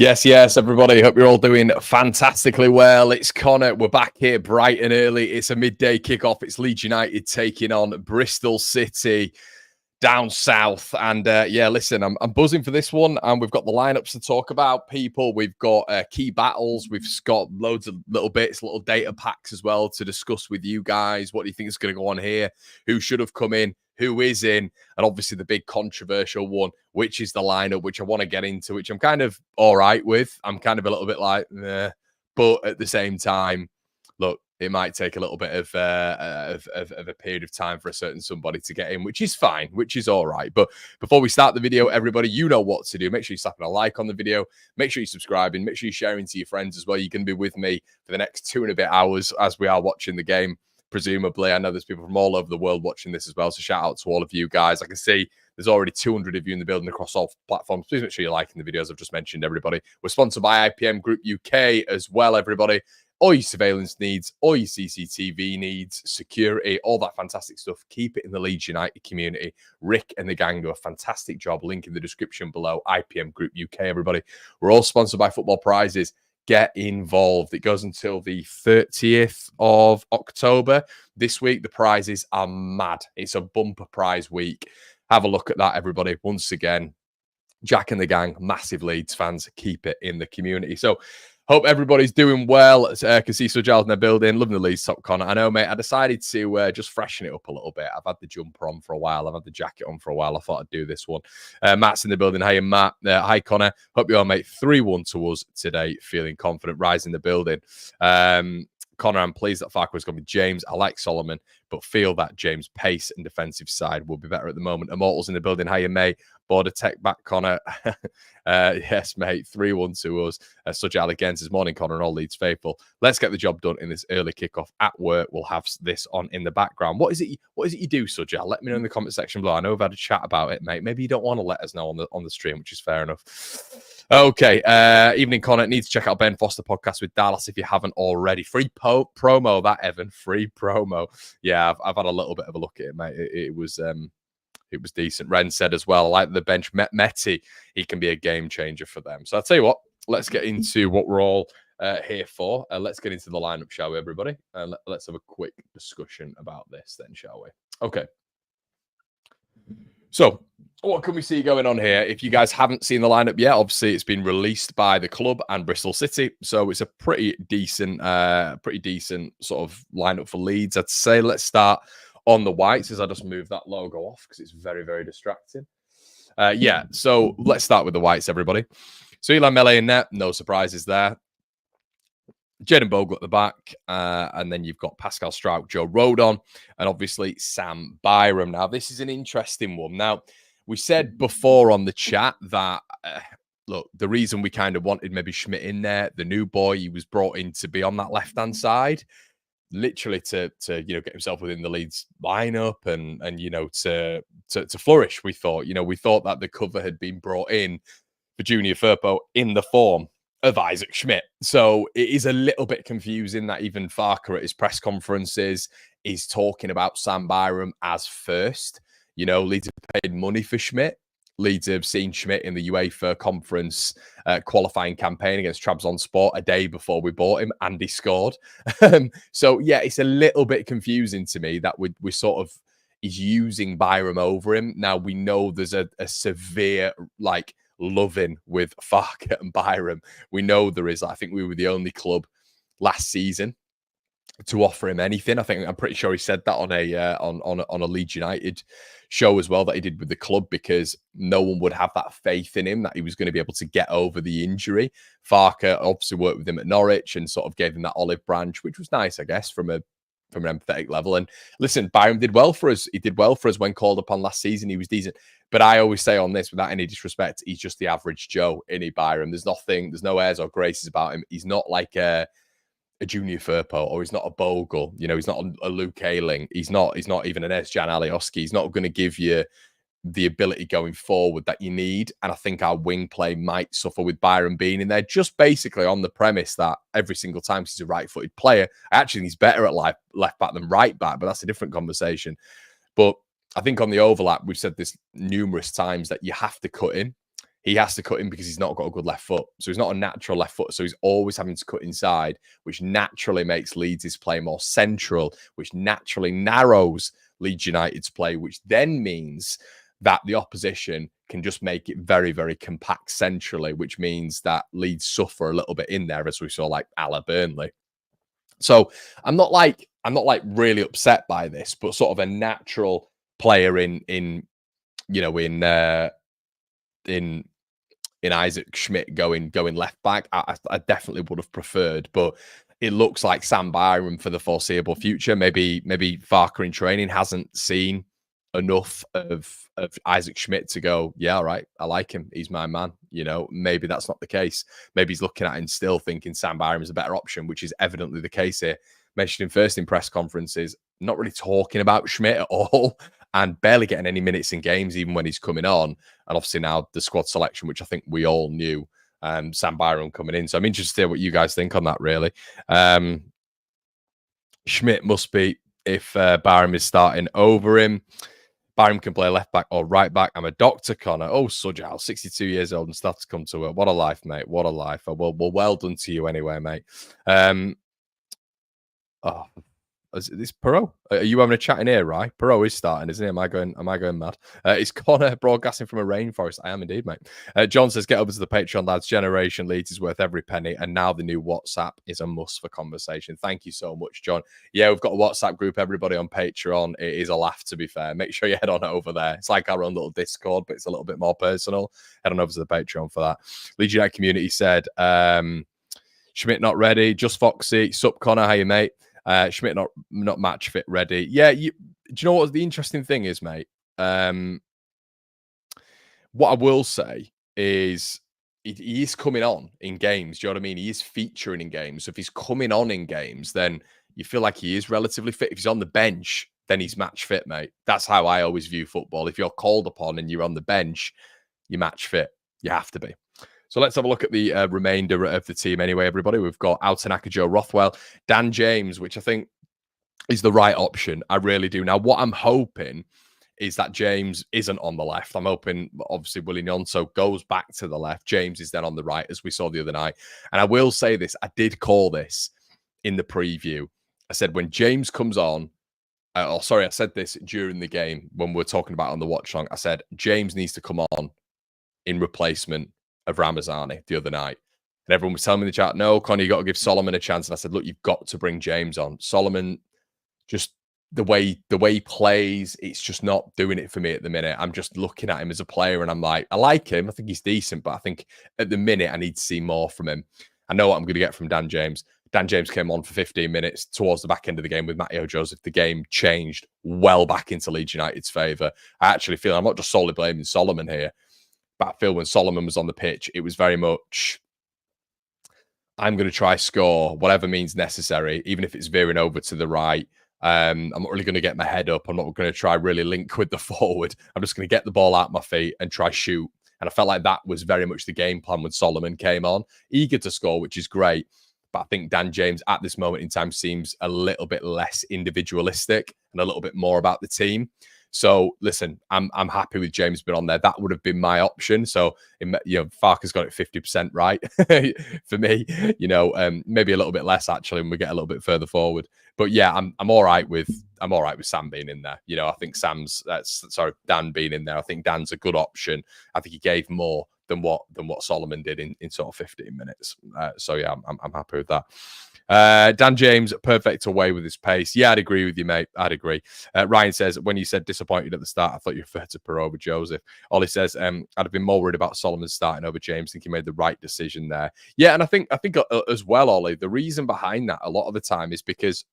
Yes, everybody. Hope you're all doing fantastically well. It's Connor. We're back here bright and early. It's a midday kickoff. It's Leeds United taking on Bristol City down south. And listen, I'm buzzing for this one. And we've got the lineups to talk about, people. We've got key battles. We've got loads of little bits, little data packs as well to discuss with you guys. What do you think is going to go on here? Who should have come in? Who is in? And obviously the big controversial one, which is the lineup, which I want to get into, which I'm kind of all right with. I'm kind of a little bit like, nah. But at the same time, look, it might take a little bit of a period of time for a certain somebody to get in, which is fine, which is all right. But before we start the video, everybody, you know what to do. Make sure you're slapping a like on the video. Make sure you're subscribing. Make sure you're sharing to your friends as well. You can be with me for the next 2 and a bit hours as we are watching the game. Presumably, I know there's people from all over the world watching this as well. So shout out to all of you guys. I can see there's already 200 of you in the building across all platforms. Please make sure you're liking the videos I've just mentioned, everybody. We're sponsored by IPM Group UK as well, everybody. All your surveillance needs, all your CCTV needs, security, all that fantastic stuff. Keep it in the Leeds United community. Rick and the gang do a fantastic job. Link in the description below. IPM Group UK, everybody. We're all sponsored by Football Prizes. Get involved. It goes until the 30th of October. This week, the prizes are mad. It's a bumper prize week. Have a look at that, everybody. Once again, Jack and the gang, massive Leeds fans. Keep it in the community. So, hope everybody's doing well. I can see Giles in the building. Loving the Leeds top corner. I know, mate. I decided to just freshen it up a little bit. I've had the jumper on for a while. I've had the jacket on for a while. I thought I'd do this one. Matt's in the building. Hey, Matt. Hi, Connor. Hope you all, mate. 3-1 to us today. Feeling confident. Rise in the building. Connor, I'm pleased that Farquhar's going to be James. I like Solomon, but feel that James' pace and defensive side will be better at the moment. Immortals in the building. Hiya, mate. Border Tech back, Connor. Yes, mate. 3-1 to us. Sujal again says, morning, Connor, and all Leeds faithful. Let's get the job done in this early kickoff at work. We'll have this on in the background. What is it you do, Sujal? Let me know in the comment section below. I know we've had a chat about it, mate. Maybe you don't want to let us know on the stream, which is fair enough. Okay, evening, Connor. Need to check out Ben Foster podcast with Dallas if you haven't already. Free promo, that, Evan. Free promo. Yeah, I've had a little bit of a look at it, mate. It was decent. Ren said as well, I like the bench. Meti, he can be a game changer for them. So I'll tell you what, let's get into what we're all here for. Let's get into the lineup, shall we, everybody? Let's have a quick discussion about this then, shall we? Okay. So, what can we see going on here? If you guys haven't seen the lineup yet, obviously it's been released by the club and Bristol City, so it's a pretty decent sort of lineup for Leeds, I'd say. Let's start on the whites as I just move that logo off because it's very, very distracting. So let's start with the whites, everybody. So Eli Mele in net, no surprises there. Jaden Bogle at the back, and then you've got Pascal Strouk, Joe Rodon, and obviously Sam Byram. Now, this is an interesting one. Now, we said before on the chat that, look, the reason we kind of wanted maybe Schmidt in there, the new boy, he was brought in to be on that left-hand side, literally to get himself within the Leeds lineup and to flourish. We thought that the cover had been brought in for Junior Firpo in the form of Isaac Schmidt. So it is a little bit confusing that even Farquhar at his press conferences is talking about Sam Byram as first. Leeds have paid money for Schmidt. Leeds have seen Schmidt in the UEFA conference qualifying campaign against Trabzonspor a day before we bought him, and he scored. So, yeah, it's a little bit confusing to me that we sort of is using Byram over him. Now, we know there's a severe, loving with Farquhar and Byram. We know there is. I think we were the only club last season to offer him anything. I'm pretty sure he said that on a Leeds United show as well that he did with the club, because no one would have that faith in him that he was going to be able to get over the injury. Farquhar obviously worked with him at Norwich and sort of gave him that olive branch, which was nice, I guess, from an empathetic level. And listen, Byram did well for us. He did well for us when called upon last season. He was decent. But I always say on this, without any disrespect, he's just the average Joe, Innie Byram. There's no airs or graces about him. He's not like a Junior Firpo, or he's not a Bogle. He's not a Luke Ayling. He's not even an Özcan Alioski. He's not going to give you the ability going forward that you need. And I think our wing play might suffer with Byram being in there, just basically on the premise that every single time he's a right-footed player, I actually think he's better at left back than right back, but that's a different conversation. But I think on the overlap, we've said this numerous times that you have to cut in. he has to cut in because he's not got a good left foot. So he's not a natural left foot. So he's always having to cut inside, which naturally makes Leeds' play more central, which naturally narrows Leeds United's play, which then means that the opposition can just make it very, very compact centrally, which means that Leeds suffer a little bit in there, as we saw like a la Burnley. So I'm not like really upset by this, but sort of a natural player in Isaac Schmidt going left back, I definitely would have preferred, but it looks like Sam Byram for the foreseeable future. Maybe Farker in training hasn't seen enough of Isaac Schmidt to go, yeah, all right, I like him. He's my man. You know, maybe that's not the case. Maybe he's looking at him still thinking Sam Byram is a better option, which is evidently the case here. Mentioned him first in press conferences, not really talking about Schmidt at all and barely getting any minutes in games, even when he's coming on. And obviously now the squad selection, which I think we all knew, Sam Byram coming in. So I'm interested to hear what you guys think on that, really. Schmidt must be if Byram is starting over him. Byram can play left back or right back. I'm a doctor, Connor. Oh, Sudjal, 62 years old and starts to come to work. What a life, mate. What a life. Well done to you anyway, mate. Is this Perot? Are you having a chat in here, right? Perot is starting, isn't he? Am I going mad? It's Connor broadcasting from a rainforest. I am indeed, mate. John says, get over to the Patreon, lads. Generation Leeds is worth every penny. And now the new WhatsApp is a must for conversation. Thank you so much, John. Yeah, we've got a WhatsApp group, everybody on Patreon. It is a laugh, to be fair. Make sure you head on over there. It's like our own little Discord, but it's a little bit more personal. Head on over to the Patreon for that. Leeds United community said, Schmidt not ready. Just Foxy. Sup, Connor. How you, mate? Schmidt not match fit ready. Yeah, do you know what the interesting thing is, mate? What I will say is he is coming on in games. Do you know what I mean? He is featuring in games. So if he's coming on in games, then you feel like he is relatively fit. If he's on the bench, then he's match fit, mate. That's how I always view football. If you're called upon and you're on the bench, you're match fit. You have to be. So let's have a look at the remainder of the team anyway, everybody. We've got Altanaka, Joe Rothwell, Dan James, which I think is the right option. I really do. Now, what I'm hoping is that James isn't on the left. I'm hoping, obviously, Willie Nyonso goes back to the left. James is then on the right, as we saw the other night. And I will say this. I did call this in the preview. I said when James comes on, I said this during the game when we were talking about it on the watch-along. I said James needs to come on in replacement of Ramazani the other night. And everyone was telling me in the chat, no, Connie, you got to give Solomon a chance. And I said, look, you've got to bring James on. Solomon, just the way he plays, it's just not doing it for me at the minute. I'm just looking at him as a player and I'm like, I like him. I think he's decent, but I think at the minute I need to see more from him. I know what I'm going to get from Dan James. Dan James came on for 15 minutes towards the back end of the game with Matteo Joseph. The game changed well back into Leeds United's favour. I actually feel I'm not just solely blaming Solomon here. But I feel when Solomon was on the pitch, it was very much, I'm going to try score whatever means necessary, even if it's veering over to the right. I'm not really going to get my head up. I'm not going to try really link with the forward. I'm just going to get the ball out my feet and try shoot. And I felt like that was very much the game plan when Solomon came on. Eager to score, which is great. But I think Dan James at this moment in time seems a little bit less individualistic and a little bit more about the team. So listen, I'm happy with James being on there. That would have been my option. So Farker's got it 50% right for me. Maybe a little bit less actually when we get a little bit further forward. But yeah, I'm all right with Sam being in there. I think Dan being in there. I think Dan's a good option. I think he gave more than what Solomon did in sort of 15 minutes. So yeah, I'm happy with that. Dan James, perfect away with his pace. Yeah, I'd agree with you, mate. I'd agree. Ryan says, when you said disappointed at the start, I thought you referred to Perot over Joseph. Ollie says, I'd have been more worried about Solomon starting over James. I think he made the right decision there. Yeah, and I think as well, Ollie, the reason behind that a lot of the time is because,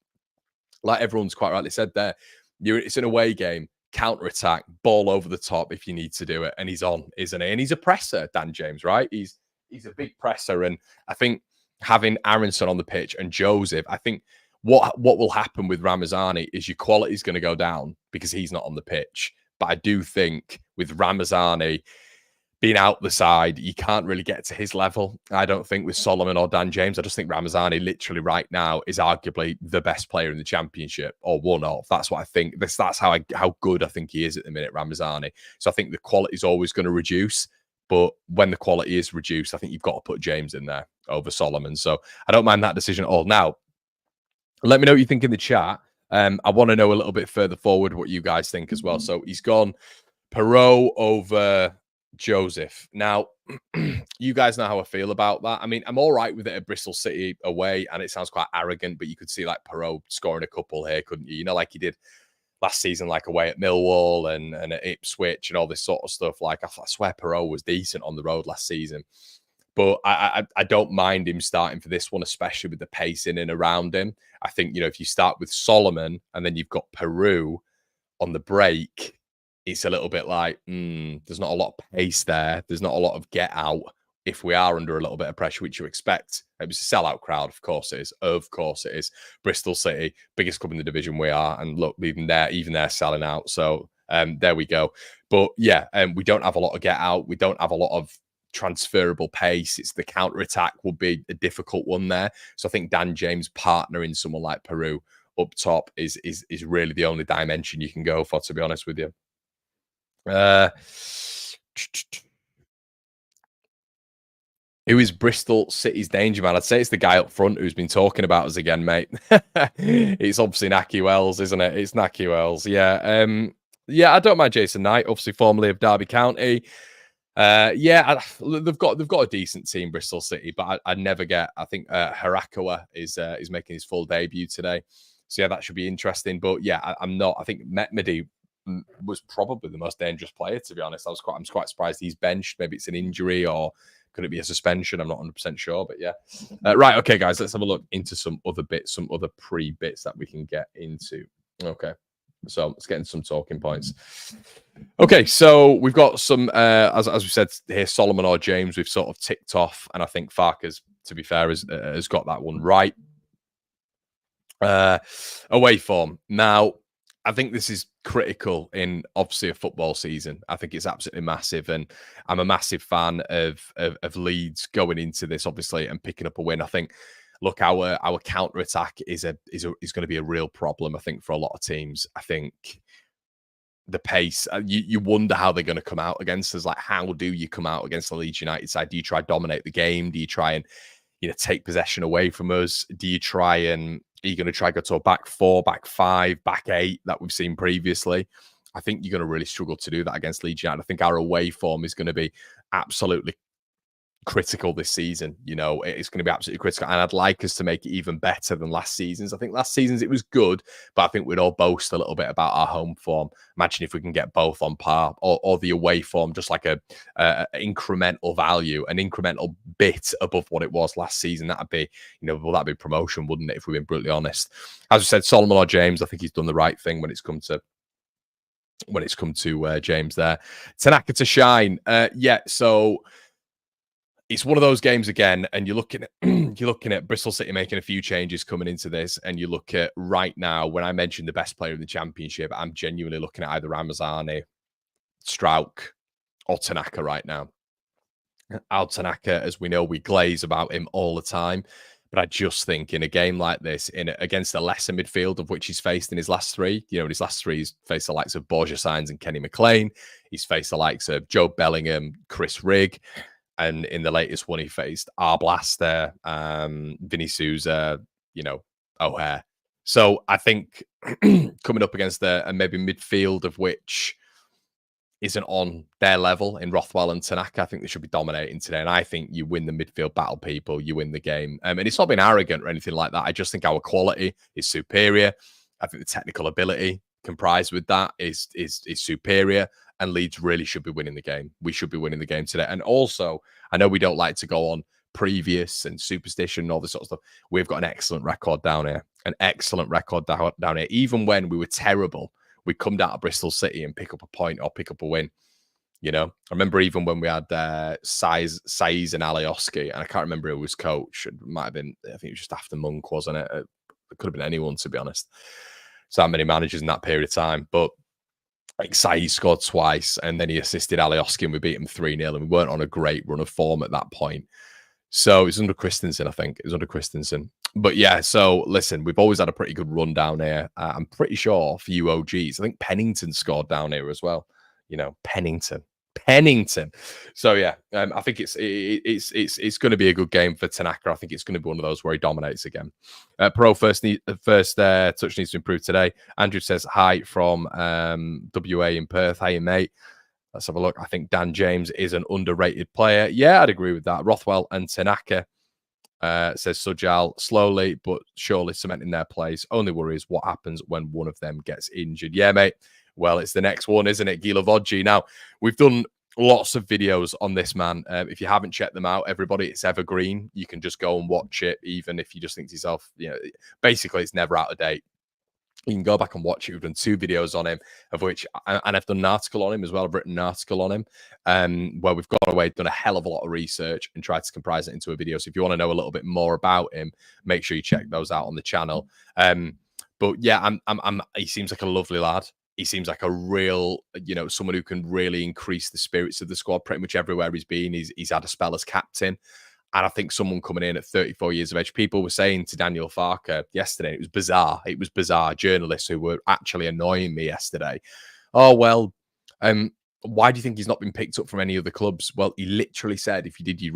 like everyone's quite rightly said there, it's an away game, counter-attack, ball over the top if you need to do it. And he's on, isn't he? And he's a presser, Dan James, right? He's a big presser. And I think having Aronson on the pitch and Joseph, I think what will happen with Ramazani is your quality is going to go down because he's not on the pitch. But I do think with Ramazani being out the side, you can't really get to his level. I don't think with Solomon or Dan James. I just think Ramazani literally right now is arguably the best player in the championship or one of. That's what I think. That's how good I think he is at the minute, Ramazani. So I think the quality is always going to reduce. But when the quality is reduced, I think you've got to put James in there over Solomon. So I don't mind that decision at all. Now, let me know what you think in the chat. I want to know a little bit further forward what you guys think as well. So he's gone Perot over Joseph. Now, you guys know how I feel about that. I mean, I'm all right with it at Bristol City away, and it sounds quite arrogant, but you could see like Perot scoring a couple here, couldn't you? You know, like he did last season, like away at Millwall and at Ipswich and all this sort of stuff. Like, I swear Perot was decent on the road last season. But I don't mind him starting for this one, especially with the pace in and around him. I think, you know, if you start with Solomon and then you've got Peru on the break, it's a little bit like, there's not a lot of pace there. There's not a lot of get out if we are under a little bit of pressure, which you expect. It was a sellout crowd, of course it is. Of course it is. Bristol City, biggest club in the division we are. And look, even they're selling out. So there we go. But yeah, we don't have a lot of get out. We don't have a lot of transferable pace. It's the counter attack would be a difficult one there. So I think Dan James partnering someone like Peru up top is really the only dimension you can go for, to be honest with you. Who is Bristol City's danger man? I'd say it's the guy up front who's been talking about us again, mate. It's obviously Nahki Wells, isn't it? It's Nahki Wells. Yeah. Yeah, I don't mind Jason Knight, obviously formerly of Derby County. Yeah, they've got a decent team, Bristol City, but I never get. I think Harakawa is making his full debut today, so yeah, that should be interesting. But yeah, I'm not. I think Mehdi was probably the most dangerous player, to be honest. I'm quite surprised he's benched. Maybe it's an injury or could it be a suspension? I'm not 100% sure, but yeah. Right, okay, guys, let's have a look into some other bits, some other pre-bits that we can get into. Okay. So let's get into some talking points. Okay, so we've got some, as we said here, Solomon or James, we've sort of ticked off, and I think Farkas, to be fair, has got that one right. Away form. Now, I think this is critical in obviously a football season. I think it's absolutely massive, and I'm a massive fan of Leeds going into this, obviously, and picking up a win. I think, look, our counter attack is going to be a real problem. I think for a lot of teams. I think the pace, you wonder how they're going to come out against us. Like, how do you come out against the Leeds United side? Do you try dominate the game? Do you try and take possession away from us? Do you try and are you going to try go to a back four, back five, back eight that we've seen previously? I think you're going to really struggle to do that against Leeds United. I think our away form is going to be absolutely critical this season. It's going to be absolutely critical, and I'd like us to make it even better than last season's. I think last season's it was good, but I think we'd all boast a little bit about our home form. Imagine if we can get both on par, or the away form just like a incremental value, an incremental bit above what it was last season. That'd be, that'd be promotion, wouldn't it? If we've been brutally honest. As I said, Solomon or James, I think he's done the right thing when it's come to James there. Tanaka to shine. Yeah, so it's one of those games again, and you're looking at Bristol City making a few changes coming into this, and you look at right now, when I mentioned the best player in the championship, I'm genuinely looking at either Ramazani, Strauch, or Tanaka right now. Al Tanaka, as we know, we glaze about him all the time, but I just think in a game like this, against a lesser midfield of which he's faced in his last three, in his last three, he's faced the likes of Borja Sainz and Kenny McLean. He's faced the likes of Joe Bellingham, Chris Rigg. And in the latest one, he faced Arblaster, Vinny Souza, O'Hare. So I think coming up against a maybe midfield of which isn't on their level in Rothwell and Tanaka, I think they should be dominating today. And I think you win the midfield battle, people. You win the game. And it's not been arrogant or anything like that. I just think our quality is superior. I think the technical ability comprised with that is superior. And Leeds really should be winning the game. We should be winning the game today. And also, I know we don't like to go on previous and superstition and all this sort of stuff. We've got an excellent record down here. An excellent record down here. Even when we were terrible, we'd come down to Bristol City and pick up a point or pick up a win. I remember even when we had Saiz and Alioski, and I can't remember who was coach. It might have been, I think it was just after Monk, wasn't it? It could have been anyone, to be honest. So many managers in that period of time. But like Saiz scored twice, and then he assisted Alioski, and we beat him 3-0, and we weren't on a great run of form at that point. So it was under Christensen, I think. It was under Christensen. But yeah, so listen, we've always had a pretty good run down here. I'm pretty sure for you OGs, I think Pennington scored down here as well. Pennington. Pennington. So yeah, I think it's going to be a good game for Tanaka. I think it's going to be one of those where he dominates again. Pro first touch needs to improve today. Andrew says hi from WA in Perth. Hey mate. Let's have a look. I think Dan James is an underrated player. Yeah, I'd agree with that. Rothwell and Tanaka. Says Sujal, slowly but surely cementing their place. Only worry is what happens when one of them gets injured. Yeah, mate. Well, it's the next one, isn't it? Gilavodji. Now, we've done lots of videos on this man. If you haven't checked them out, everybody, it's evergreen. You can just go and watch it, even if you just think to yourself, basically, it's never out of date. You can go back and watch it. We've done 2 videos on him, of which, and I've done an article on him as well. I've written an article on him, where we've gone away, done a hell of a lot of research and tried to comprise it into a video. So if you want to know a little bit more about him, make sure you check those out on the channel. But yeah, he seems like a lovely lad. He seems like a real, someone who can really increase the spirits of the squad. Pretty much everywhere he's been, he's had a spell as captain. And I think someone coming in at 34 years of age, people were saying to Daniel Farker yesterday, it was bizarre. It was bizarre. Journalists who were actually annoying me yesterday. Oh, well, why do you think he's not been picked up from any other clubs? Well, he literally said, if you did your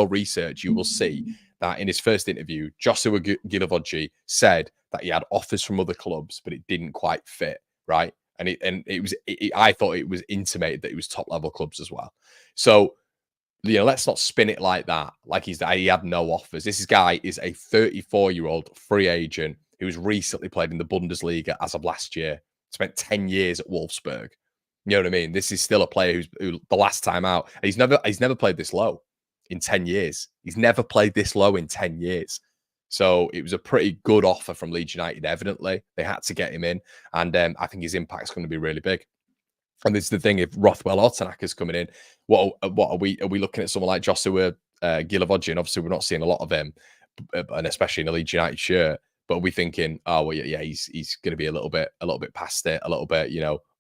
research, you will see that in his first interview, Joshua Gilavodji said that he had offers from other clubs, but it didn't quite fit, right? And I thought it was intimated that it was top level clubs as well. So, let's not spin it like that. Like he had no offers. This guy is a 34-year-old free agent who's recently played in the Bundesliga as of last year. Spent 10 years at Wolfsburg. You know what I mean? This is still a player who the last time out, he's never played this low in 10 years. He's never played this low in 10 years. So it was a pretty good offer from Leeds United, evidently. They had to get him in. And I think his impact's going to be really big. And this is the thing: if Rothwell or Tanaka's coming in, what are we looking at? Someone like Joshua Gilavodji, and obviously we're not seeing a lot of him, and especially in a Leeds United shirt. But are we thinking, oh well, yeah, he's going to be a little bit past it, a little bit,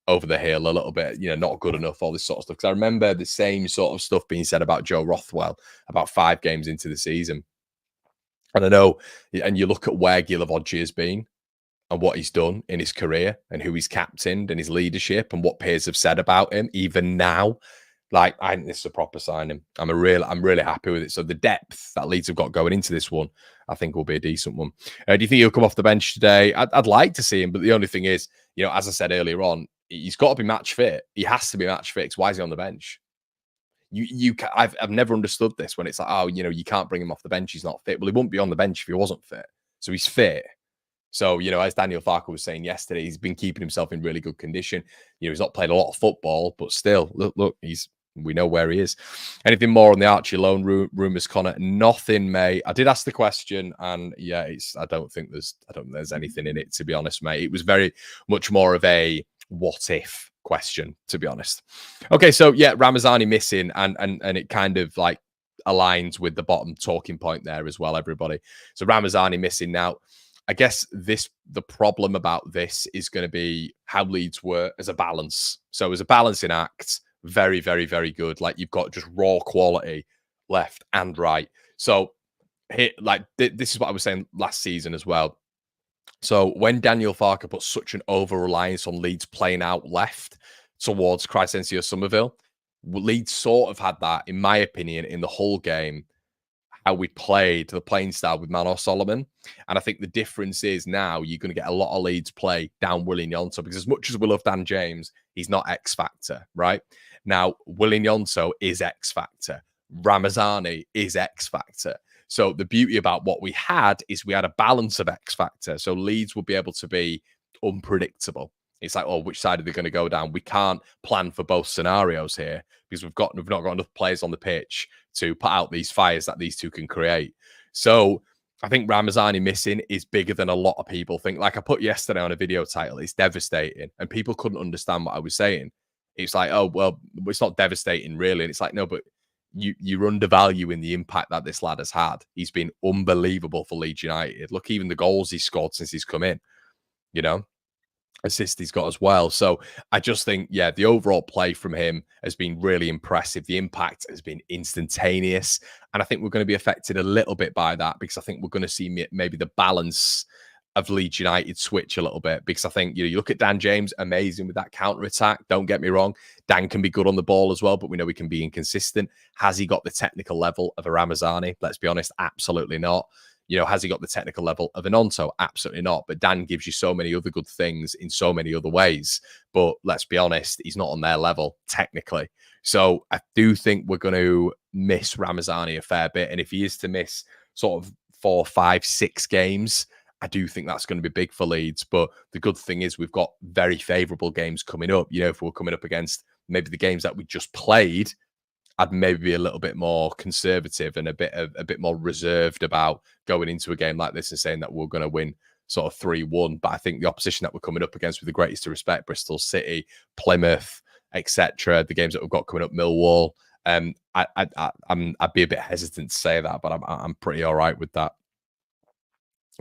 over the hill, a little bit, not good enough, all this sort of stuff. Because I remember the same sort of stuff being said about Joe Rothwell about 5 games into the season. And I know, and you look at where Gilavodji has been and what he's done in his career and who he's captained and his leadership and what peers have said about him, even now, like, I think this is a proper signing. I'm really happy with it. So the depth that Leeds have got going into this one, I think will be a decent one. Do you think he'll come off the bench today? I'd like to see him, but the only thing is, as I said earlier on, he's got to be match fit. He has to be match fit. Why is he on the bench? I've never understood this when it's like, oh, you can't bring him off the bench. He's not fit. Well, he wouldn't be on the bench if he wasn't fit. So he's fit. So, as Daniel Farker was saying yesterday, he's been keeping himself in really good condition. He's not played a lot of football, but still, look, we know where he is. Anything more on the Watchalong rumours, Connor? Nothing, mate. I did ask the question, and yeah, I don't think there's anything in it, to be honest, mate. It was very much more of a what if question, to be honest. Okay, so yeah, Ramazani missing, and it kind of like aligns with the bottom talking point there as well, everybody. So Ramazani missing now. I guess the problem about this is going to be how Leeds were as a balance. So as a balancing act, very, very, very good. Like, you've got just raw quality left and right. So this is what I was saying last season as well. So when Daniel Farker put such an over-reliance on Leeds playing out left towards Crysencio Somerville, Leeds sort of had that, in my opinion, in the whole game, how we played the playing style with Manor Solomon. And I think the difference is now you're going to get a lot of Leeds play down Willian Yonto, because as much as we love Dan James, he's not X Factor, right? Now, Willian Yonto is X Factor. Ramazani is X Factor. So the beauty about what we had is we had a balance of X Factor. So Leeds would be able to be unpredictable. It's like, oh, which side are they going to go down? We can't plan for both scenarios here because we've not got enough players on the pitch to put out these fires that these two can create. So I think Ramazani missing is bigger than a lot of people think. Like I put yesterday on a video title, it's devastating, and people couldn't understand what I was saying. It's like, oh, well, it's not devastating really. And it's like, no, but you're undervaluing the impact that this lad has had. He's been unbelievable for Leeds United. Look, even the goals he's scored since he's come in, assist he's got as well. So I just think, yeah, the overall play from him has been really impressive. The impact has been instantaneous. And I think we're going to be affected a little bit by that, because I think we're going to see maybe the balance of Leeds United switch a little bit, because I think, you look at Dan James, amazing with that counter attack. Don't get me wrong, Dan can be good on the ball as well, but we know he can be inconsistent. Has he got the technical level of a Ramazani? Let's be honest, absolutely not. Has he got the technical level of an Onto? Absolutely not. But Dan gives you so many other good things in so many other ways. But let's be honest, he's not on their level technically. So I do think we're going to miss Ramazani a fair bit. And if he is to miss sort of 4, 5, 6 games, I do think that's going to be big for Leeds. But the good thing is we've got very favourable games coming up. If we're coming up against maybe the games that we just played, I'd maybe be a little bit more conservative and a bit more reserved about going into a game like this and saying that we're going to win sort of 3-1. But I think the opposition that we're coming up against, with the greatest of respect, Bristol City, Plymouth, etc., the games that we've got coming up, Millwall, I'd be a bit hesitant to say that, but I'm pretty all right with that.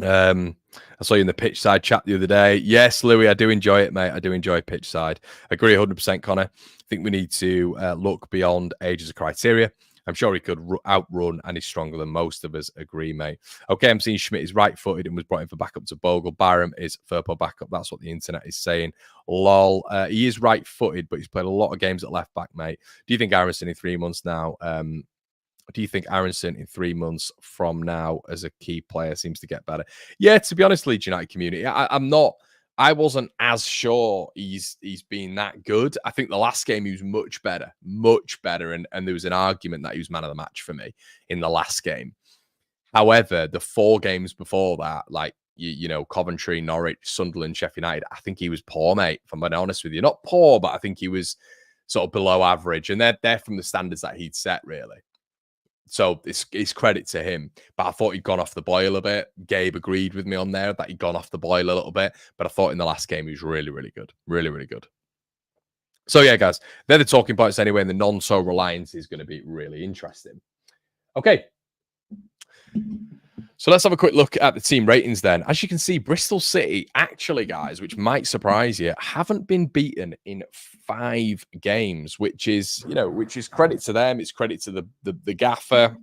I saw you in the pitch side chat the other day. Yes, Louis, I do enjoy it, mate. I do enjoy pitch side. Agree 100%, Connor. I think we need to look beyond age as a criteria. I'm sure he could outrun, and he's stronger than most of us. Agree, mate. Okay, I'm seeing Schmidt is right-footed and was brought in for backup to Bogle. Byram is Firpo backup. That's what the internet is saying. Lol. He is right-footed, but he's played a lot of games at left back, mate. Do you think Aronson in 3 months now? Do you think Aronson in 3 months from now as a key player seems to get better? Yeah, to be honest, Leeds United community, I wasn't as sure he's been that good. I think the last game he was much better. And there was an argument that he was man of the match for me in the last game. However, the 4 games before that, like, Coventry, Norwich, Sunderland, Sheffield United, I think he was poor, mate, if I'm being honest with you. Not poor, but I think he was sort of below average. And they're from the standards that he'd set, really. So it's credit to him. But I thought he'd gone off the boil a bit. Gabe agreed with me on there that he'd gone off the boil a little bit. But I thought in the last game he was really, really good. Really, really good. So yeah, guys, they're the talking points anyway. And the non-so reliance is going to be really interesting. Okay. So let's have a quick look at the team ratings then. As you can see, Bristol City, actually, guys, which might surprise you, haven't been beaten in 5 games, which is credit to them. It's credit to the gaffer.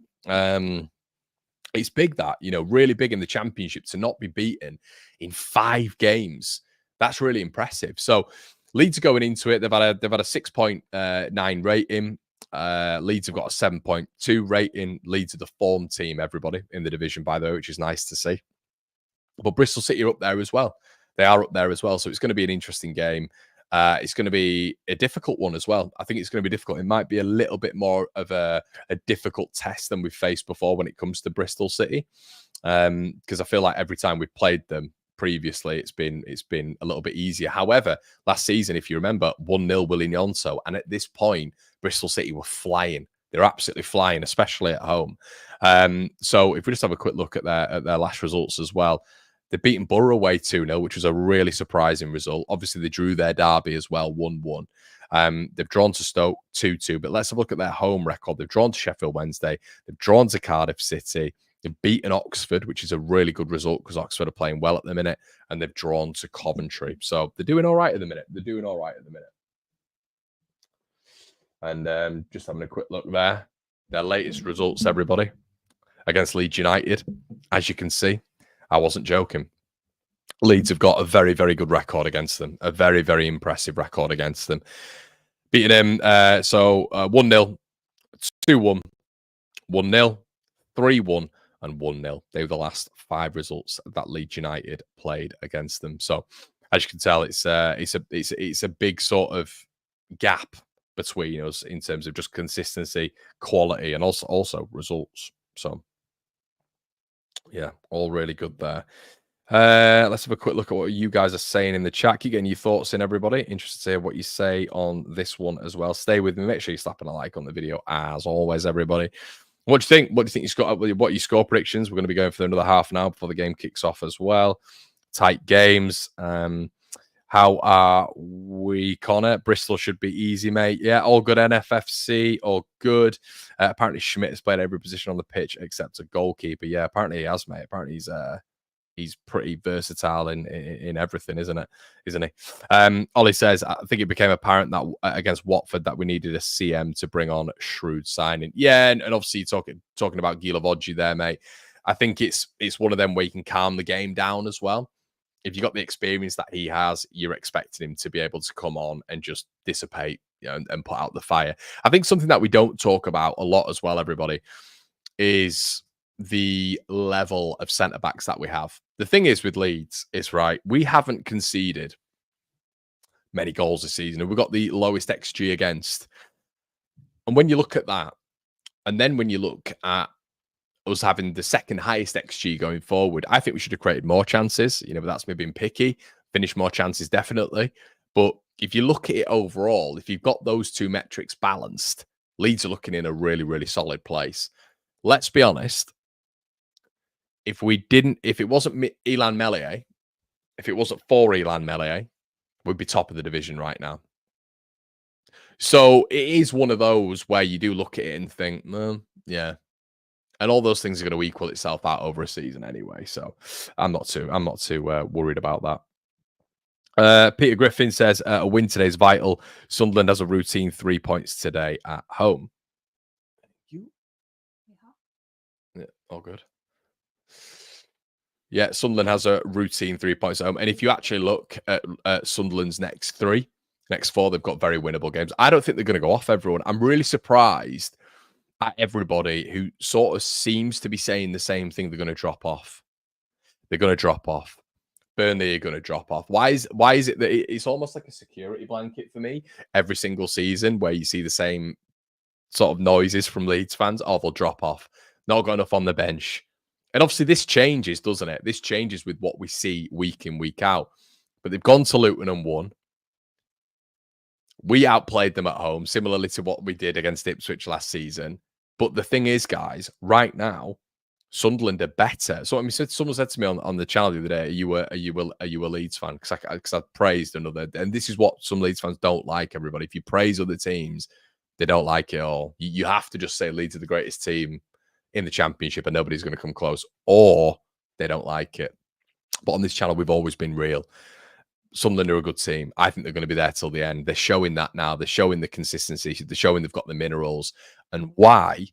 It's big that, really big in the Championship to not be beaten in 5 games. That's really impressive. So Leeds are going into it. They've had a 6.9 rating. Leeds have got a 7.2 rating. Leeds are the form team, everybody, in the division, by the way, which is nice to see. But Bristol City are up there as well. They are up there as well. So it's going to be an interesting game. It's going to be a difficult one as well. I think it's going to be difficult. It might be a little bit more of a difficult test than we've faced before when it comes to Bristol City. Because I feel like every time we've played them previously, it's been a little bit easier. However, last season, if you remember, 1-0 Willie Nyonso. And at this point, Bristol City were flying. They're absolutely flying, especially at home. So if we just have a quick look at their last results as well, they've beaten Borough away 2-0, which was a really surprising result. Obviously, they drew their derby as well, 1-1. They've drawn to Stoke 2-2. But let's have a look at their home record. They've drawn to Sheffield Wednesday. They've drawn to Cardiff City. They've beaten Oxford, which is a really good result because Oxford are playing well at the minute. And they've drawn to Coventry. So they're doing all right at the minute. And just having a quick look there. Their latest results, everybody, against Leeds United. As you can see, I wasn't joking. Leeds have got a very, very good record against them. A very, very impressive record against them. Beating them, 1-0, 2-1, 1-0, 3-1, and 1-0. They were the last 5 results that Leeds United played against them. So, as you can tell, it's a big sort of gap between us in terms of just consistency, quality, and also results. So, yeah, all really good there. Let's have a quick look at what you guys are saying in the chat. Keep getting your thoughts in, everybody. Interested to hear what you say on this one as well. Stay with me. Make sure you're slapping a like on the video, as always, everybody. What do you think? What do you think you score? What are your score predictions? We're going to be going for another half now before the game kicks off as well. Tight games. How are we, Connor? Bristol should be easy, mate. Yeah, all good. NFFC, all good. Apparently, Schmidt has played every position on the pitch except a goalkeeper. Yeah, apparently he has, mate. Apparently he's pretty versatile in everything, isn't he? Ollie says, I think it became apparent that against Watford that we needed a CM to bring on shrewd signing. Yeah, and obviously talking about Gila Vodji there, mate. I think it's one of them where you can calm the game down as well. if you got the experience that he has, you're expecting him to be able to come on and just dissipate, and put out the fire. I think something that we don't talk about a lot as well, everybody, is the level of centre backs that we have. The thing is with Leeds is right, we haven't conceded many goals this season, and we've got the lowest XG against. And when you look at that, and then when you look at us having the second highest XG going forward, I think we should have created more chances. But that's me being picky. Finish more chances, definitely. But if you look at it overall, if you've got those two metrics balanced, Leeds are looking in a really, really solid place. Let's be honest. If it wasn't Elan Melier, if it wasn't for Elan Melier, we'd be top of the division right now. So it is one of those where you do look at it and think, yeah. And all those things are going to equal itself out over a season anyway. So I'm not too worried about that. Peter Griffin says a win today is vital. Sunderland has a routine 3 points today at home. Yeah, all good. Yeah, Sunderland has a routine 3 points at home. And if you actually look at Sunderland's next four, they've got very winnable games. I don't think they're going to go off everyone. I'm really surprised at everybody who sort of seems to be saying the same thing. They're going to drop off. They're going to drop off. Burnley are going to drop off. Why is it that it's almost like a security blanket for me every single season where you see the same sort of noises from Leeds fans? Oh, they'll drop off. Not got enough on the bench. And obviously this changes, doesn't it? This changes with what we see week in, week out. But they've gone to Luton and won. We outplayed them at home, similarly to what we did against Ipswich last season. But the thing is, guys, right now, Sunderland are better. So someone said to me on the channel the other day, are you a Leeds fan? Because I praised another, and this is what some Leeds fans don't like, everybody. If you praise other teams, they don't like it all. You have to just say Leeds are the greatest team in the Championship and nobody's going to come close, or they don't like it. But on this channel, we've always been real. Sunderland are a good team. I think they're going to be there till the end. They're showing that now. They're showing the consistency. They're showing they've got the minerals. And why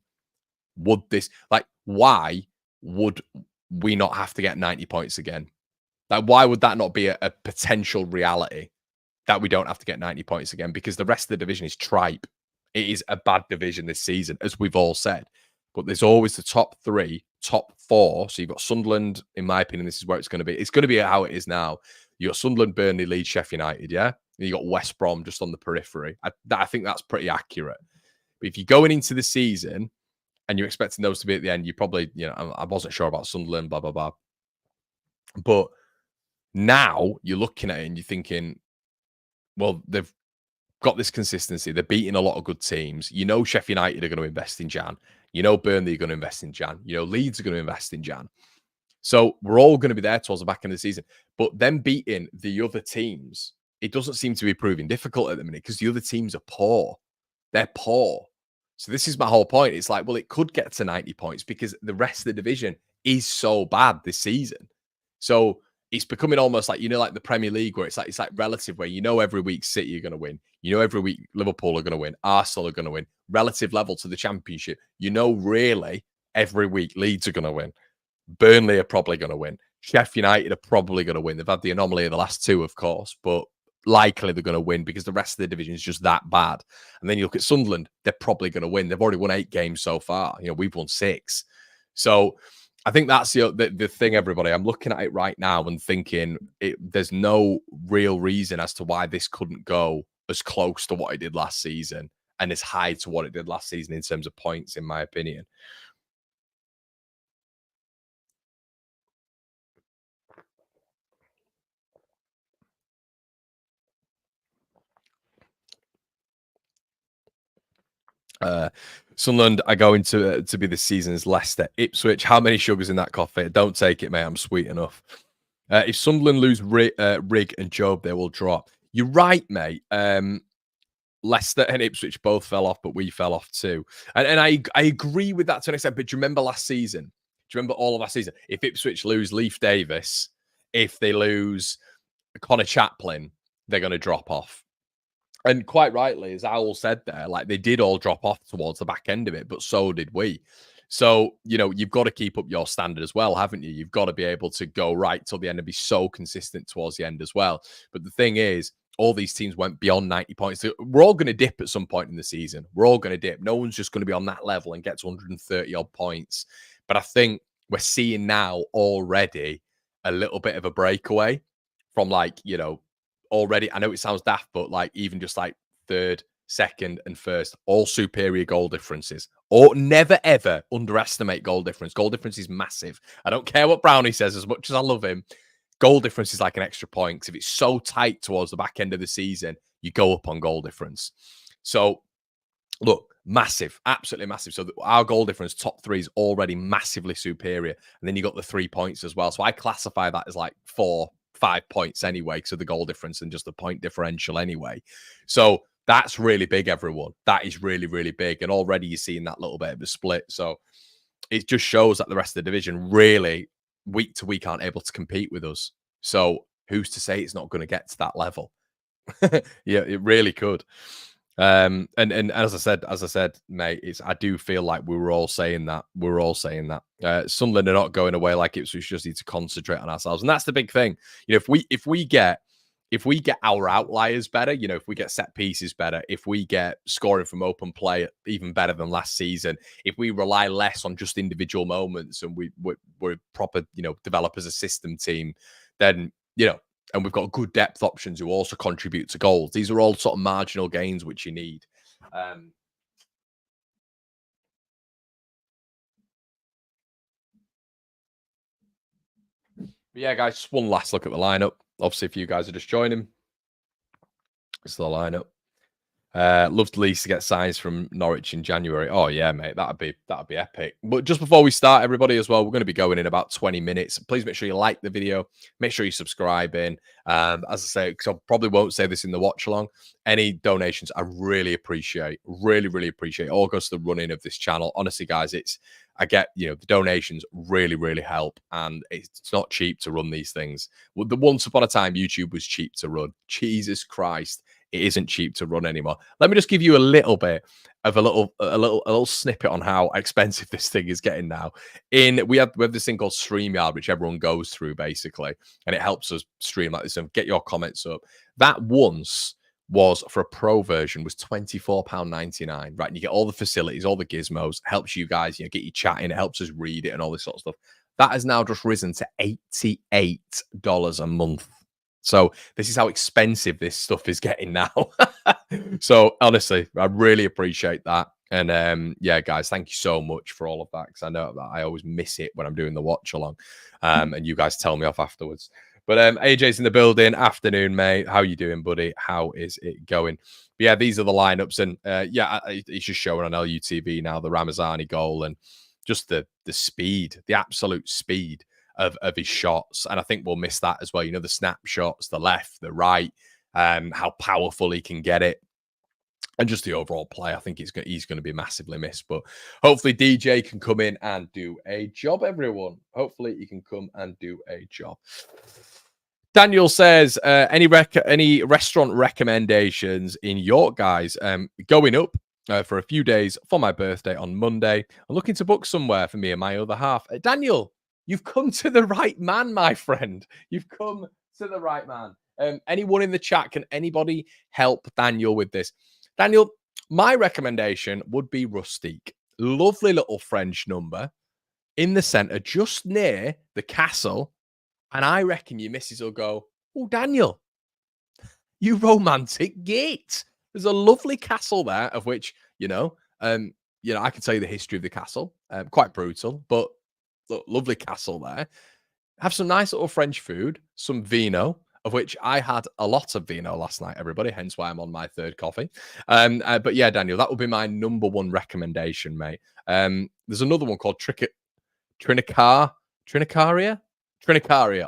would we not have to get 90 points again? Why would that not be a potential reality that we don't have to get 90 points again? Because the rest of the division is tripe. It is a bad division this season, as we've all said. But there's always the top three, top four. So you've got Sunderland, in my opinion, this is where it's going to be. It's going to be how it is now. You got Sunderland, Burnley, Leeds, Sheffield United, yeah? And you got West Brom just on the periphery. I think that's pretty accurate. But if you're going into the season and you're expecting those to be at the end, you probably, I wasn't sure about Sunderland, blah, blah, blah. But now you're looking at it and you're thinking, well, they've got this consistency. They're beating a lot of good teams. Sheffield United are going to invest in Jan. Burnley are going to invest in Jan. Leeds are going to invest in Jan. So we're all going to be there towards the back end of the season. But them beating the other teams, it doesn't seem to be proving difficult at the minute because the other teams are poor. They're poor. So this is my whole point. It's like, well, it could get to 90 points because the rest of the division is so bad this season. So it's becoming almost like, like the Premier League where it's like relative, where every week City are going to win. Every week Liverpool are going to win. Arsenal are going to win. Relative level to the Championship. Really every week Leeds are going to win. Burnley are probably going to win. Sheffield United are probably going to win. They've had the anomaly of the last two, of course, but likely they're going to win because the rest of the division is just that bad. And then you look at Sunderland, they're probably going to win. They've already won 8 games so far. We've won 6. So I think that's the thing, everybody. I'm looking at it right now and thinking there's no real reason as to why this couldn't go as close to what it did last season and as high to what it did last season in terms of points, in my opinion. Sunderland are going to be this season's Leicester. Ipswich, how many sugars in that coffee? Don't take it, mate. I'm sweet enough. If Sunderland lose Rig and Job, they will drop. You're right, mate. Leicester and Ipswich both fell off, but we fell off too. And I agree with that to an extent. But do you remember last season? Do you remember all of last season? If Ipswich lose Leif Davis, if they lose Connor Chaplin, they're going to drop off. And quite rightly, as Owl said there, like they did all drop off towards the back end of it, but so did we. So, you know, you've got to keep up your standard as well, haven't you? You've got to be able to go right till the end and be so consistent towards the end as well. But the thing is, all these teams went beyond 90 points. We're all going to dip at some point in the season. We're all going to dip. No one's just going to be on that level and get to 130 odd points. But I think we're seeing now already a little bit of a breakaway from, like, you know, already. I know it sounds daft, but like even just like third, second, and first, all superior goal differences. Or never ever underestimate goal difference. Goal difference is massive. I don't care what Brownie says, as much as I love him. Goal difference is like an extra point. 'Cause if it's so tight towards the back end of the season, you go up on goal difference. So look, massive, absolutely massive. So our goal difference, top three, is already massively superior. And then you got the 3 points as well. So I classify that as like 4-5 points anyway, because of the goal difference and just the point differential anyway. So that's really big, everyone. That is really, really big. And already you're seeing that little bit of a split. So it just shows that the rest of the division really, week to week, aren't able to compete with us. So who's to say it's not going to get to that level? Yeah, it really could. And as I said, mate, I do feel like we were all saying that. We're all saying that. Sunderland are not going away like it, so we just need to concentrate on ourselves. And that's the big thing. You know, if we get our outliers better, you know, if we get set pieces better, if we get scoring from open play even better than last season, if we rely less on just individual moments and we're proper, you know, develop as a system team, then, you know, and we've got good depth options who also contribute to goals. These are all sort of marginal gains which you need. But yeah, guys, just one last look at the lineup. Obviously, if you guys are just joining, it's the lineup. Loved Leeds to get signs from Norwich in January. Oh yeah, mate, that'd be epic. But just before we start, everybody, as well, we're going to be going in about 20 minutes. Please make sure you like the video. Make sure you subscribe in. As I say, because I probably won't say this in the watch along. Any donations, I really appreciate. Really, really appreciate. All goes to the running of this channel. Honestly, guys, I get, you know, the donations really, really help, and it's not cheap to run these things. Well, once upon a time, YouTube was cheap to run. Jesus Christ, it isn't cheap to run anymore. Let me just give you a little bit of a little snippet on how expensive this thing is getting now. We have this thing called StreamYard, which everyone goes through basically, and it helps us stream like this and get your comments up. That once was, for a pro version, was £24.99, right? And you get all the facilities, all the gizmos, helps you guys, you know, get you chatting, it helps us read it and all this sort of stuff. That has now just risen to $88 a month. So this is how expensive this stuff is getting now. So honestly, I really appreciate that. And yeah, guys, thank you so much for all of that, because I know that I always miss it when I'm doing the watch along. And you guys tell me off afterwards. But AJ's in the building. Afternoon, mate. How you doing, buddy? How is it going? But yeah, these are the lineups. And yeah, it's just showing on LUTV now, the Ramazani goal, and just the speed, the absolute speed of his shots. And I think we'll miss that as well. You know, the snapshots, the left, the right, how powerful he can get it. And just the overall play, I think he's going to be massively missed. But hopefully DJ can come in and do a job, everyone. Hopefully he can come and do a job. Daniel says, any restaurant recommendations in York, guys? Going up for a few days for my birthday on Monday. I'm looking to book somewhere for me and my other half. Daniel, you've come to the right man, my friend. You've come to the right man. Anyone in the chat, can anybody help Daniel with this? Daniel, my recommendation would be Rustique. Lovely little French number in the centre, just near the castle. And I reckon your missus will go, oh, Daniel, you romantic git. There's a lovely castle there, of which, you know, I can tell you the history of the castle. Quite brutal, but look, lovely castle there. Have some nice little French food, some vino, of which I had a lot of vino last night, everybody, hence why I'm on my third coffee. But yeah, Daniel, that would be my number one recommendation, mate. There's another one called Trinicaria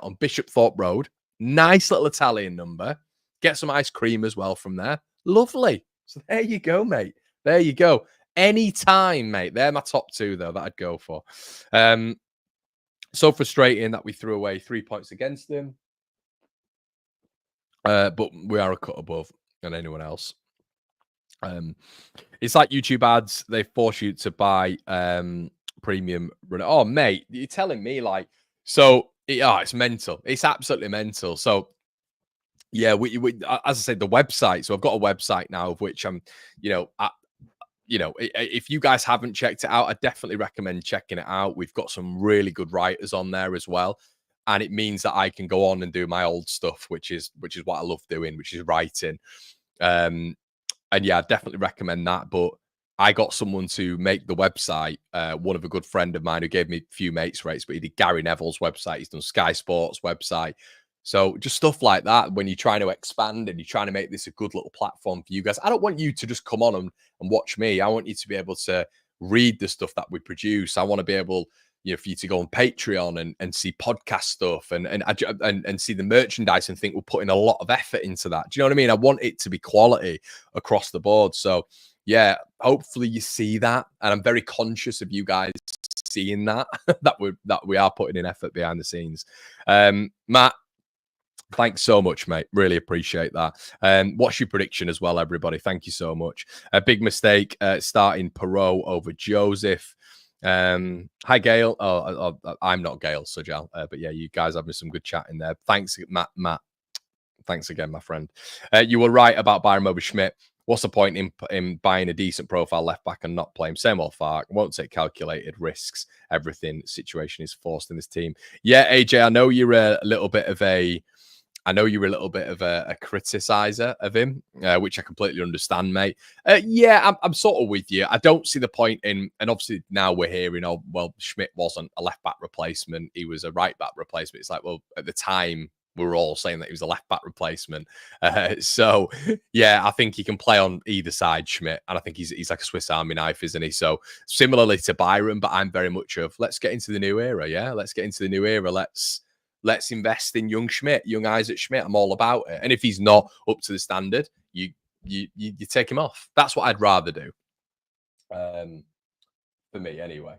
on Bishopthorpe Road. Nice little Italian number. Get some ice cream as well from there. Lovely. So there you go, mate. There you go. Anytime, mate. They're my top two, though, that I'd go for. So frustrating that we threw away 3 points against him. But we are a cut above than anyone else. It's like YouTube ads. They force you to buy premium runner. Oh, mate, you're telling me like so? It's mental. It's absolutely mental. So yeah, as I said, the website. So I've got a website now of which I'm, you know, if you guys haven't checked it out, I definitely recommend checking it out. We've got some really good writers on there as well, and it means that I can go on and do my old stuff, which is what I love doing, which is writing. And yeah, I definitely recommend that. But I got someone to make the website. One of a good friend of mine who gave me a few mates rates, but he did Gary Neville's website. He's done Sky Sports website. So just stuff like that when you're trying to expand and you're trying to make this a good little platform for you guys. I don't want you to just come on and watch me. I want you to be able to read the stuff that we produce. I want to be able, for you to go on Patreon and see podcast stuff and see the merchandise and think we're putting a lot of effort into that. Do you know what I mean? I want it to be quality across the board. So yeah, hopefully you see that. And I'm very conscious of you guys seeing that, that we are putting in effort behind the scenes. Matt, thanks so much, mate. Really appreciate that. What's your prediction as well, everybody? Thank you so much. A big mistake starting Perot over Joseph. Hi, Gail. I'm not Gail, Sujal. But yeah, you guys having some good chat in there. Thanks, Matt. Thanks again, my friend. You were right about Byram over Schmidt. What's the point in buying a decent profile left back and not playing? Same old fark. Won't take calculated risks. Everything situation is forced in this team. Yeah, AJ, I know you're a little bit of a criticizer of him, which I completely understand, mate. Yeah, I'm sort of with you. I don't see the point in, and obviously now we're hearing, oh, well, Schmidt wasn't a left back replacement. He was a right back replacement. It's like, well, at the time, we were all saying that he was a left back replacement. So yeah, I think he can play on either side, Schmidt, and I think he's like a Swiss Army knife, isn't he? So similarly to Byron, but I'm very much of let's get into the new era. Yeah, let's get into the new era. Let's invest in young Schmidt, young Isaac Schmidt. I'm all about it. And if he's not up to the standard, you take him off. That's what I'd rather do. For me, anyway.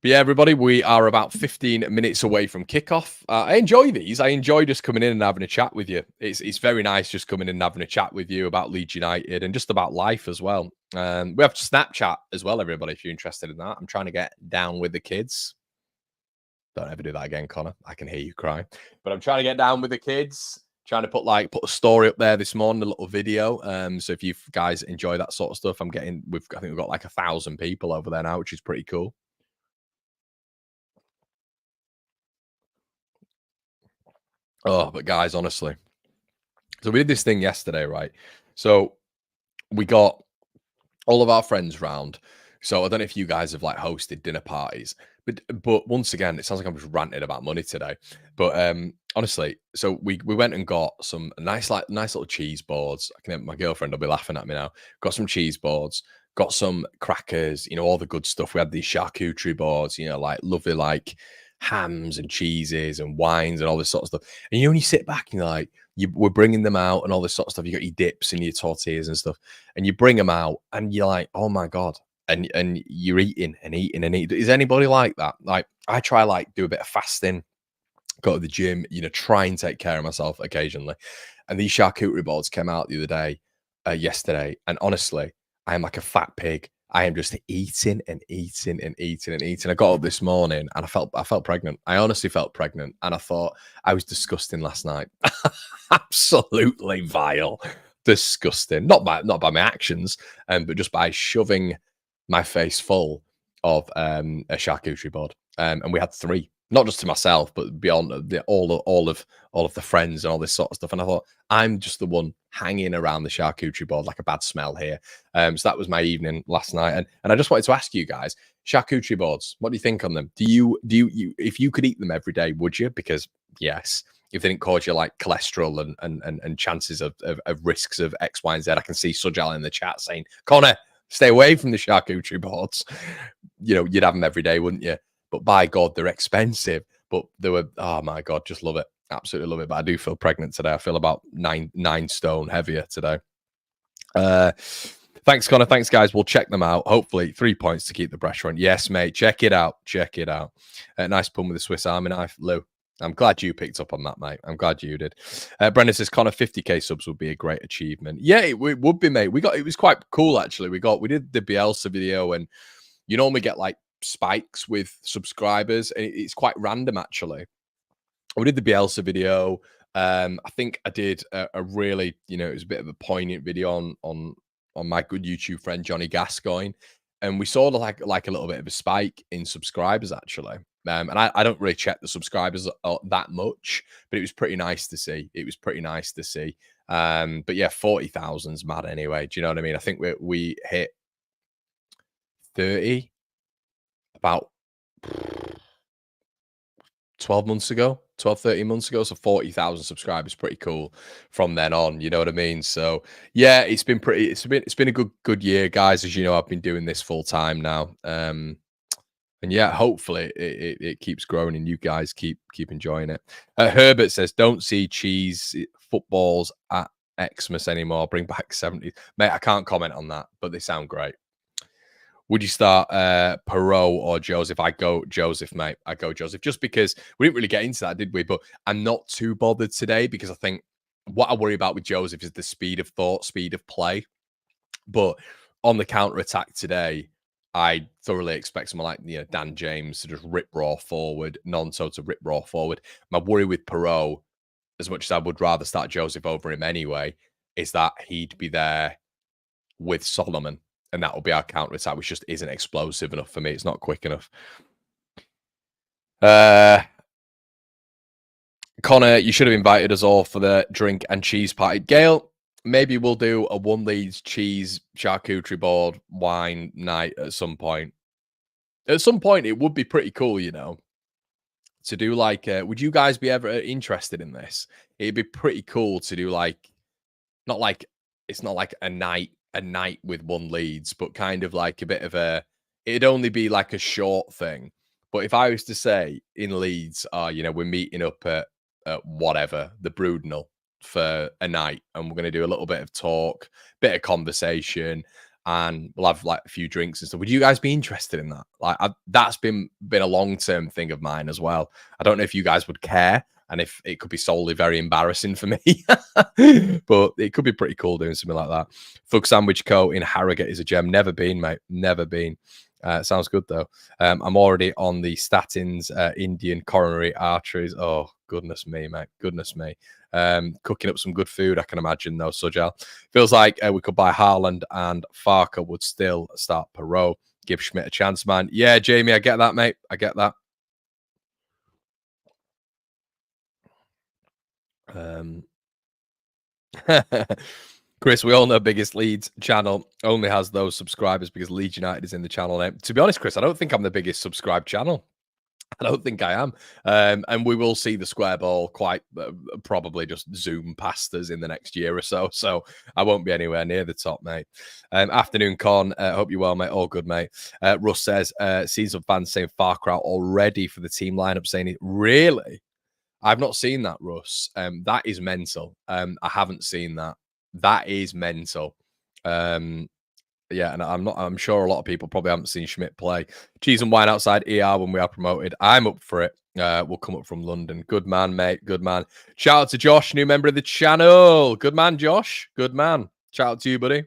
But yeah, everybody, we are about 15 minutes away from kickoff. I enjoy these. I enjoy just coming in and having a chat with you. It's very nice just coming in and having a chat with you about Leeds United and just about life as well. We have Snapchat as well, everybody, if you're interested in that. I'm trying to get down with the kids. Don't ever do that again, Connor. I can hear you cry. But I'm trying to get down with the kids. Trying to put a story up there this morning, a little video. So if you guys enjoy that sort of stuff, I think we've got like 1,000 people over there now, which is pretty cool. Oh, but guys, honestly. So we did this thing yesterday, right? So we got all of our friends round. So I don't know if you guys have like hosted dinner parties, but once again, it sounds like I'm just ranting about money today. But honestly, so we went and got some nice little cheese boards. My girlfriend will be laughing at me now. Got some cheese boards, got some crackers, all the good stuff. We had these charcuterie boards, like lovely like hams and cheeses and wines and all this sort of stuff. And when you sit back and you're like, we're bringing them out and all this sort of stuff. You got your dips and your tortillas and stuff, and you bring them out and you're like, oh my God. And you're eating and eating and eating. Is anybody like that? Like I try do a bit of fasting, go to the gym, try and take care of myself occasionally. And these charcuterie boards came out the other day, yesterday. And honestly, I am like a fat pig. I am just eating and eating and eating and eating. I got up this morning and I felt pregnant. I honestly felt pregnant. And I thought I was disgusting last night. Absolutely vile. Disgusting. Not by my actions, but just by shoving my face full of a charcuterie board. And we had 3. Not just to myself, but beyond all of the friends and all this sort of stuff. And I thought, I'm just the one hanging around the charcuterie board like a bad smell here. So that was my evening last night. And I just wanted to ask you guys, charcuterie boards, what do you think on them? Do you if you could eat them every day, would you? Because yes, if they didn't cause you like cholesterol and chances of risks of X, Y, and Z. I can see Sujal in the chat saying, Connor, stay away from the charcuterie boards. You'd have them every day, wouldn't you? But by God, they're expensive. But they were, oh my God, just love it. Absolutely love it. But I do feel pregnant today. I feel about 9 stone heavier today. Thanks, Connor. Thanks, guys. We'll check them out. Hopefully 3 points to keep the pressure on. Yes, mate. Check it out. Check it out. Nice pun with the Swiss Army knife, Lou. I'm glad you picked up on that, mate. I'm glad you did. Brendan says, Connor, 50k subs would be a great achievement. Yeah, it would be, mate. It was quite cool actually. We did the Bielsa video, and you normally get like spikes with subscribers, and it's quite random actually. We did the Bielsa video. I think I did a really, it was a bit of a poignant video on my good YouTube friend Johnny Gascoigne, and we saw like a little bit of a spike in subscribers actually. And I don't really check the subscribers that much, but it was pretty nice to see. It was pretty nice to see. But yeah, 40,000's mad anyway. Do you know what I mean? I think we hit 30 about 12 months ago, 12, 13 months ago. So 40,000 subscribers, pretty cool from then on. You know what I mean? So yeah, it's been a good year, guys. As you know, I've been doing this full time now. And yeah, hopefully it keeps growing and you guys keep enjoying it. Herbert says, don't see cheese footballs at Xmas anymore. Bring back 70s. Mate, I can't comment on that, but they sound great. Would you start Perot or Joseph? I go Joseph, mate. I go Joseph. Just because we didn't really get into that, did we? But I'm not too bothered today because I think what I worry about with Joseph is the speed of thought, speed of play. But on the counter attack today, I thoroughly expect someone like Dan James to just rip raw forward, Nonso to rip raw forward. My worry with Perot, as much as I would rather start Joseph over him anyway, is that he'd be there with Solomon, and that will be our counter attack, which just isn't explosive enough for me. It's not quick enough. Connor, you should have invited us all for the drink and cheese party. Gail, maybe we'll do a one Leeds cheese charcuterie board wine night at some point. At some point, it would be pretty cool, to do like. Would you guys be ever interested in this? It'd be pretty cool to do like, not like it's not like a night with one Leeds, but kind of like a bit of a. It'd only be like a short thing. But if I was to say in Leeds, we're meeting up at whatever, the Brudenell for a night, and we're going to do a little bit of talk, bit of conversation, and we'll have like a few drinks and stuff. Would you guys be interested in that? Like that's been a long-term thing of mine as well. I don't know if you guys would care, and if it could be solely very embarrassing for me, but it could be pretty cool doing something like that. Thug Sandwich Co. in Harrogate is a gem. Never been, mate. Never been. Sounds good though. I'm already on the statins, Indian coronary arteries. Oh, goodness me, mate. Goodness me. Cooking up some good food, I can imagine though, Sujal. Feels like we could buy Haaland and Farker would still start Perot. Give Schmidt a chance, man. Yeah, Jamie, I get that, mate. I get that. Chris, we all know Biggest Leeds channel only has those subscribers because Leeds United is in the channel name. To be honest, Chris, I don't think I'm the biggest subscribed channel. I don't think I am. And we will see the square ball quite probably just zoom past us in the next year or so. So I won't be anywhere near the top, mate. Afternoon, Con. Hope you're well, mate. All good, mate. Russ says, sees some fans saying Farker out already for the team lineup, saying it. Really? I've not seen that, Russ. That is mental. I haven't seen that. That is mental. Yeah, and I'm sure a lot of people probably haven't seen Schmidt play. Cheese and wine outside ER when we are promoted. I'm up for it. We'll come up from London. Good man, mate. Good man. Shout out to Josh, new member of the channel. Good man, Josh. Good man. Shout out to you, buddy.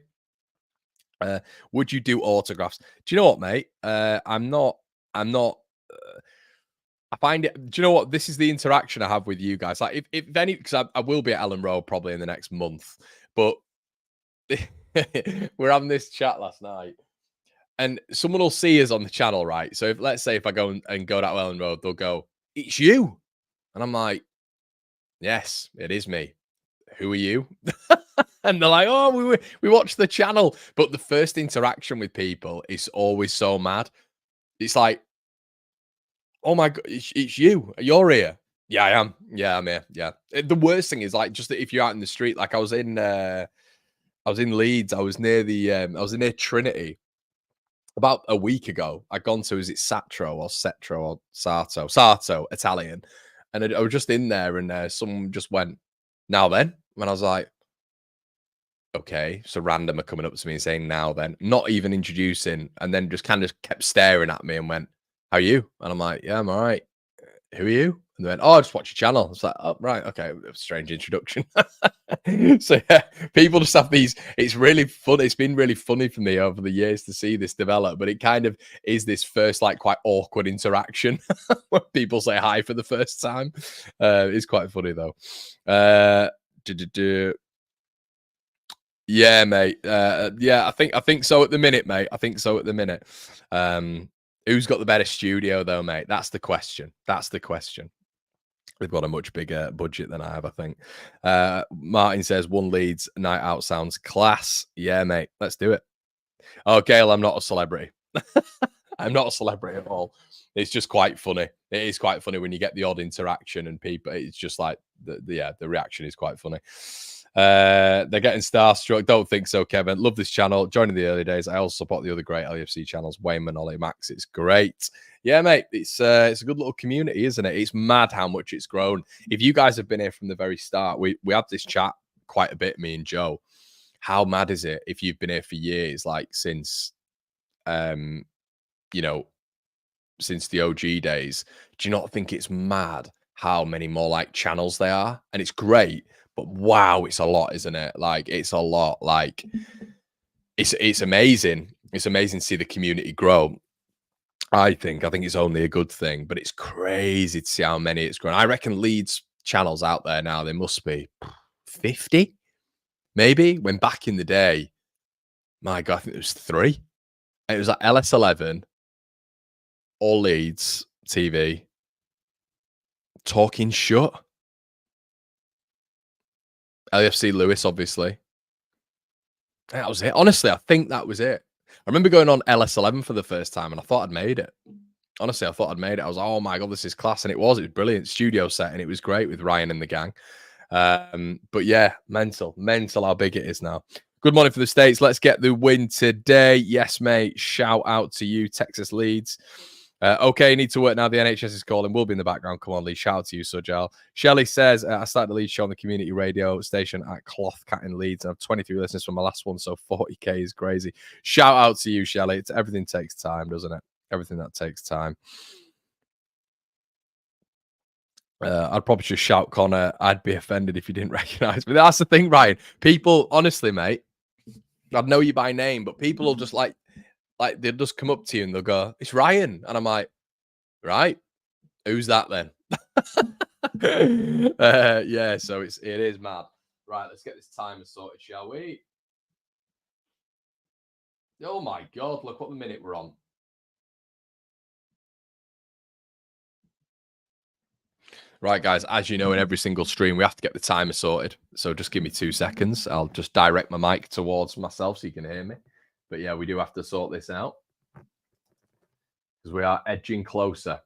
Would you do autographs? Do you know what, mate? I'm not. I find it. Do you know what? This is the interaction I have with you guys. Like, if any, because I will be at Ellen Road probably in the next month, but we're having this chat last night, and someone will see us on the channel, right? So let's say if I go and go down Ellen Road, they'll go, "It's you," and I'm like, "Yes, it is me. Who are you?" And they're like, "Oh, we watched the channel." But the first interaction with people is always so mad. It's like, "Oh my god, it's you. You're here." Yeah, I am. Yeah, I'm here. Yeah. The worst thing is like just that if you're out in the street, like I was in Leeds. I was near Trinity about a week ago. I'd gone to, is it Satro or Setro or Sarto, Italian. And I was just in there and someone just went, "Now then?" And I was like, okay. So random are coming up to me and saying, "Now then," not even introducing, and then just kind of kept staring at me and went, "How are you?" And I'm like, "Yeah, I'm all right. Who are you?" And they went, "Oh, just watch your channel." It's like, "Oh, right, okay." Strange introduction. So yeah, people just have these. It's really fun. It's been really funny for me over the years to see this develop, but it kind of is this first like quite awkward interaction when people say hi for the first time. It's quite funny though. Yeah, mate. Yeah, I think so at the minute, mate. I think so at the minute. Who's got the better studio though, mate? That's the question. That's the question. They've got a much bigger budget than I have, I think. Martin says one Leeds night out sounds class. Yeah, mate. Let's do it. Oh, Gail, I'm not a celebrity. I'm not a celebrity at all. It's just quite funny. It is quite funny when you get the odd interaction and people. It's just like the reaction is quite funny. They're getting starstruck. Don't think so, Kevin. Love this channel. Joining the early days. I also support the other great LUFC channels. Wayne, Manoli, Max. It's great. Yeah, mate. It's a good little community, isn't it? It's mad how much it's grown. If you guys have been here from the very start, we had this chat quite a bit, me and Joe. How mad is it if you've been here for years, like since since the OG days? Do you not think it's mad how many more like channels there are? And it's great, but wow, it's a lot, isn't it? Like it's a lot. Like it's amazing. It's amazing to see the community grow. I think it's only a good thing, but it's crazy to see how many it's grown. I reckon Leeds channels out there now, there must be 50, maybe. When back in the day, my God, I think it was 3. It was like LS11, All Leeds TV, Talking Shut, LFC Lewis, obviously. That was it. Honestly, I think that was it. I remember going on LS11 for the first time and I thought I'd made it. Honestly, I thought I'd made it. I was like, oh my God, this is class. And it was brilliant studio set and it was great with Ryan and the gang. But yeah, mental how big it is now. Good morning for the States. Let's get the win today. Yes, mate. Shout out to you, Texas Leeds. Okay, need to work now. The NHS is calling. We'll be in the background. Come on, Lee. Shout out to you, Sujal. Shelley says, I started the Leeds show on the community radio station at Cloth Cat in Leeds. I have 23 listeners from my last one, so 40K is crazy. Shout out to you, Shelley. Everything takes time, doesn't it? Everything that takes time. I'd probably just shout Connor. I'd be offended if you didn't recognize me. That's the thing, Ryan. People, honestly, mate, I'd know you by name, but people will just like they'll just come up to you and they'll go, "It's Ryan," and I'm like, "Right, who's that then?" Yeah, so it is mad. Right, let's get this timer sorted, shall we? Oh my God, look what the minute we're on. Right, guys, as you know, in every single stream, we have to get the timer sorted. So just give me 2 seconds. I'll just direct my mic towards myself so you can hear me. But yeah, we do have to sort this out because we are edging closer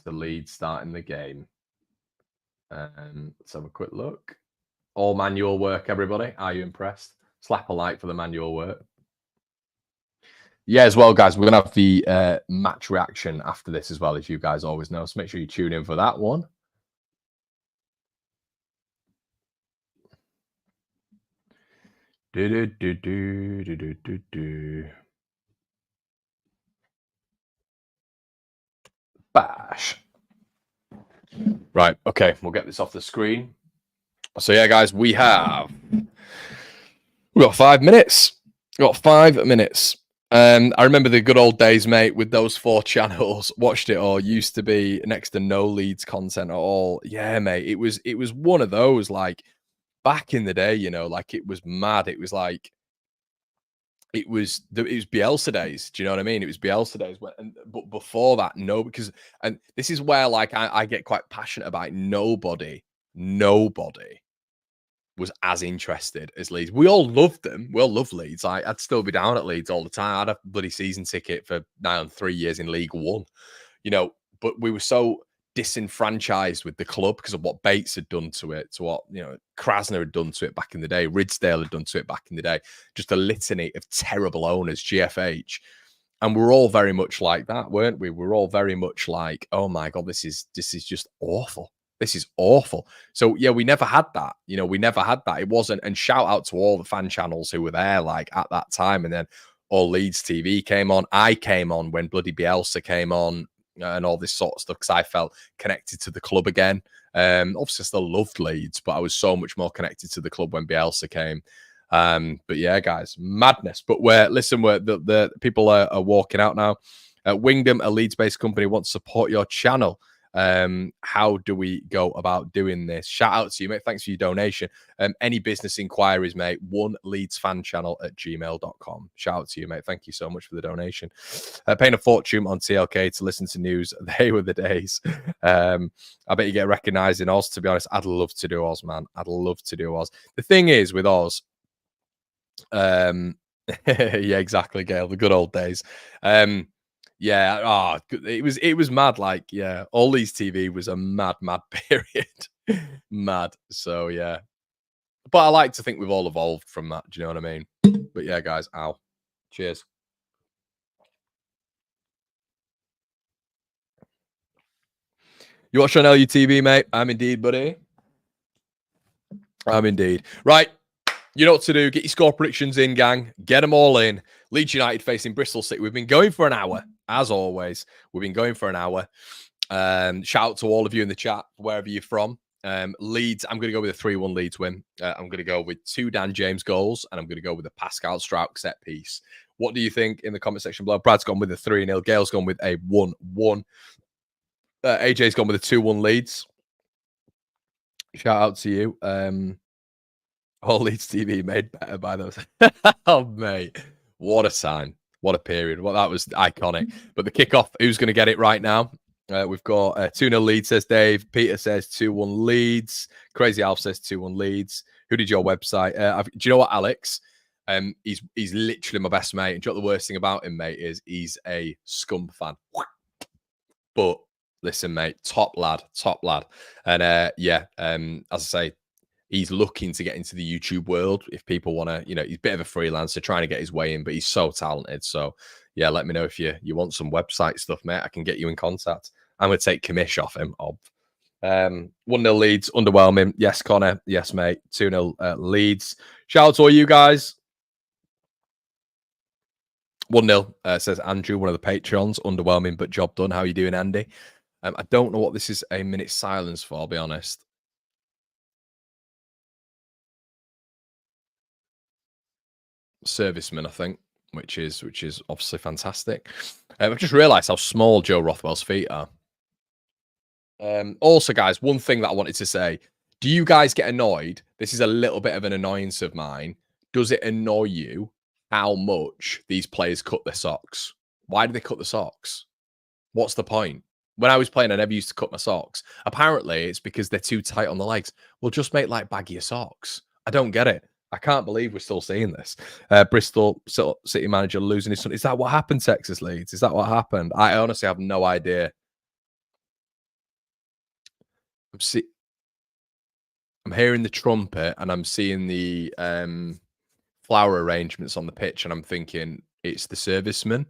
to Leeds starting the game. Let's have a quick look. All manual work, everybody. Are you impressed? Slap a like for the manual work. Yeah, as well, guys, we're going to have the match reaction after this as well, as you guys always know. So make sure you tune in for that one. Bash. Right, okay, we'll get this off the screen. So yeah, guys, we've got 5 minutes. We've got 5 minutes. I remember the good old days, mate, with those 4 channels. Watched it all. Used to be next to no Leeds content at all. Yeah, mate. It was one of those, like, back in the day, you know, like it was mad. It was like it was Bielsa days. Do you know what I mean? It was Bielsa days. But before that, no, because and this is where like I get quite passionate about it. Nobody was as interested as Leeds. We all loved them. We all love Leeds. I'd still be down at Leeds all the time. I had a bloody season ticket for now 3 years in League One, you know, but we were so disenfranchised with the club because of what Bates had done to it, to what, you know, Krasner had done to it back in the day, Ridsdale had done to it back in the day, just a litany of terrible owners, GFH. And we're all very much like that, weren't we? We're all very much like, oh my God, this is just awful. This is awful. So yeah, we never had that. You know, we never had that. It wasn't. And shout out to all the fan channels who were there, like at that time. And then All Leeds TV came on. I came on when bloody Bielsa came on. and all this sort of stuff because I felt connected to the club again. Obviously, I still loved Leeds, but I was so much more connected to the club when Bielsa came. But yeah, guys, madness. But we're the people are walking out now. Wingdom, a Leeds-based company, wants to support your channel. How do we go about doing this? Shout out to you, mate. Thanks for your donation. Any business inquiries, mate, one Leeds fan channel at gmail.com. Shout out to you, mate. Thank you so much for the donation. Paying a fortune on TLK to listen to news. They were the days. I bet you get recognized in Oz. To be honest, I'd love to do Oz, man. I'd love to do Oz. The thing is with Oz, yeah, exactly, Gail. The good old days. Yeah, it was mad. Like, yeah, all these TV was a mad period. Mad. So yeah. But I like to think we've all evolved from that. Do you know what I mean? But yeah, guys, ow. Cheers. You watch on LUTV, mate? I'm indeed, buddy. I'm indeed. Right. You know what to do. Get your score predictions in, gang. Get them all in. Leeds United facing Bristol City. We've been going for an hour, as always. We've been going for an hour. Shout out to all of you in the chat, wherever you're from. Leeds, I'm going to go with a 3-1 Leeds win. I'm going to go with 2 Dan James goals, and I'm going to go with a Pascal Struijk set piece. What do you think in the comment section below? Brad's gone with a 3-0. Gail's gone with a 1-1. AJ's gone with a 2-1 Leeds. Shout out to you. All Leeds TV made better by those. Oh, mate. What a sign. What a period. Well, that was iconic. But the kickoff, who's going to get it right now? We've got 2-0 Leeds, says Dave. Peter says 2-1 Leeds. Crazy Alf says 2-1 Leeds. Who did your website? Do you know what, Alex? He's literally my best mate. And do you know what the worst thing about him, mate, is he's a Scum fan. But listen, mate, top lad. And yeah, as I say, he's looking to get into the YouTube world. If people want to, he's a bit of a freelancer trying to get his way in, but he's so talented. So yeah, let me know if you want some website stuff, mate. I can get you in contact. I'm going to take commish off him. 1-0 Leeds, underwhelming. Yes, Connor. Yes, mate. 2-0 Leeds. Shout out to all you guys. 1-0, says Andrew, one of the Patreons. Underwhelming, but job done. How are you doing, Andy? I don't know what this is a minute silence for, I'll be honest. Serviceman, I think, which is obviously fantastic. I've just realised how small Joe Rothwell's feet are. Also, guys, one thing that I wanted to say: do you guys get annoyed? This is a little bit of an annoyance of mine. Does it annoy you how much these players cut their socks? Why do they cut the socks? What's the point? When I was playing, I never used to cut my socks. Apparently, it's because they're too tight on the legs. Well, just make like baggier socks. I don't get it. I can't believe we're still seeing this. Bristol City manager losing his son. Is that what happened, Texas Leeds? Is that what happened? I honestly have no idea. I'm hearing the trumpet and I'm seeing the flower arrangements on the pitch, and I'm thinking it's the serviceman.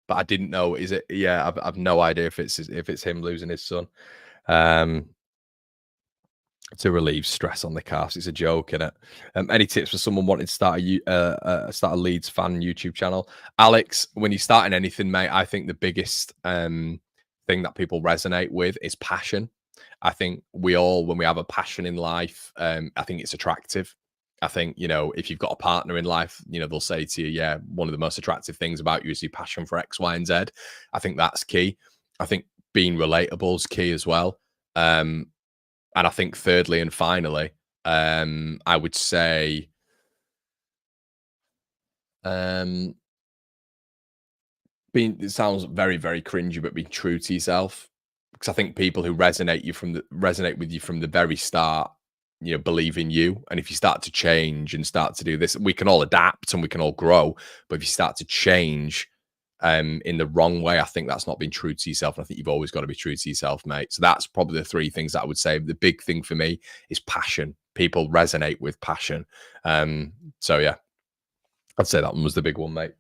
But I didn't know. Is it? Yeah, I've no idea if it's him losing his son. To relieve stress on the cast. It's a joke, innit? Any tips for someone wanting to start a Leeds fan YouTube channel? Alex, when you're starting anything, mate, I think the biggest thing that people resonate with is passion. I think we all, when we have a passion in life, I think it's attractive. I think, if you've got a partner in life, they'll say to you, yeah, one of the most attractive things about you is your passion for X, Y, and Z. I think that's key. I think being relatable is key as well. And I think thirdly and finally, I would say it sounds very, very cringy, but be true to yourself. Because I think people who resonate with you from the very start, believe in you. And if you start to change and start to do this, we can all adapt and we can all grow. But if you start to change in the wrong way, I think that's not being true to yourself. And I think you've always got to be true to yourself, mate. So that's probably the 3 things that I would say. The big thing for me is passion. People resonate with passion. So yeah, I'd say that one was the big one, mate.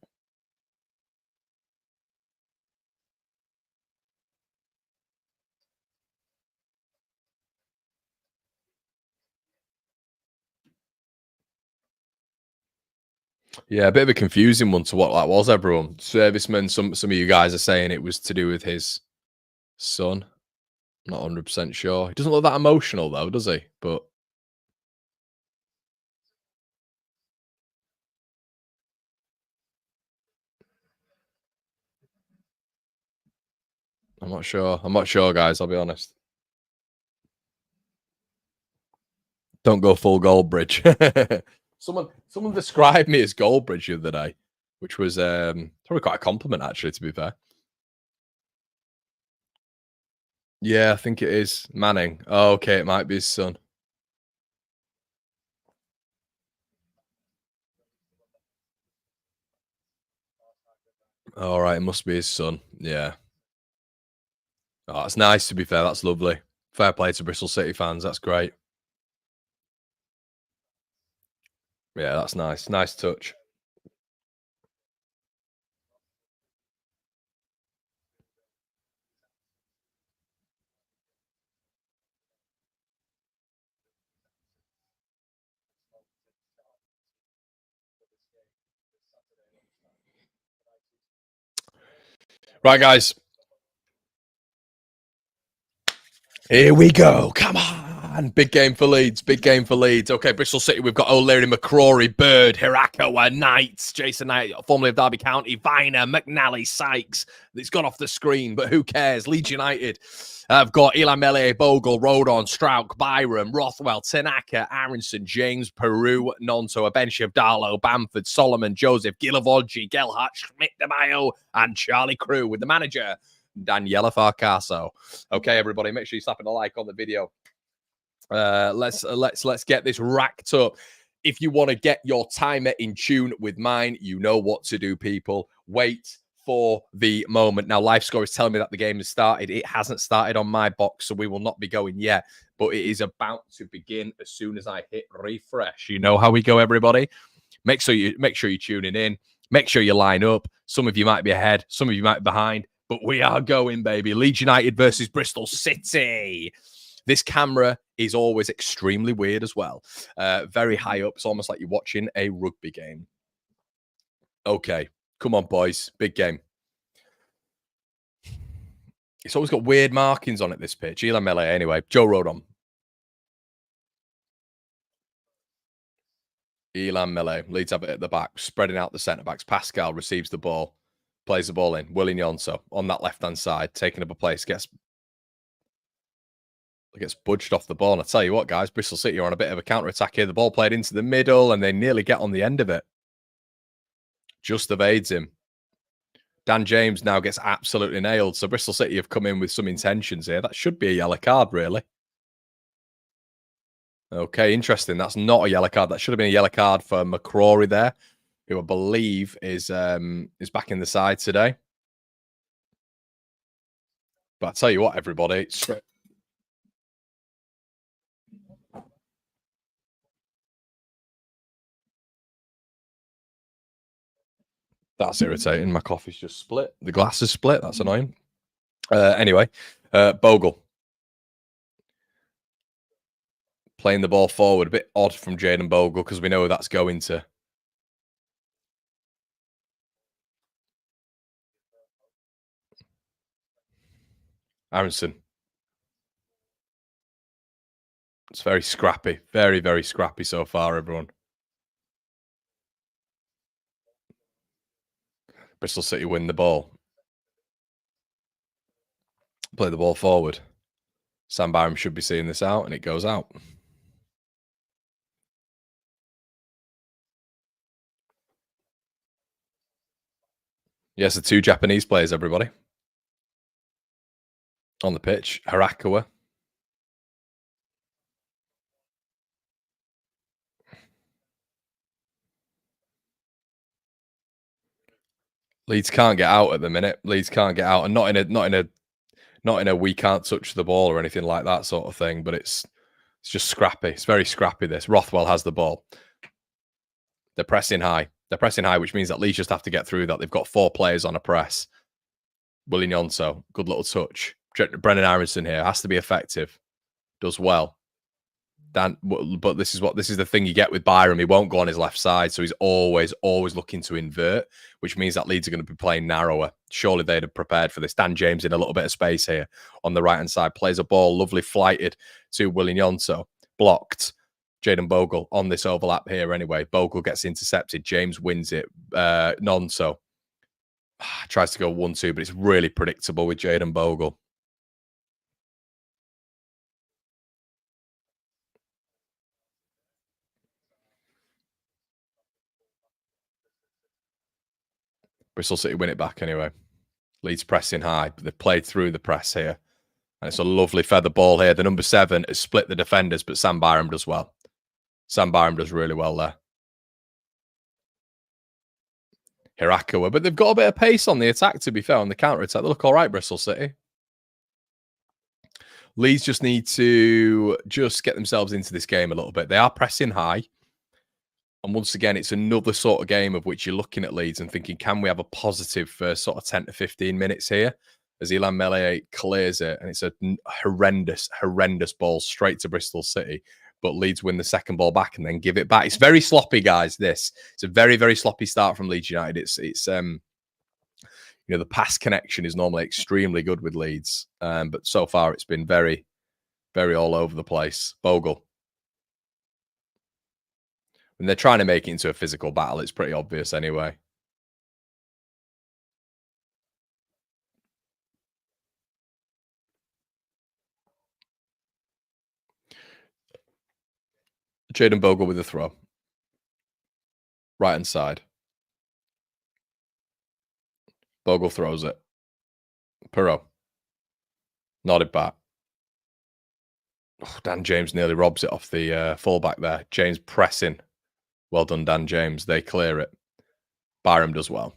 Yeah, a bit of a confusing one to what that was, everyone. Serviceman, some of you guys are saying it was to do with his Son. Not 100% sure. He doesn't look that emotional though, does he? But I'm not sure. I'm not sure, guys. I'll be honest. Don't go full Goldbridge. Someone described me as Goldbridge the other day, which was probably quite a compliment, actually, to be fair. Yeah, I think it is Manning. Oh, okay, it might be his son. All right, it must be his son. Yeah. Oh, that's nice, to be fair. That's lovely. Fair play to Bristol City fans. That's great. Yeah, that's nice. Nice touch. Right, guys. Here we go. Come on. Big game for Leeds. Big game for Leeds. Okay, Bristol City, we've got O'Leary, McCrory, Bird, Hirakawa, Knights, Jason Knight, formerly of Derby County, Viner, McNally, Sykes. It's gone off the screen, but who cares? Leeds United. I've got Eli Mele, Bogle, Rodon, Strauch, Byram, Rothwell, Tanaka, Aronson, James, Peru, Nonto, a bench of Darlow, Bamford, Solomon, Joseph, Gilavodji, Gelhart, Schmidt, DeMaio, and Charlie Crew with the manager, Daniela Farcaso. Okay, everybody, make sure you're slapping a like on the video. Let's get this racked up. If you want to get your timer in tune with mine, you know what to do, people. Wait for the moment. Now, Live Score is telling me that the game has started. It hasn't started on my box, so we will not be going yet, but it is about to begin as soon as I hit refresh. You know how we go, everybody. Make sure you're tuning in. Make sure you line up. Some of you might be ahead, some of you might be behind, but we are going, baby. Leeds United versus Bristol City. This camera is always extremely weird as well. Very high up. It's almost like you're watching a rugby game. Okay. Come on, boys. Big game. It's always got weird markings on it, this pitch. Eli Mele, anyway. Joe Rodon. Elan Mele leads up at the back, spreading out the centre backs. Pascal receives the ball, plays the ball in. Willie Nyonso on that left hand side, taking up a place, gets budged off the ball. And I tell you what, guys, Bristol City are on a bit of a counter attack here. The ball played into the middle, and they nearly get on the end of it. Just evades him. Dan James now gets absolutely nailed. So Bristol City have come in with some intentions here. That should be a yellow card, really. Okay, interesting. That's not a yellow card. That should have been a yellow card for McCrory there, who I believe is back in the side today. But I tell you what, everybody, that's irritating. My coffee's just split. The glass is split. That's annoying. Anyway, Bogle playing the ball forward. A bit odd from Jaden Bogle because we know who that's going to. Aronson. It's very scrappy. Very, very scrappy so far, everyone. Bristol City win the ball. Play the ball forward. Sam Byram should be seeing this out, and it goes out. Yes, the two Japanese players, everybody. On the pitch, Hirakawa. Leeds can't get out at the minute. Leeds can't get out, and not in a we can't touch the ball or anything like that sort of thing. But it's just scrappy. It's very scrappy. This Rothwell has the ball. They're pressing high. They're pressing high, which means that Leeds just have to get through that. They've got 4 players on a press. Willie Nyonso, good little touch. Brennan Aronson here has to be effective. Does well. Dan, but this is the thing you get with Byram. He won't go on his left side, so he's always looking to invert, which means that Leeds are going to be playing narrower. Surely they'd have prepared for this. Dan James in a little bit of space here on the right hand side, plays a ball, lovely flighted to Willian Yonso, blocked. Jayden Bogle on this overlap here anyway. Bogle gets intercepted. James wins it. Nonso tries to go 1-2, but it's really predictable with Jayden Bogle. Bristol City win it back anyway. Leeds pressing high, but they've played through the press here. And it's a lovely feather ball here. The number 7 has split the defenders, but Sam Byram does well. Sam Byram does really well there. Hirakawa, but they've got a bit of pace on the attack, to be fair, on the counter-attack. They look all right, Bristol City. Leeds just need to just get themselves into this game a little bit. They are pressing high. And once again, it's another sort of game of which you're looking at Leeds and thinking, can we have a positive first sort of 10 to 15 minutes here? As Ilan Mele clears it, and it's a horrendous ball straight to Bristol City. But Leeds win the second ball back and then give it back. It's very sloppy, guys. It's a very, very sloppy start from Leeds United. It's you know, the pass connection is normally extremely good with Leeds, but so far it's been very, very all over the place. Bogle. And they're trying to make it into a physical battle. It's pretty obvious anyway. Jayden Bogle with a throw. Right hand side. Bogle throws it. Perot. Nodded back. Oh, Dan James nearly robs it off the fullback there. James pressing. Well done, Dan James. They clear it. Byram does well.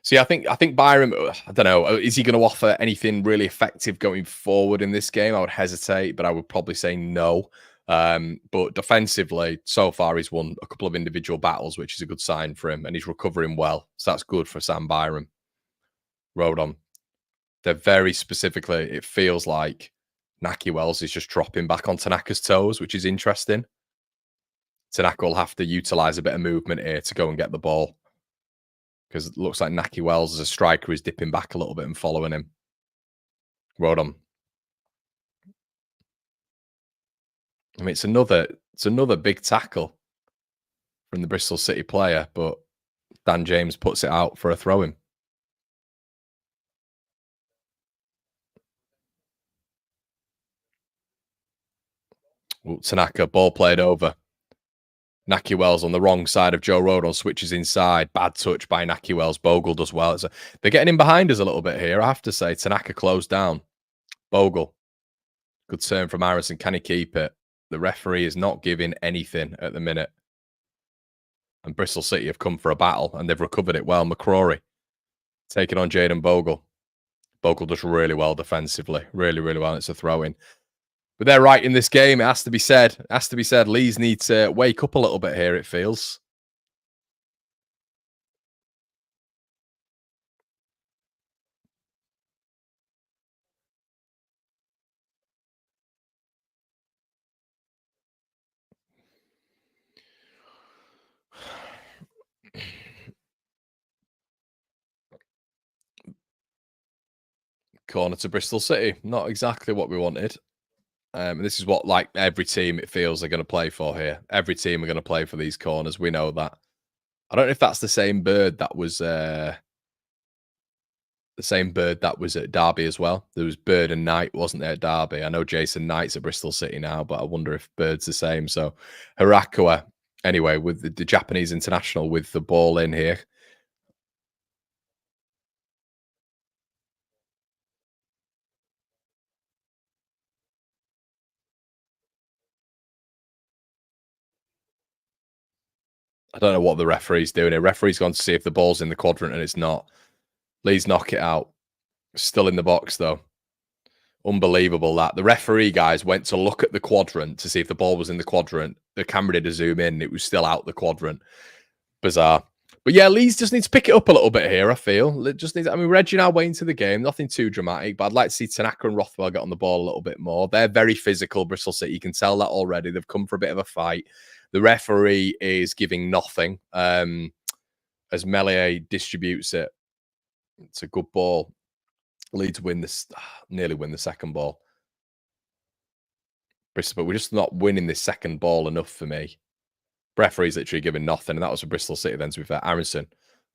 See, I think Byram, I don't know, is he going to offer anything really effective going forward in this game? I would hesitate, but I would probably say no. But defensively, so far, he's won a couple of individual battles, which is a good sign for him, and he's recovering well. So that's good for Sam Byram. Rodon. They're very specifically, it feels like Naki Wells is just dropping back on Tanaka's toes, which is interesting. Tanaka will have to utilize a bit of movement here to go and get the ball, because it looks like Naki Wells as a striker is dipping back a little bit and following him. Rodon. I mean, it's another big tackle from the Bristol City player, but Dan James puts it out for a throw-in. Tanaka, ball played over. Naki Wells on the wrong side of Joe Rodon switches inside. Bad touch by Naki Wells. Bogle does well. They're getting in behind us a little bit here, I have to say. Tanaka closed down. Bogle. Good turn from Harrison. Can he keep it? The referee is not giving anything at the minute. And Bristol City have come for a battle, and they've recovered it well. McCrory taking on Jayden Bogle. Bogle does really well defensively. Really, really well. It's a throw-in. But they're right in this game. It has to be said. It has to be said. Leeds need to wake up a little bit here, it feels. Corner to Bristol City. Not exactly what we wanted. This is what, like, every team, it feels they're going to play for here. Every team are going to play for these corners. We know that. I don't know if that's the same bird that was at Derby as well. There was Bird and Knight, wasn't there, at Derby? I know Jason Knight's at Bristol City now, but I wonder if Bird's the same. So Hirakawa, anyway, with the Japanese international with the ball in here. I don't know what the referee's doing here. Referee's gone to see if the ball's in the quadrant, and it's not. Leeds knock it out. Still in the box, though. Unbelievable that. The referee, guys, went to look at the quadrant to see if the ball was in the quadrant. The camera did a zoom in. It was still out the quadrant. Bizarre. But yeah, Leeds just needs to pick it up a little bit here, I feel. It just needs, I mean, we're edging our way into the game. Nothing too dramatic, but I'd like to see Tanaka and Rothwell get on the ball a little bit more. They're very physical, Bristol City. You can tell that already. They've come for a bit of a fight. The referee is giving nothing as Melee distributes it. It's a good ball. Leeds win this, nearly win the second ball. Bristol, but we're just not winning this second ball enough for me. Referee's literally giving nothing, and that was for Bristol City then, to be fair. Aronson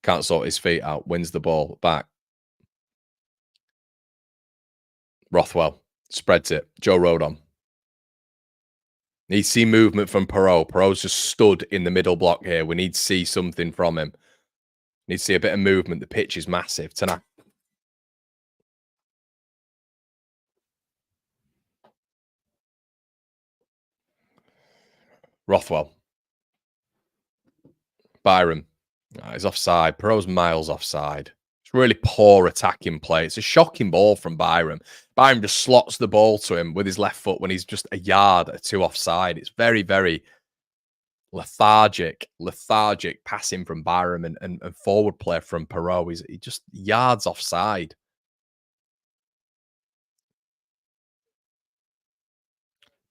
can't sort his feet out, wins the ball back. Rothwell spreads it. Joe Rodon. Need to see movement from Perot. Perot's just stood in the middle block here. We need to see something from him. Need to see a bit of movement. The pitch is massive tonight. Rothwell. Byram. Oh, he's offside. Perot's miles offside. It's really poor attacking play. It's a shocking ball from Byram. Byram just slots the ball to him with his left foot when he's just a yard or two offside. It's very, very lethargic passing from Byram and forward play from Perot. He just yards offside.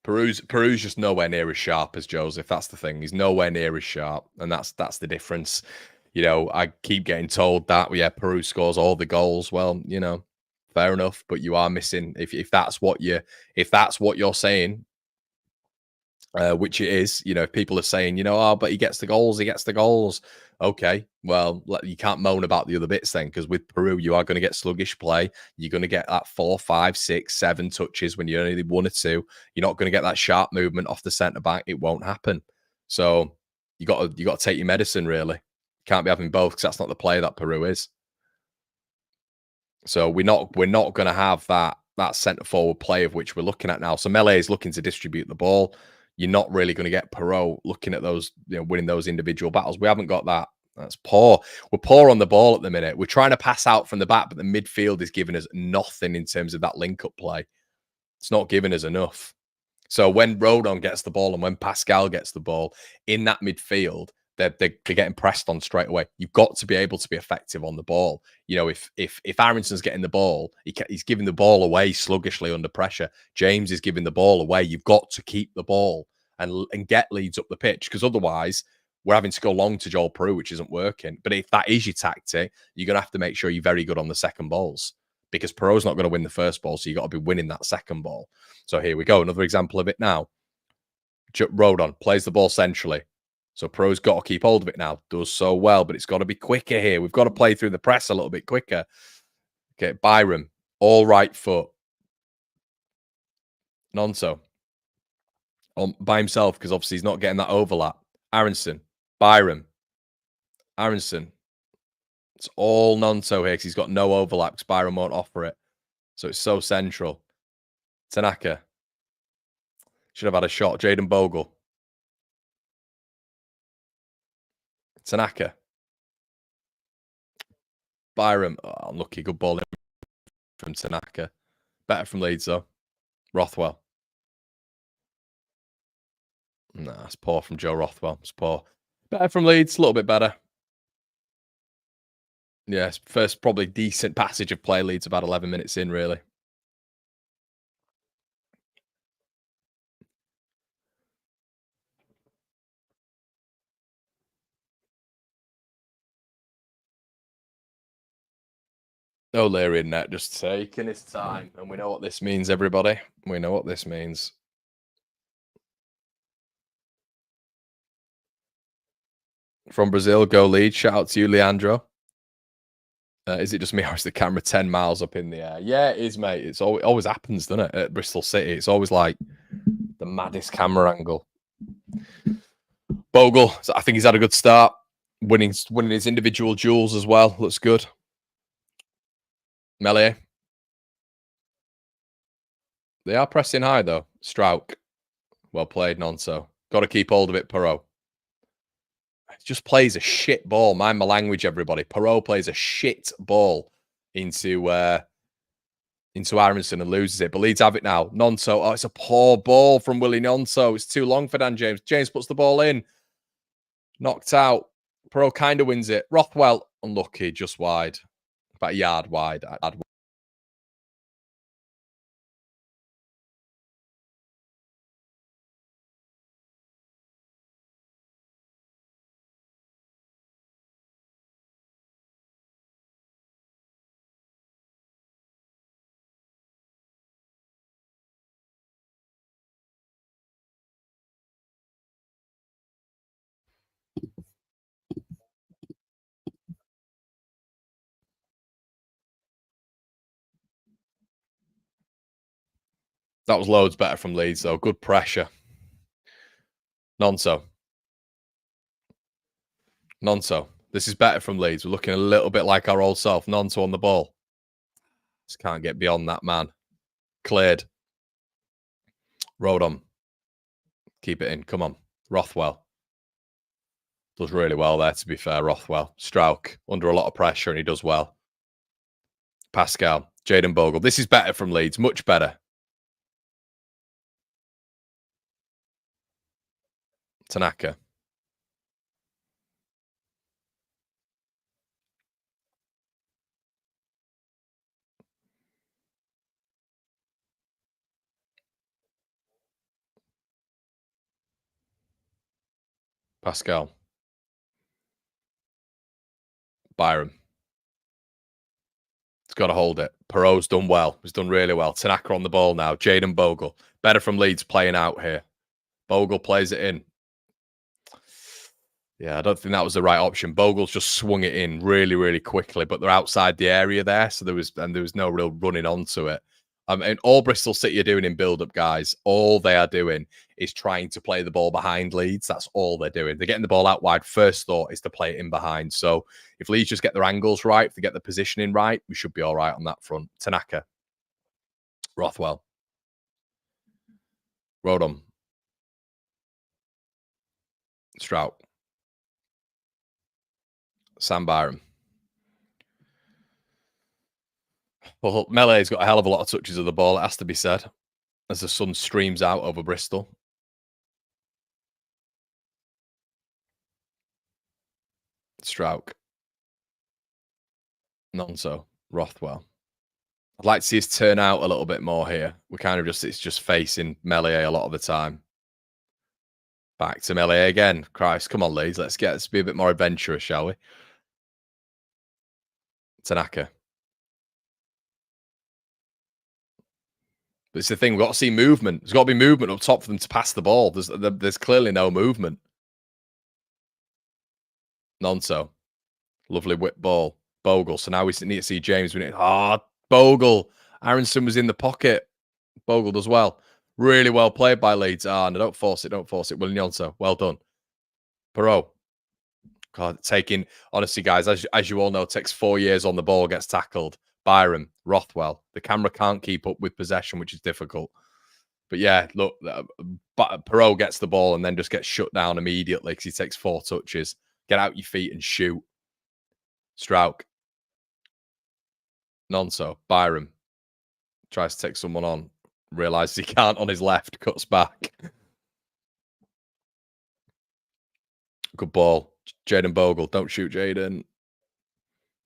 Peru's just nowhere near as sharp as Joseph. That's the thing. He's nowhere near as sharp, and that's the difference. You know, I keep getting told that, yeah, Peru scores all the goals. Well, you know, fair enough, but you are missing if that's what you're saying, which it is. You know, if people are saying, you know, oh, but he gets the goals. Okay, well, you can't moan about the other bits then, because with Peru, you are going to get sluggish play. You're going to get that 4, 5, 6, 7 touches when you only need 1 or 2. You're not going to get that sharp movement off the centre back. It won't happen. So you got to take your medicine, really. Can't be having both, because that's not the player that Peru is. So we're not going to have that centre forward play of which we're looking at now. So Melee is looking to distribute the ball. You're not really going to get Perot looking at those, you know, winning those individual battles. We haven't got that. That's poor. We're poor on the ball at the minute. We're trying to pass out from the back, but the midfield is giving us nothing in terms of that link-up play. It's not giving us enough. So when Rodon gets the ball and when Pascal gets the ball in that midfield, they're getting pressed on straight away. You've got to be able to be effective on the ball. You know, if Aronson's getting the ball, he's giving the ball away sluggishly under pressure. James is giving the ball away. You've got to keep the ball and get Leeds up the pitch, because otherwise we're having to go long to Joel Peru, which isn't working. But if that is your tactic, you're going to have to make sure you're very good on the second balls, because Peru's not going to win the first ball, so you've got to be winning that second ball. So here we go. Another example of it now. Rodon plays the ball centrally. So Peru's got to keep hold of it now. Does so well, but it's got to be quicker here. We've got to play through the press a little bit quicker. Okay, Byram, all right foot. Nonso by himself, because obviously he's not getting that overlap. Aronson, Byram, Aronson. It's all Nonso here because he's got no overlap because Byram won't offer it. So it's so central. Tanaka should have had a shot. Jaden Bogle. Tanaka. Byram. Oh, unlucky. Good ball from Tanaka. Better from Leeds, though. Rothwell. Nah, it's poor from Joe Rothwell. It's poor. Better from Leeds. A little bit better. Yes, first probably decent passage of play. Leeds about 11 minutes in, really. O'Leary in net, just taking his time. And we know what this means, everybody. We know what this means. From Brazil, go Leeds. Shout out to you, Leandro. Is it just me, or is the camera 10 miles up in the air? Yeah, it is, mate. It always happens, doesn't it, at Bristol City? It's always like the maddest camera angle. Bogle, I think he's had a good start. Winning his individual duels as well. Looks good. Melee. They are pressing high, though. Strauch. Well played, Nonso. Got to keep hold of it, Perot. Just plays a shit ball. Mind my language, everybody. Perot plays a shit ball into Aronson and loses it. But Leeds have it now. Nonso. Oh, it's a poor ball from Willie Nonso. It's too long for Dan James. James puts the ball in. Knocked out. Pro kind of wins it. Rothwell, unlucky, just wide. About a yard wide. That was loads better from Leeds, though. Good pressure. Nonso. Nonso. This is better from Leeds. We're looking a little bit like our old self. Nonso on the ball. Just can't get beyond that man. Cleared. Rodon. Keep it in. Come on. Rothwell. Does really well there, to be fair. Rothwell. Strauch. Under a lot of pressure, and he does well. Pascal. Jaden Bogle. This is better from Leeds. Much better. Tanaka. Pascal. Byram. He's got to hold it. Perot's done well. He's done really well. Tanaka on the ball now. Jaden Bogle. Better from Leeds playing out here. Bogle plays it in. Yeah, I don't think that was the right option. Bogle's just swung it in really, really quickly, but they're outside the area there, so there was no real running onto it. And all Bristol City are doing in build-up, guys, all they are doing is trying to play the ball behind Leeds. That's all they're doing. They're getting the ball out wide. First thought is to play it in behind. So if Leeds just get their angles right, if they get the positioning right, we should be all right on that front. Tanaka. Rothwell. Rodon. Strout. Sam Byram. Well, Melee's got a hell of a lot of touches of the ball, it has to be said, as the sun streams out over Bristol. Strauch. Nonso. Rothwell. I'd like to see us turn out a little bit more here. We're kind of it's just facing Melee a lot of the time. Back to Melee again. Christ, come on, Leeds. Let's be a bit more adventurous, shall we? Tanaka. But it's the thing, we've got to see movement. There's got to be movement up top for them to pass the ball. There's clearly no movement. Nonso. Lovely whip ball. Bogle. So now we need to see James. Bogle. Aronson was in the pocket. Bogle does well. Really well played by Leeds. No, don't force it. Don't force it. William Nonso. Well done. Perot. God, honestly, guys, as you all know, it takes 4 years on the ball, gets tackled. Byram, Rothwell. The camera can't keep up with possession, which is difficult. But yeah, look, Perot gets the ball and then just gets shut down immediately because he takes 4 touches. Get out your feet and shoot. Strauch. Nonso. Byram. Tries to take someone on. Realizes he can't on his left. Cuts back. Good ball. Jaden Bogle. Don't shoot, Jaden.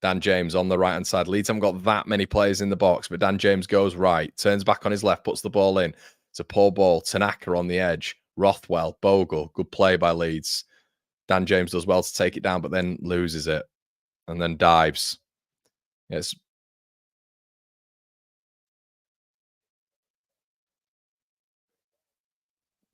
Dan James on the right-hand side. Leeds haven't got that many players in the box, but Dan James goes right. Turns back on his left. Puts the ball in. It's a poor ball. Tanaka on the edge. Rothwell. Bogle. Good play by Leeds. Dan James does well to take it down, but then loses it. And then dives. Yes.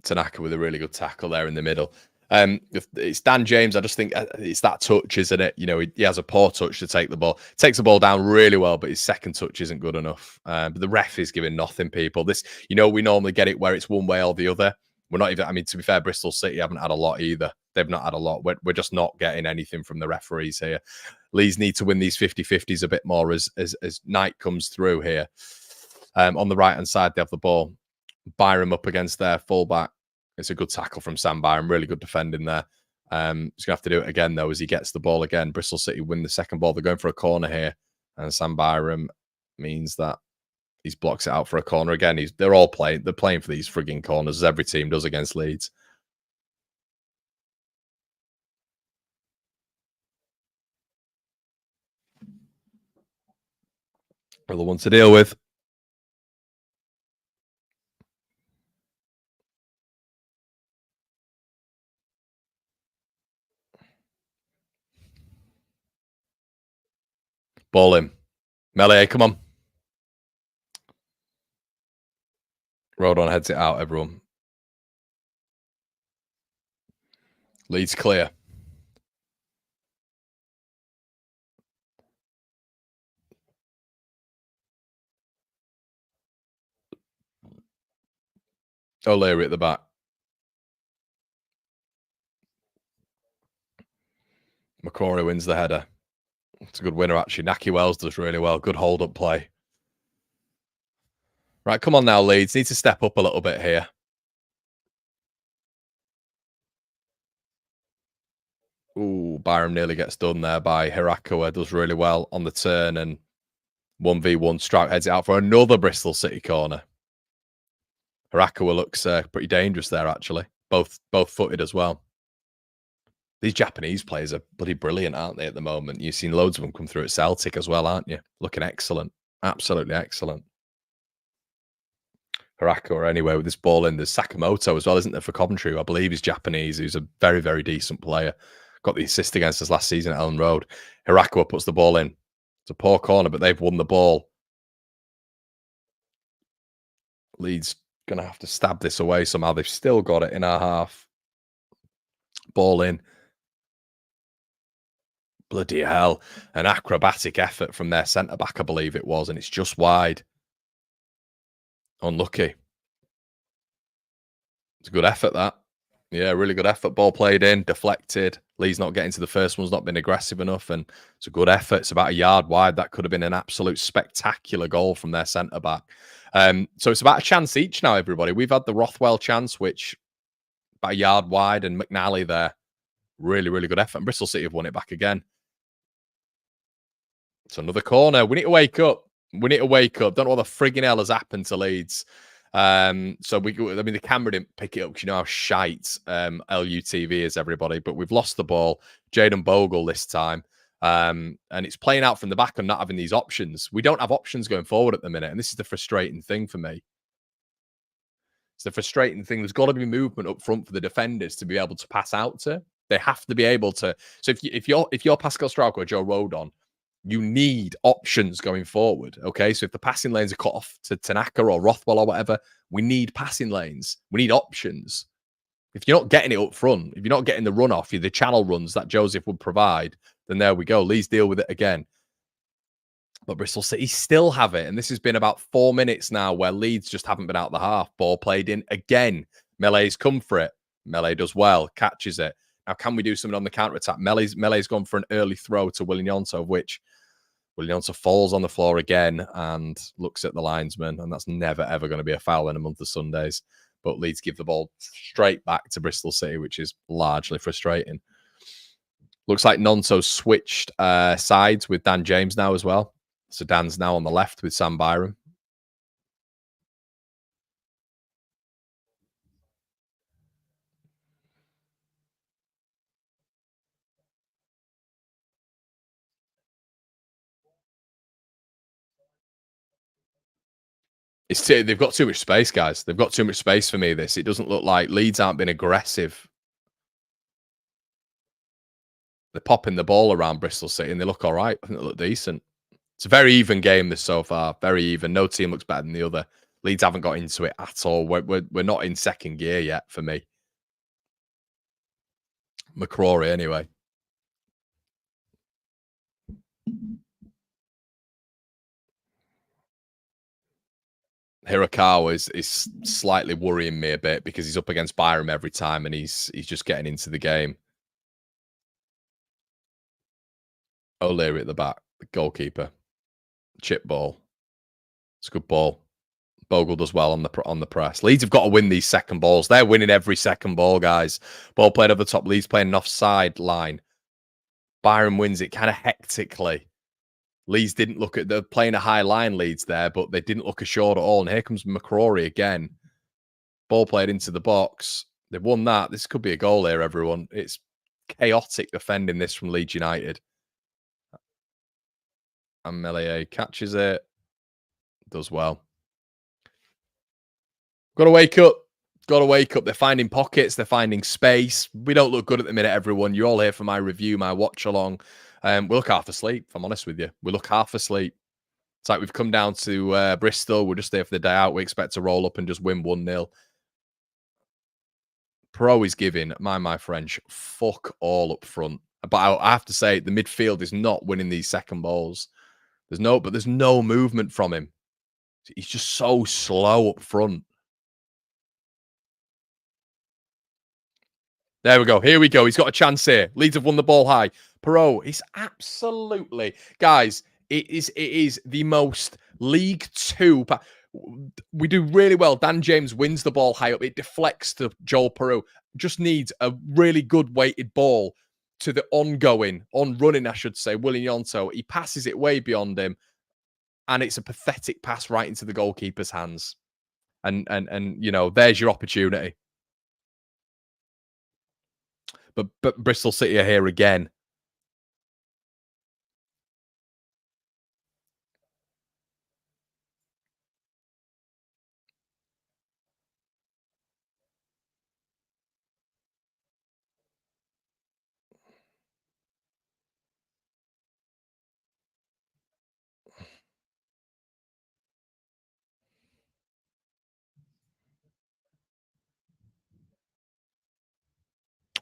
Tanaka with a really good tackle there in the middle. It's Dan James. I just think it's that touch, isn't it? You know, he has a poor touch to take the ball. Takes the ball down really well, but his second touch isn't good enough. But the ref is giving nothing, people. We normally get it where it's one way or the other. We're not even, to be fair, Bristol City haven't had a lot either. They've not had a lot. We're just not getting anything from the referees here. Leeds need to win these 50-50s a bit more as night comes through here. On the right-hand side, they have the ball. Byram up against their fullback. It's a good tackle from Sam Byram. Really good defending there. He's going to have to do it again, though, as he gets the ball again. Bristol City win the second ball. They're going for a corner here. And Sam Byram means that he blocks it out for a corner again. They're playing for these frigging corners, as every team does against Leeds. Another one to deal with. Ball in. Melee, come on. Rodon heads it out, everyone. Leeds clear. O'Leary at the back. McCrory wins the header. It's a good winner, actually. Naki Wells does really well. Good hold-up play. Right, come on now, Leeds. Need to step up a little bit here. Ooh, Byram nearly gets done there by Hirakawa. Does really well on the turn and 1v1 strike heads it out for another Bristol City corner. Hirakawa looks pretty dangerous there, actually. Both footed as well. These Japanese players are bloody brilliant, aren't they, at the moment? You've seen loads of them come through at Celtic as well, aren't you? Looking excellent. Absolutely excellent. Hirakawa, anyway, with this ball in. There's Sakamoto as well, isn't there, for Coventry, who I believe is Japanese, who's a very, very decent player. Got the assist against us last season at Ellen Road. Hirakawa puts the ball in. It's a poor corner, but they've won the ball. Leeds going to have to stab this away somehow. They've still got it in our half. Ball in. Bloody hell. An acrobatic effort from their centre-back, I believe it was, and it's just wide. Unlucky. It's a good effort, that. Yeah, really good effort. Ball played in, deflected. Lee's not getting to the first one's not been aggressive enough, and it's a good effort. It's about a yard wide. That could have been an absolute spectacular goal from their centre-back. So it's about a chance each now, everybody. We've had the Rothwell chance, which about a yard wide, and McNally there. Really, really good effort. And Bristol City have won it back again. It's another corner. We need to wake up. We need to wake up. Don't know what the frigging hell has happened to Leeds. The camera didn't pick it up because you know how shite LUTV is, everybody. But we've lost the ball. Jayden Bogle this time. And it's playing out from the back and not having these options. We don't have options going forward at the minute. And this is the frustrating thing for me. It's the frustrating thing. There's got to be movement up front for the defenders to be able to pass out to. They have to be able to. So if you're Pascal Strauch or Joe Rodon, you need options going forward. Okay, so if the passing lanes are cut off to Tanaka or Rothwell or whatever, we need passing lanes. We need options. If you're not getting it up front, if you're not getting the run off, the channel runs that Joseph would provide, then there we go. Leeds deal with it again. But Bristol City still have it. And this has been about 4 minutes now where Leeds just haven't been out the half. Ball played in again. Melee's come for it. Melee does well, catches it. Now, can we do something on the counter-attack? Melee's gone for an early throw to William Yonto, which William Yonto falls on the floor again and looks at the linesman. And that's never, ever going to be a foul in a month of Sundays. But Leeds give the ball straight back to Bristol City, which is largely frustrating. Looks like Nonto switched sides with Dan James now as well. So Dan's now on the left with Sam Byram. They've got too much space, guys. They've got too much space for me, this. It doesn't look like Leeds aren't being aggressive. They're popping the ball around Bristol City and they look all right. I think they look decent. It's a very even game this so far. Very even. No team looks better than the other. Leeds haven't got into it at all. We're not in second gear yet for me. McCrory, anyway. Hirakawa is slightly worrying me a bit because he's up against Byram every time and he's just getting into the game. O'Leary at the back, the goalkeeper. Chip ball. It's a good ball. Bogle does well on the press. Leeds have got to win these second balls. They're winning every second ball, guys. Ball played over the top. Leeds playing an offside line. Byram wins it kind of hectically. Leeds didn't look at... They're playing a high line, Leeds, there, but they didn't look assured at all. And here comes McCrory again. Ball played into the box. They've won that. This could be a goal here, everyone. It's chaotic defending this from Leeds United. And Melee catches it. Does well. Got to wake up. Got to wake up. They're finding pockets. They're finding space. We don't look good at the minute, everyone. You're all here for my review, my watch along. We look half asleep, if I'm honest with you. We look half asleep. It's like we've come down to Bristol. We're just there for the day out. We expect to roll up and just win 1-0. Pro is giving, my French, fuck all up front. But I have to say, the midfield is not winning these second balls. There's no movement from him. He's just so slow up front. There we go. Here we go. He's got a chance here. Leeds have won the ball high. Perot, it's absolutely, guys, it is the most League Two. We do really well. Dan James wins the ball high up. It deflects to Joel Perot. Just needs a really good weighted ball to the on-running, I should say, William Yonto. He passes it way beyond him, and it's a pathetic pass right into the goalkeeper's hands. And you know, there's your opportunity. But Bristol City are here again.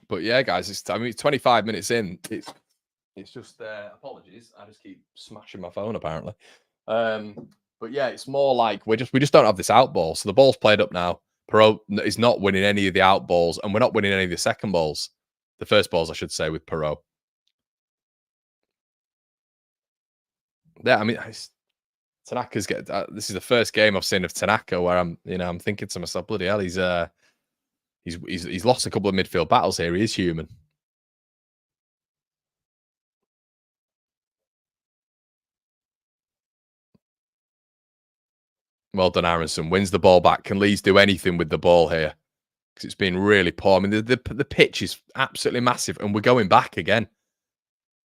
But yeah, guys, it's 25 minutes in. It's just apologies. I just keep smashing my phone apparently. But yeah, it's more like we just don't have this out ball. So the ball's played up now. Perot is not winning any of the out balls, and we're not winning any of the second balls. The first balls, I should say, with Perot. Yeah, I mean, Tanaka's get. This is the first game I've seen of Tanaka where I'm thinking to myself, bloody hell, he's lost a couple of midfield battles here. He is human. Well done, Aronson. Wins the ball back. Can Leeds do anything with the ball here? Because it's been really poor. I mean, the pitch is absolutely massive, and we're going back again.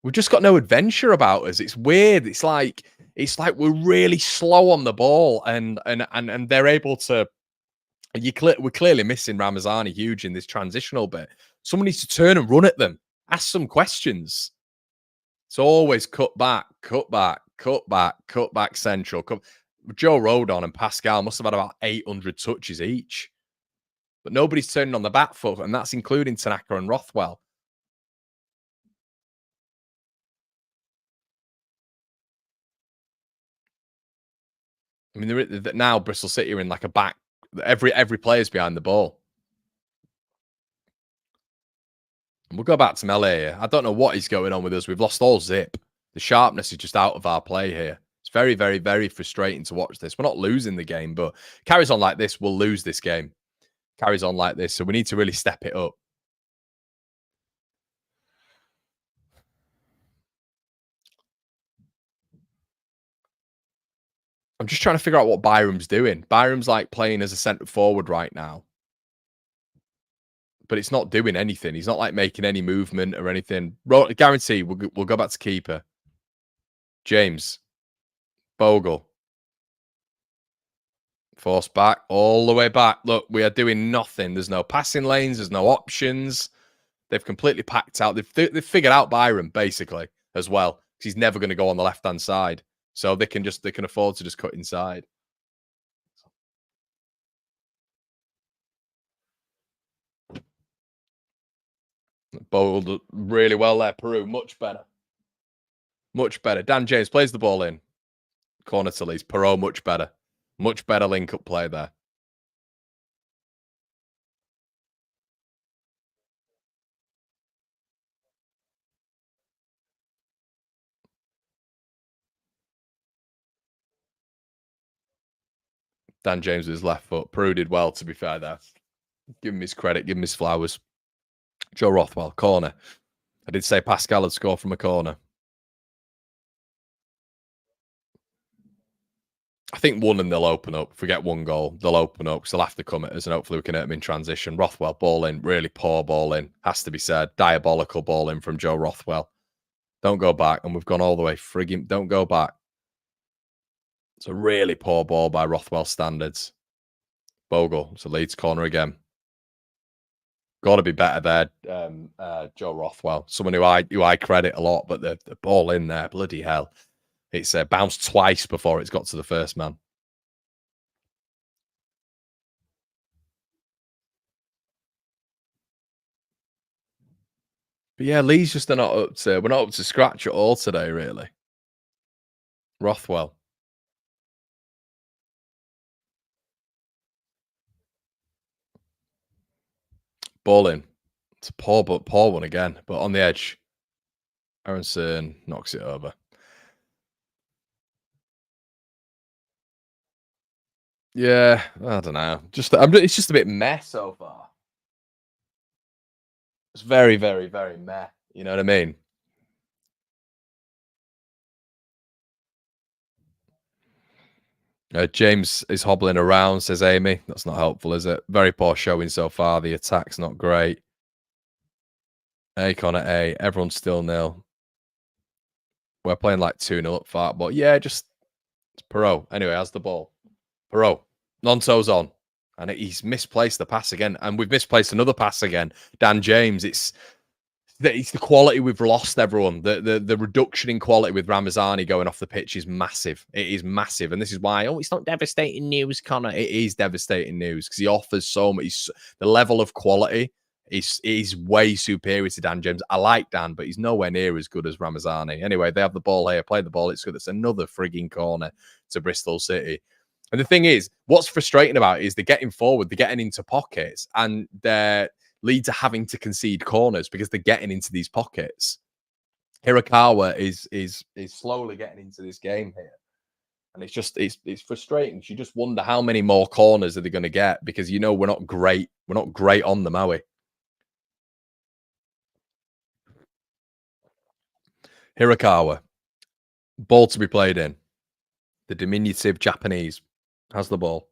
We've just got no adventure about us. It's weird. It's like we're really slow on the ball, and they're able to. We're clearly missing Ramazani huge in this transitional bit. Someone needs to turn and run at them. Ask some questions. It's always cut back, cut back, cut back, cut back central. Joe Rodon and Pascal must have had about 800 touches each. But nobody's turning on the back foot, and that's including Tanaka and Rothwell. I mean, now Bristol City are in like a back. Every player's behind the ball. And we'll go back to Mele here. I don't know what is going on with us. We've lost all zip. The sharpness is just out of our play here. It's very, very, very frustrating to watch this. We're not losing the game, but carries on like this, we'll lose this game. Carries on like this, so we need to really step it up. I'm just trying to figure out what Byram's doing. Byram's like playing as a centre forward right now, but it's not doing anything. He's not like making any movement or anything. Guarantee we'll go back to keeper. James. Bogle. Force back, all the way back. Look, we are doing nothing. There's no passing lanes. There's no options. They've completely packed out. They've figured out Byram, basically, as well. Because he's never going to go on the left-hand side. So they can afford to just cut inside. Bowled really well there, Peru. Much better. Much better. Dan James plays the ball in. Corner to Leeds. Perot, much better. Much better link-up play there. Dan James with his left foot. Peru did well, to be fair there. Give him his credit. Give him his flowers. Joe Rothwell, corner. I did say Pascal had scored from a corner. I think one and they'll open up. If we get one goal, they'll open up because they'll have to come at us and hopefully we can hit them in transition. Rothwell, ball in, really poor ball in, has to be said. Diabolical ball in from Joe Rothwell. Don't go back. And we've gone all the way. Frigging, don't go back. It's a really poor ball by Rothwell standards. Bogle. It's a Leeds corner again. Got to be better there, Joe Rothwell. Someone who I credit a lot, but the ball in there, bloody hell. It's bounced twice before it's got to the first man. But yeah, Leeds just are not up to. We're not up to scratch at all today, really. Rothwell, ball in. It's a poor one again, but on the edge. Aronson knocks it over. Yeah, I don't know. It's just a bit meh so far. It's very, very, very meh. You know what I mean? James is hobbling around, says Amy. That's not helpful, is it? Very poor showing so far. The attack's not great. A Connor A. Everyone's still nil. We're playing like 2-0 up far, but yeah, just it's Perot. Anyway, has the ball. Perot. Nonto's on. And he's misplaced the pass again. And we've misplaced another pass again. Dan James. It's the quality we've lost, everyone. The reduction in quality with Ramazani going off the pitch is massive. It is massive. And this is why, it's not devastating news, Connor. It is devastating news because he offers so much. The level of quality is way superior to Dan James. I like Dan, but he's nowhere near as good as Ramazani. Anyway, they have the ball here. Play the ball. It's good. It's another frigging corner to Bristol City. And the thing is, what's frustrating about it is they're getting forward, they're getting into pockets, and Leeds are having to concede corners because they're getting into these pockets. Hirakawa is slowly getting into this game here. And it's frustrating. You just wonder how many more corners are they going to get because we're not great. We're not great on them, are we? Hirakawa. Ball to be played in. The diminutive Japanese has the ball.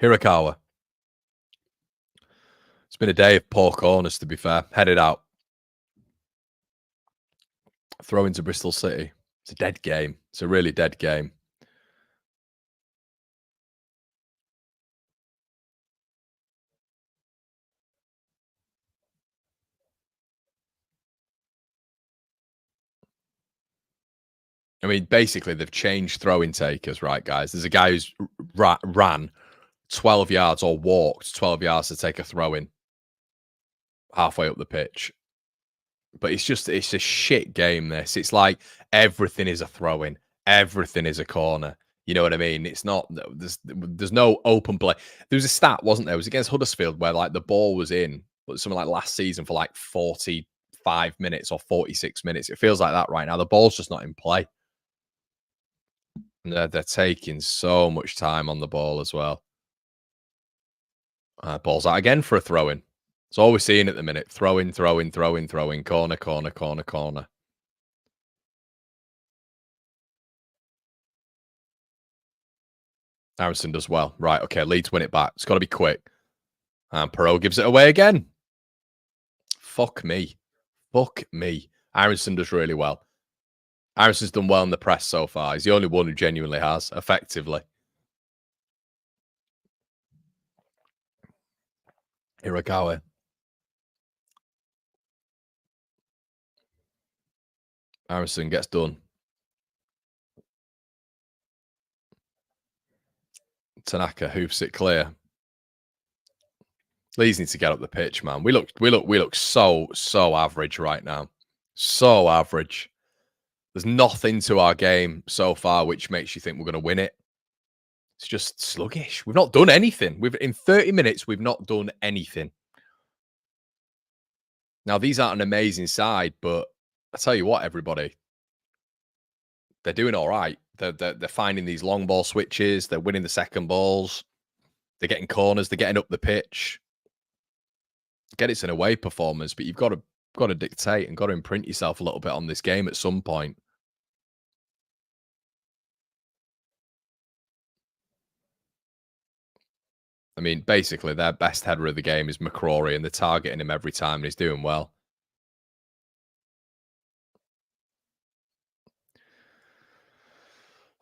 Hirakawa. It's been a day of poor corners, to be fair. Headed out. Throw into Bristol City. It's a dead game. It's a really dead game. I mean, basically, they've changed throw-in takers, right, guys? There's a guy who's ran 12 yards or walked 12 yards to take a throw-in halfway up the pitch. But it's a shit game, this. It's like everything is a throw-in. Everything is a corner. You know what I mean? It's not, there's no open play. There was a stat, wasn't there? It was against Huddersfield where like the ball was in, but something like last season for like 45 minutes or 46 minutes. It feels like that right now. The ball's just not in play. They're taking so much time on the ball as well. Ball's out again for a throw-in. It's all we're seeing at the minute. Throw-in, throw-in, throw-in, throw-in. Corner, corner, corner, corner. Aronson does well. Right, okay, Leeds win it back. It's got to be quick. And Perot gives it away again. Fuck me. Fuck me. Aronson does really well. Aronson's done well in the press so far. He's the only one who genuinely has, effectively. Hirakawa. Aronson gets done. Tanaka hoofs it clear. Leeds need to get up the pitch, man. We look so average right now. So average. There's nothing to our game so far which makes you think we're going to win it. It's just sluggish. We've not done anything. In 30 minutes, we've not done anything. Now, these aren't an amazing side, but I tell you what, everybody, they're doing all right. They're finding these long ball switches. They're winning the second balls. They're getting corners. They're getting up the pitch. Get it's an away performance, but you've got to dictate and got to imprint yourself a little bit on this game at some point. I mean, basically, their best header of the game is McCrory, and they're targeting him every time, and he's doing well.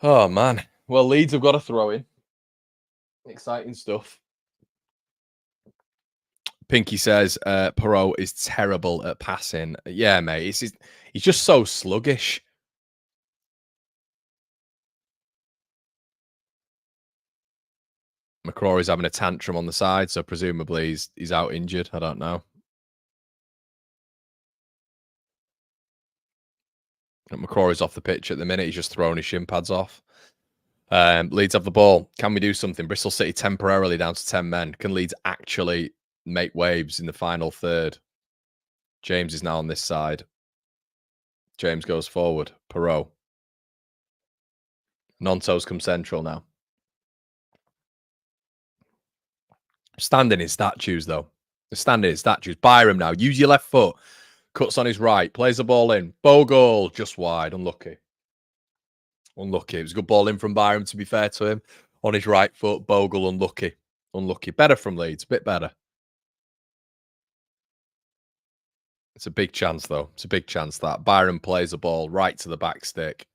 Oh man. Well, Leeds have got a throw in. Exciting stuff. Pinky says Perot is terrible at passing. Yeah, mate. He's just so sluggish. McCrory's having a tantrum on the side, so presumably he's out injured. I don't know. And McCrory's off the pitch at the minute. He's just throwing his shin pads off. Leeds have the ball. Can we do something? Bristol City temporarily down to 10 men. Can Leeds actually make waves in the final third? James is now on this side. James goes forward. Perot. Nonto's come central now. Standing in statues, though. Standing in statues. Byram now. Use your left foot. Cuts on his right. Plays the ball in. Bogle. Just wide. Unlucky. Unlucky. It was a good ball in from Byram, to be fair to him. On his right foot. Bogle. Unlucky. Unlucky. Better from Leeds. A bit better. It's a big chance, though. It's a big chance that Byram plays the ball right to the back stick.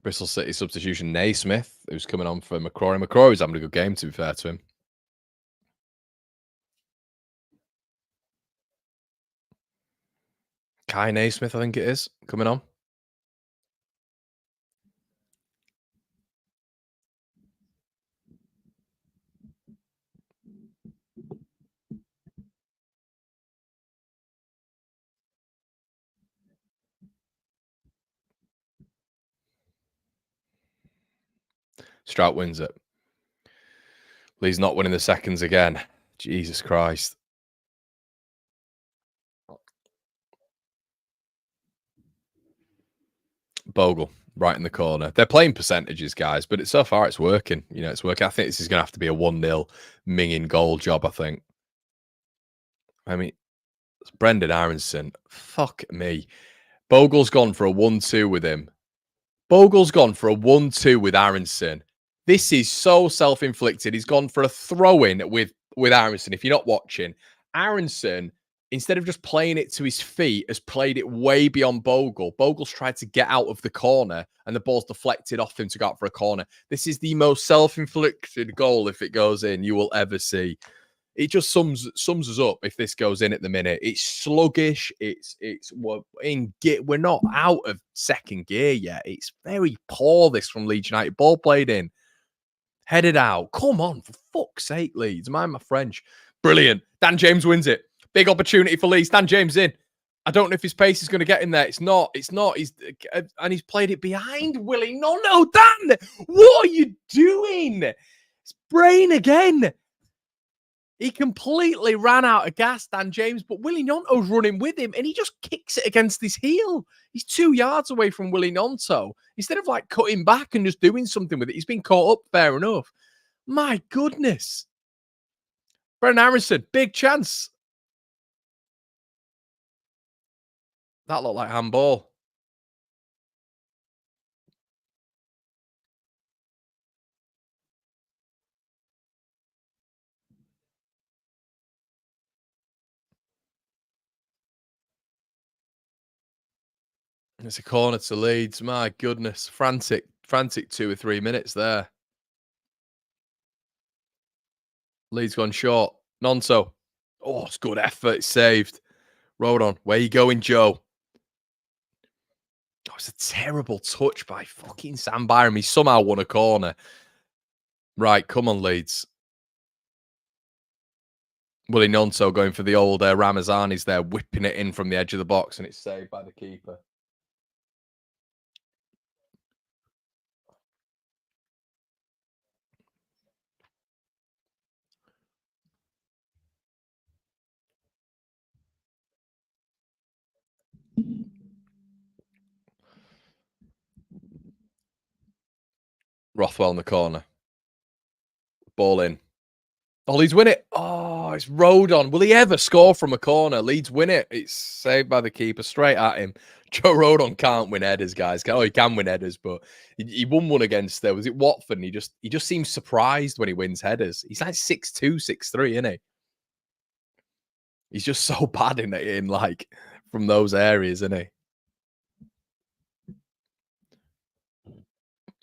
Bristol City substitution Naismith, who's coming on for McCrory. McCrory's having a good game, to be fair to him. Kai Naismith, I think it is, coming on. Strout wins it. Lee's not winning the seconds again. Jesus Christ. Bogle, right in the corner. They're playing percentages, guys, but so far it's working. You know, it's working. I think this is going to have to be a 1-0 minging goal job, I think. I mean, it's Brendan Aronson. Fuck me. Bogle's gone for a 1-2 with him. Bogle's gone for a 1-2 with Aronson. This is so self-inflicted. He's gone for a throw-in with Aronson. If you're not watching, Aronson, instead of just playing it to his feet, has played it way beyond Bogle. Bogle's tried to get out of the corner, and the ball's deflected off him to go out for a corner. This is the most self-inflicted goal, if it goes in, you will ever see. It just sums us up if this goes in at the minute. It's sluggish. We're not out of second gear yet. It's very poor, this from Leeds United. Ball played in. Headed out. Come on, for fuck's sake, Leeds. Mind my French. Brilliant. Dan James wins it. Big opportunity for Leeds. Dan James in. I don't know if his pace is going to get in there. It's not. He's played it behind Willie. No, Dan. What are you doing? It's brain again. He completely ran out of gas, Dan James, but Willie Gnonto's running with him, and he just kicks it against his heel. He's 2 yards away from Willie Gnonto. Instead of cutting back and just doing something with it, he's been caught up, fair enough. My goodness. Brendan Aronson, big chance. That looked like handball. It's a corner to Leeds. My goodness. Frantic 2 or 3 minutes there. Leeds gone short. Gnonto. Oh, it's good effort. It's saved. Rodon. Where you going, Joe? Oh, it's a terrible touch by fucking Sam Byram. He somehow won a corner. Right, come on, Leeds. Willie Gnonto going for the old Ramazani's there, whipping it in from the edge of the box, and it's saved by the keeper. Rothwell in the corner. Ball in. Oh, Leeds win it. Oh, it's Rodon. Will he ever score from a corner? Leeds win it. It's saved by the keeper straight at him. Joe Rodon can't win headers, guys. Oh, he can win headers, but he won one against was it Watford? And he just seems surprised when he wins headers. He's like 6'2", 6'3", isn't he? He's just so bad in like from those areas, isn't he?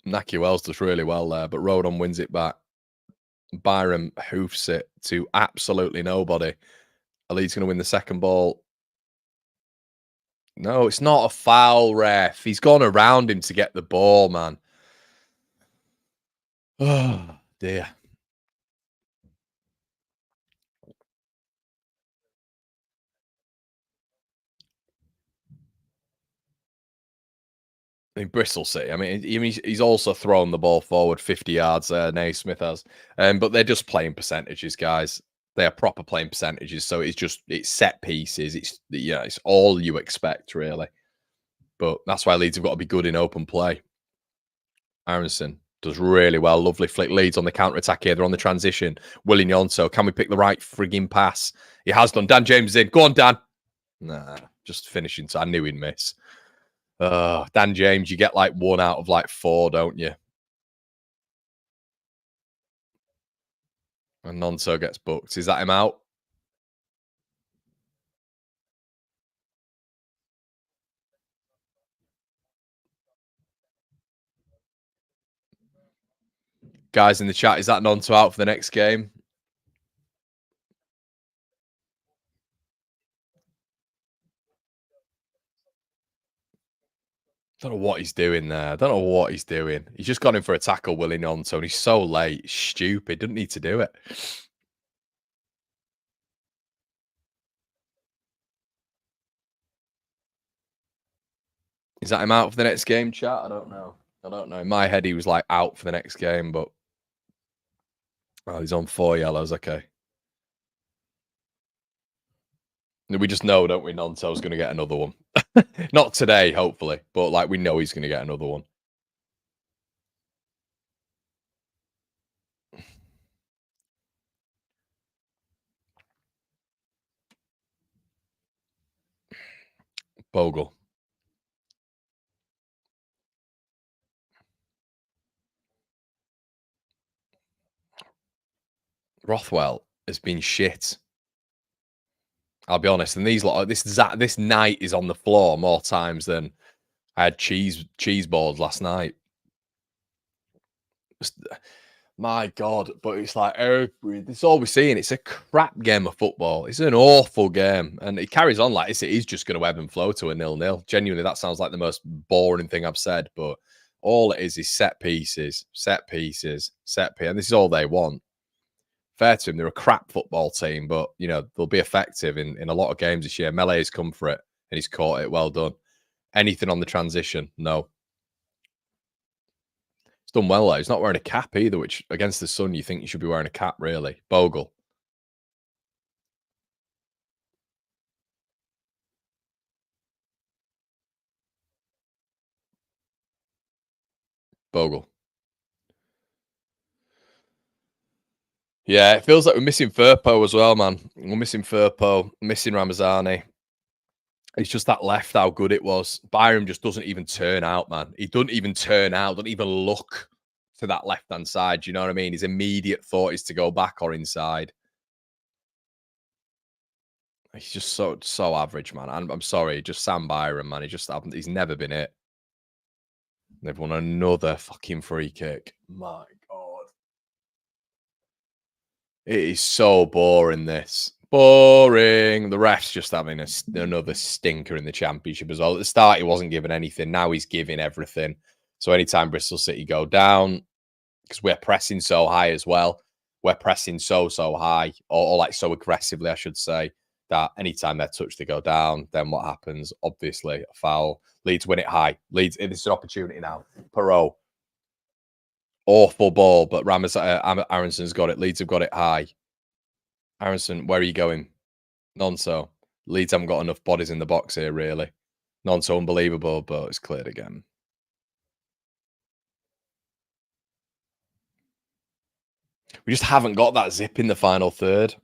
Naki Wells does really well there, but Rodon wins it back. Byram hoofs it to absolutely nobody. Leeds going to win the second ball. No, it's not a foul, ref. He's gone around him to get the ball, man. Oh, dear. I mean, Bristol City. I mean, he's also thrown the ball forward 50 yards there. Naismith has, but they're just playing percentages, guys. They are proper playing percentages. So it's set pieces. It's all you expect really. But that's why Leeds have got to be good in open play. Aronson does really well. Lovely flick. Leeds on the counter attack here. They're on the transition. Willie Nyonto. Can we pick the right frigging pass? He has done. Dan James is in. Go on, Dan. Nah, just finishing. So I knew he'd miss. Dan James, you get like 1 out of like 4, don't you? And Nonso gets booked. Is that him out? Guys in the chat, is that Nonso out for the next game? Don't know what he's doing there. I don't know what he's doing. He's just gone in for a tackle, Willie Nonso, and he's so late. Stupid. Didn't need to do it. Is that him out for the next game, chat? I don't know. In my head, he was like out for the next game, but he's on 4 yellows. Okay. We just know, don't we? Nonso's going to get another one. Not today, hopefully, but like we know he's going to get another one. Bogle. Rothwell has been shit. I'll be honest. And this night is on the floor more times than I had cheese balls last night. My God, but it's like it's all we're seeing. It's a crap game of football. It's an awful game, and it carries on like this. It is just going to ebb and flow to a 0-0. Genuinely, that sounds like the most boring thing I've said, but all it is set pieces, and this is all they want. Fair to him, they're a crap football team, but they'll be effective in a lot of games this year. Melee's come for it, and he's caught it. Well done. Anything on the transition? No. He's done well, though. He's not wearing a cap either, which against the sun, you think you should be wearing a cap, really. Bogle. Bogle. Yeah, it feels like we're missing Firpo as well, man. We're missing Firpo, missing Ramazani. It's just that left, how good it was. Byram just doesn't even turn out, man. He doesn't even turn out, doesn't even look to that left-hand side. Do you know what I mean? His immediate thought is to go back or inside. He's just so average, man. I'm sorry, just Sam Byram, man. He's never been it. They've won another fucking free kick. My God. It is so boring, this. Boring. The ref's just having another stinker in the championship as well. At the start, he wasn't giving anything. Now he's giving everything. So anytime Bristol City go down, because we're pressing so high as well, we're pressing so high, or like so aggressively, I should say, that anytime they're touched, they go down. Then what happens? Obviously, a foul. Leeds win it high. Leeds, this is an opportunity now. Perot. Awful ball, but Aronson's got it. Leeds have got it high. Aronson, where are you going? Nonso. Leeds haven't got enough bodies in the box here, really. Nonso unbelievable, but it's cleared again. We just haven't got that zip in the final third.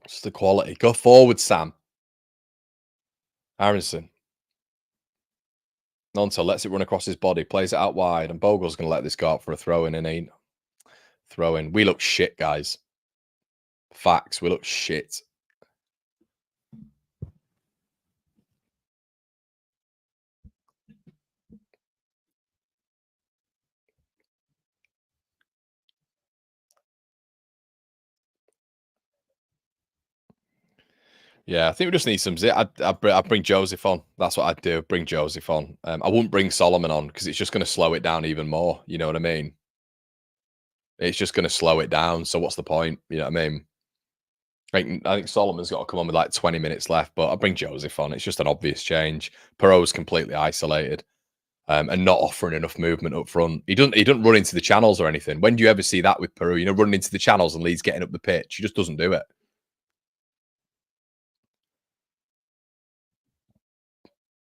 It's the quality. Go forward, Sam. Aronson. Nonto lets it run across his body, plays it out wide, and Bogle's going to let this go out for a throw in, and ain't throw in. We look shit, guys. Facts. We look shit. Yeah, I think we just need some zip. I'd bring Joseph on. That's what I'd do. Bring Joseph on. I wouldn't bring Solomon on because it's just going to slow it down even more. You know what I mean? It's just going to slow it down. So what's the point? You know what I mean? I think Solomon's got to come on with like 20 minutes left, but I'll bring Joseph on. It's just an obvious change. Perot's completely isolated and not offering enough movement up front. He doesn't run into the channels or anything. When do you ever see that with Peru? You know, running into the channels and Leeds getting up the pitch. He just doesn't do it.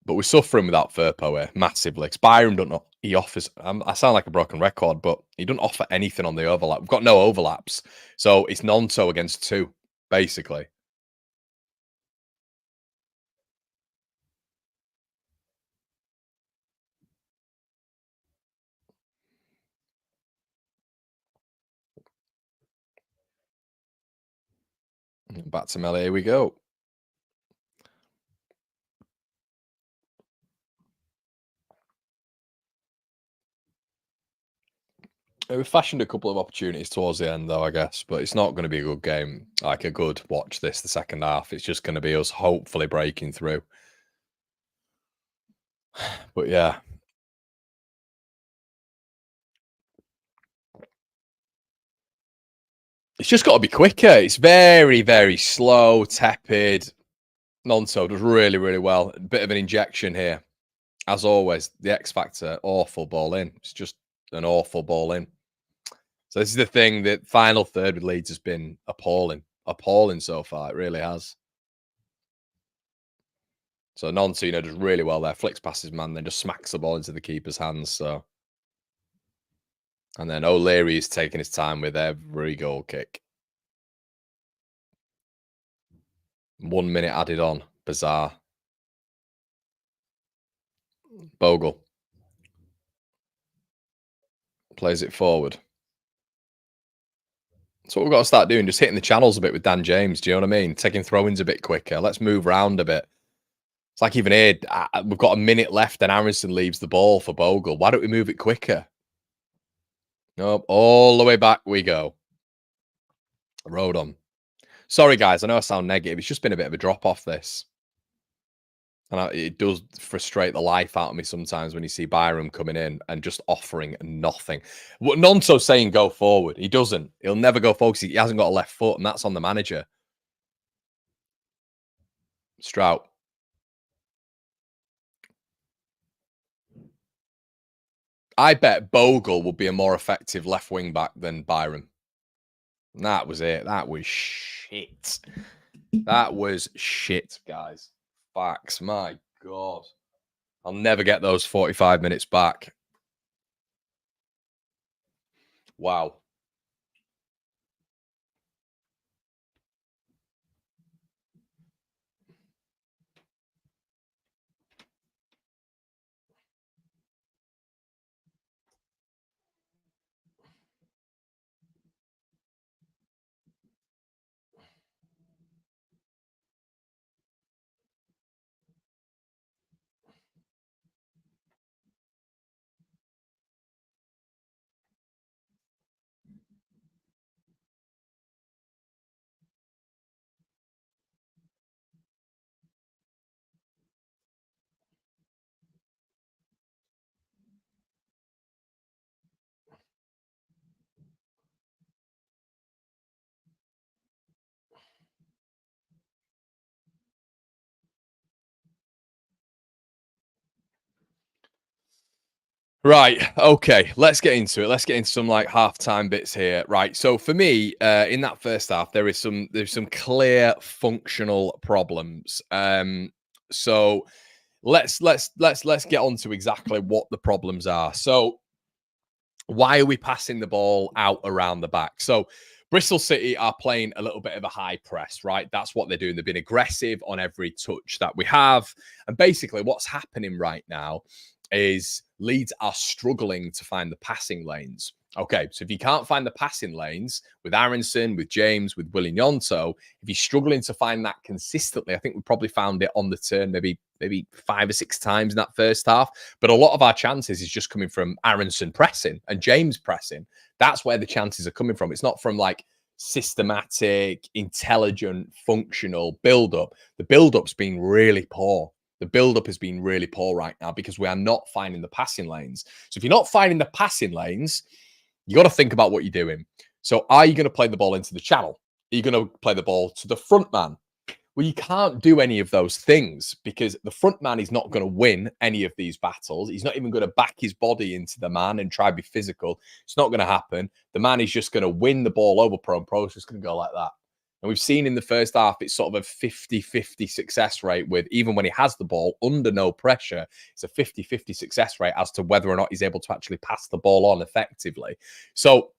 But we're suffering without Firpo here massively. Byram don't know. He offers. I sound like a broken record, but he doesn't offer anything on the overlap. We've got no overlaps, so it's Nonto against two, basically. Back to Melee. Here we go. We fashioned a couple of opportunities towards the end, though, I guess, but it's not going to be a good game. Like a good watch this the second half. It's just going to be us hopefully breaking through. But yeah, it's just got to be quicker. It's very, very slow, tepid. Nonto does really, really well. A bit of an injection here. As always, the X Factor, awful ball in. It's just an awful ball in. So this is the thing, that final third with Leeds has been appalling. Appalling so far. It really has. So Nonto, does really well there. Flicks past his man, then just smacks the ball into the keeper's hands. So, and then O'Leary is taking his time with every goal kick. 1 minute added on. Bizarre. Bogle plays it forward. That's what we've got to start doing. Just hitting the channels a bit with Dan James. Do you know what I mean? Taking throw-ins a bit quicker. Let's move around a bit. It's like even here, we've got a minute left and Aronson leaves the ball for Bogle. Why don't we move it quicker? Nope. All the way back we go. Road on. Sorry, guys. I know I sound negative. It's just been a bit of a drop-off, this. And it does frustrate the life out of me sometimes when you see Byram coming in and just offering nothing. What Nonto's saying go forward. He doesn't. He'll never go forward. He hasn't got a left foot, and that's on the manager. Strout. I bet Bogle would be a more effective left wing back than Byram. And that was it. That was shit. That was shit, guys. Facts. My God. I'll never get those 45 minutes back. Wow. Right. Okay. Let's get into it. Let's get into some like halftime bits here. Right. So for me, in that first half, there's some clear functional problems. So let's get on to exactly what the problems are. So Why are we passing the ball out around the back? So Bristol City are playing a little bit of a high press, right? That's what they're doing. They've been aggressive on every touch that we have. And basically what's happening right now is Leeds are struggling to find the passing lanes. Okay, so if you can't find the passing lanes with Aronson, with James, with Willie Gnonto, if you're struggling to find that consistently, I think we probably found it on the turn maybe 5 or 6 times in that first half. But a lot of our chances is just coming from Aronson pressing and James pressing. That's where the chances are coming from. It's not from like systematic, intelligent, functional build-up. The build-up's been really poor. The build-up has been really poor right now because we are not finding the passing lanes. So if you're not finding the passing lanes, you got to think about what you're doing. So are you going to play the ball into the channel? Are you going to play the ball to the front man? Well, you can't do any of those things because the front man is not going to win any of these battles. He's not even going to back his body into the man and try to be physical. It's not going to happen. The man is just going to win the ball over Pro, and Pro's just going to go like that. And we've seen in the first half, it's sort of a 50-50 success rate with, even when he has the ball under no pressure, it's a 50-50 success rate as to whether or not he's able to actually pass the ball on effectively. So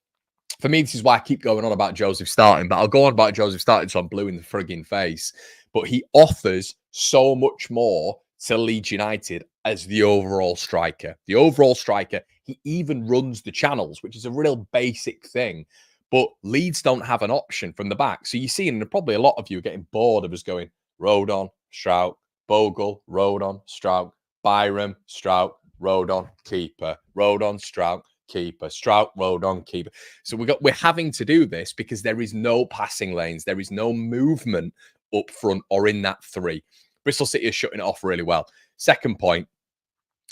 for me, this is why I keep going on about Joseph starting, but I'll go on about Joseph starting so I'm blue in the frigging face. But he offers so much more to Leeds United as the overall striker. The overall striker, he even runs the channels, which is a real basic thing. But Leeds don't have an option from the back. So you see, and probably a lot of you are getting bored of us going, Rodon, Strout, Bogle, Rodon, Strout, Byram, Strout, Rodon, keeper, Rodon, Strout, keeper, Strout, Rodon, keeper. So we're having to do this because there is no passing lanes. There is no movement up front or in that 3. Bristol City is shutting it off really well. Second point,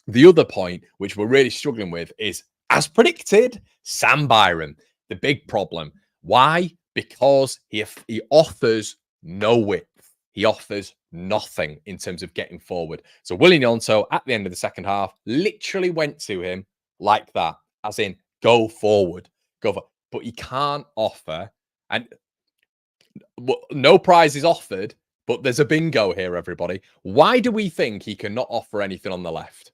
the other point, which we're really struggling with is, as predicted, Sam Byram. The big problem. Why? Because he offers no width. He offers nothing in terms of getting forward. So Willie Gnonto at the end of the second half literally went to him like that, as in go forward, go for. But he can't offer, and no prize is offered. But there's a bingo here, everybody. Why do we think he cannot offer anything on the left?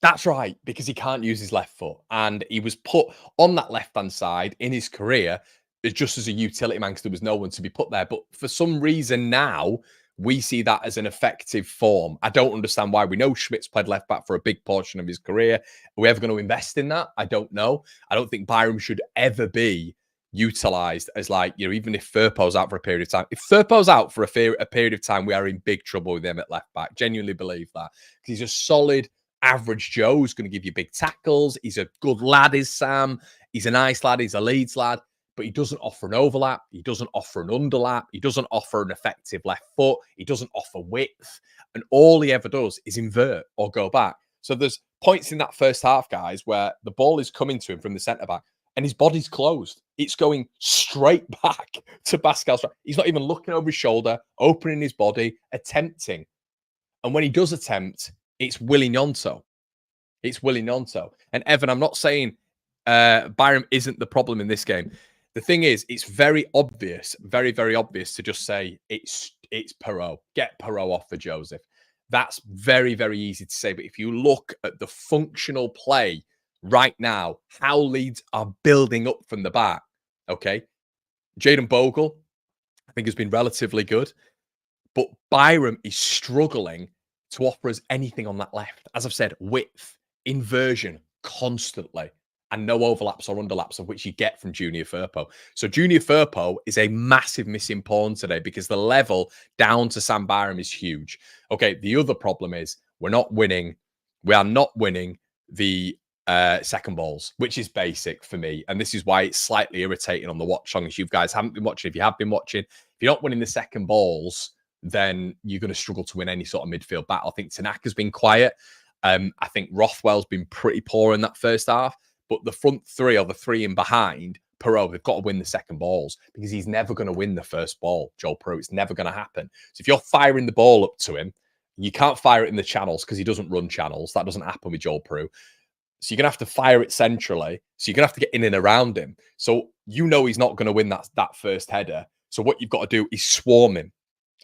That's right, because he can't use his left foot. And he was put on that left-hand side in his career just as a utility man because there was no one to be put there. But for some reason now, we see that as an effective form. I don't understand why. We know Schmidt's played left back for a big portion of his career. Are we ever going to invest in that? I don't know. I don't think Byram should ever be utilised as, like, you know, even if Firpo's out for a period of time. If Firpo's out for a period of time, we are in big trouble with him at left back. Genuinely believe that. Because he's a solid average Joe who's going to give you big tackles. He's a good lad, is Sam. He's a nice lad. He's a Leeds lad. But he doesn't offer an overlap. He doesn't offer an underlap. He doesn't offer an effective left foot. He doesn't offer width. And all he ever does is invert or go back. So there's points in that first half, guys, where the ball is coming to him from the centre-back and his body's closed. It's going straight back to Pascal. He's not even looking over his shoulder, opening his body, attempting. And when he does attempt, it's Willie Gnonto. It's Willie Gnonto. And Evan, I'm not saying Byram isn't the problem in this game. The thing is, it's very obvious, very, very obvious to just say it's Perot. Get Perot off for Joseph. That's very, very easy to say. But if you look at the functional play right now, how Leeds are building up from the back, okay? Jayden Bogle, I think, has been relatively good. But Byram is struggling to offer us anything on that left. As I've said, width, inversion, constantly. And no overlaps or underlaps, of which you get from Junior Firpo. So Junior Firpo is a massive missing pawn today because the level down to Sam Byram is huge. Okay, the other problem is we're not winning. We are not winning the second balls, which is basic for me. And this is why it's slightly irritating on the watch-along. If you guys haven't been watching, if you have been watching, if you're not winning the second balls, then you're going to struggle to win any sort of midfield battle. I think Tanaka's been quiet. I think Rothwell's been pretty poor in that first half. But the front 3 or the 3 in behind, Perot, they've got to win the second balls because he's never going to win the first ball, Joel Perot. It's never going to happen. So if you're firing the ball up to him, you can't fire it in the channels because he doesn't run channels. That doesn't happen with Joel Perot. So you're going to have to fire it centrally. So you're going to have to get in and around him. So you know he's not going to win that first header. So what you've got to do is swarm him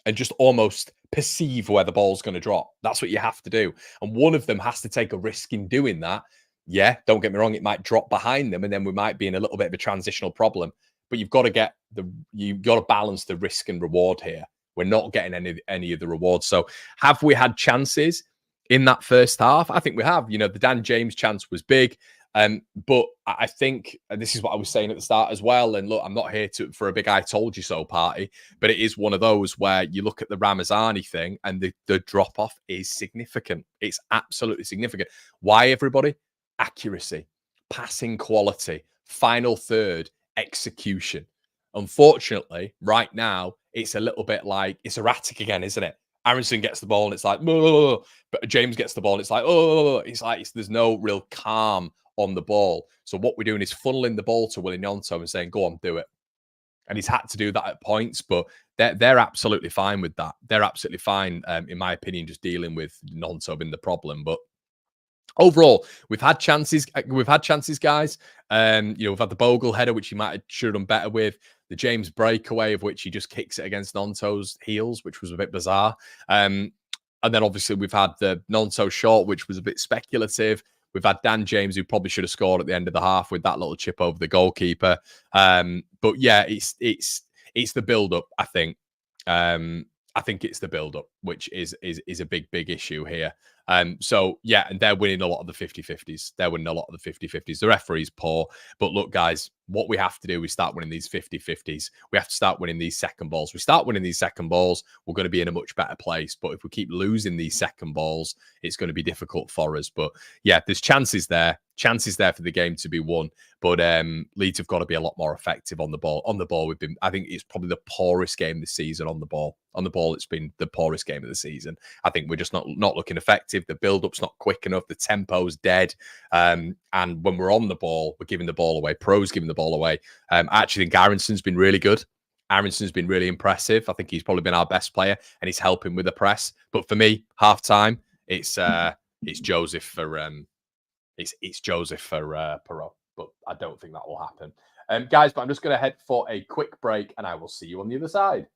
and just almost perceive where the ball's going to drop. That's what you have to do. And one of them has to take a risk in doing that. Yeah, don't get me wrong, it might drop behind them, and then we might be in a little bit of a transitional problem. But you've got to balance the risk and reward here. We're not getting any of the rewards. So have we had chances in that first half? I think we have. You know, the Dan James chance was big. But I think and this is what I was saying at the start as well. And look, I'm not here for a big "I told you so" party, but it is one of those where you look at the Ramazani thing and the drop off is significant. It's absolutely significant. Why, everybody? Accuracy, passing quality, final third, execution. Unfortunately, right now, it's a little bit like it's erratic again, isn't it? Aronson gets the ball and it's like, "Ugh," but James gets the ball and it's like, oh, there's no real calm on the ball. So what we're doing is funneling the ball to Willie Gnonto and saying, go on, do it. And he's had to do that at points, but they're absolutely fine with that. They're absolutely fine, in my opinion, just dealing with Gnonto being the problem. But overall, we've had chances. We've had chances, guys. We've had the Bogle header, which he should have done better with. The James breakaway, of which he just kicks it against Nonto's heels, which was a bit bizarre. And then obviously we've had the Nonto shot, which was a bit speculative. We've had Dan James, who probably should have scored at the end of the half with that little chip over the goalkeeper. But yeah, it's the build up. I think it's the build up, which is a big issue here. So yeah, and they're winning a lot of the 50-50s. They're winning a lot of the 50-50s. The referee's poor. But look, guys, what we have to do is start winning these 50-50s. We have to start winning these second balls. We start winning these second balls, we're going to be in a much better place. But if we keep losing these second balls, it's going to be difficult for us. But yeah, there's chances there for the game to be won. But Leeds have got to be a lot more effective on the ball. On the ball, I think it's probably the poorest game this season on the ball. On the ball, it's been the poorest game of the season. I think we're just not looking effective. The build-up's not quick enough. The tempo's dead. And when we're on the ball, we're giving the ball away. Pro's giving the ball away. I actually think Aronson's been really good. Aronson's been really impressive. I think he's probably been our best player, and he's helping with the press. But for me, half time, it's Joseph for it's Joseph for Perot. But I don't think that will happen. Guys, but I'm just going to head for a quick break, and I will see you on the other side.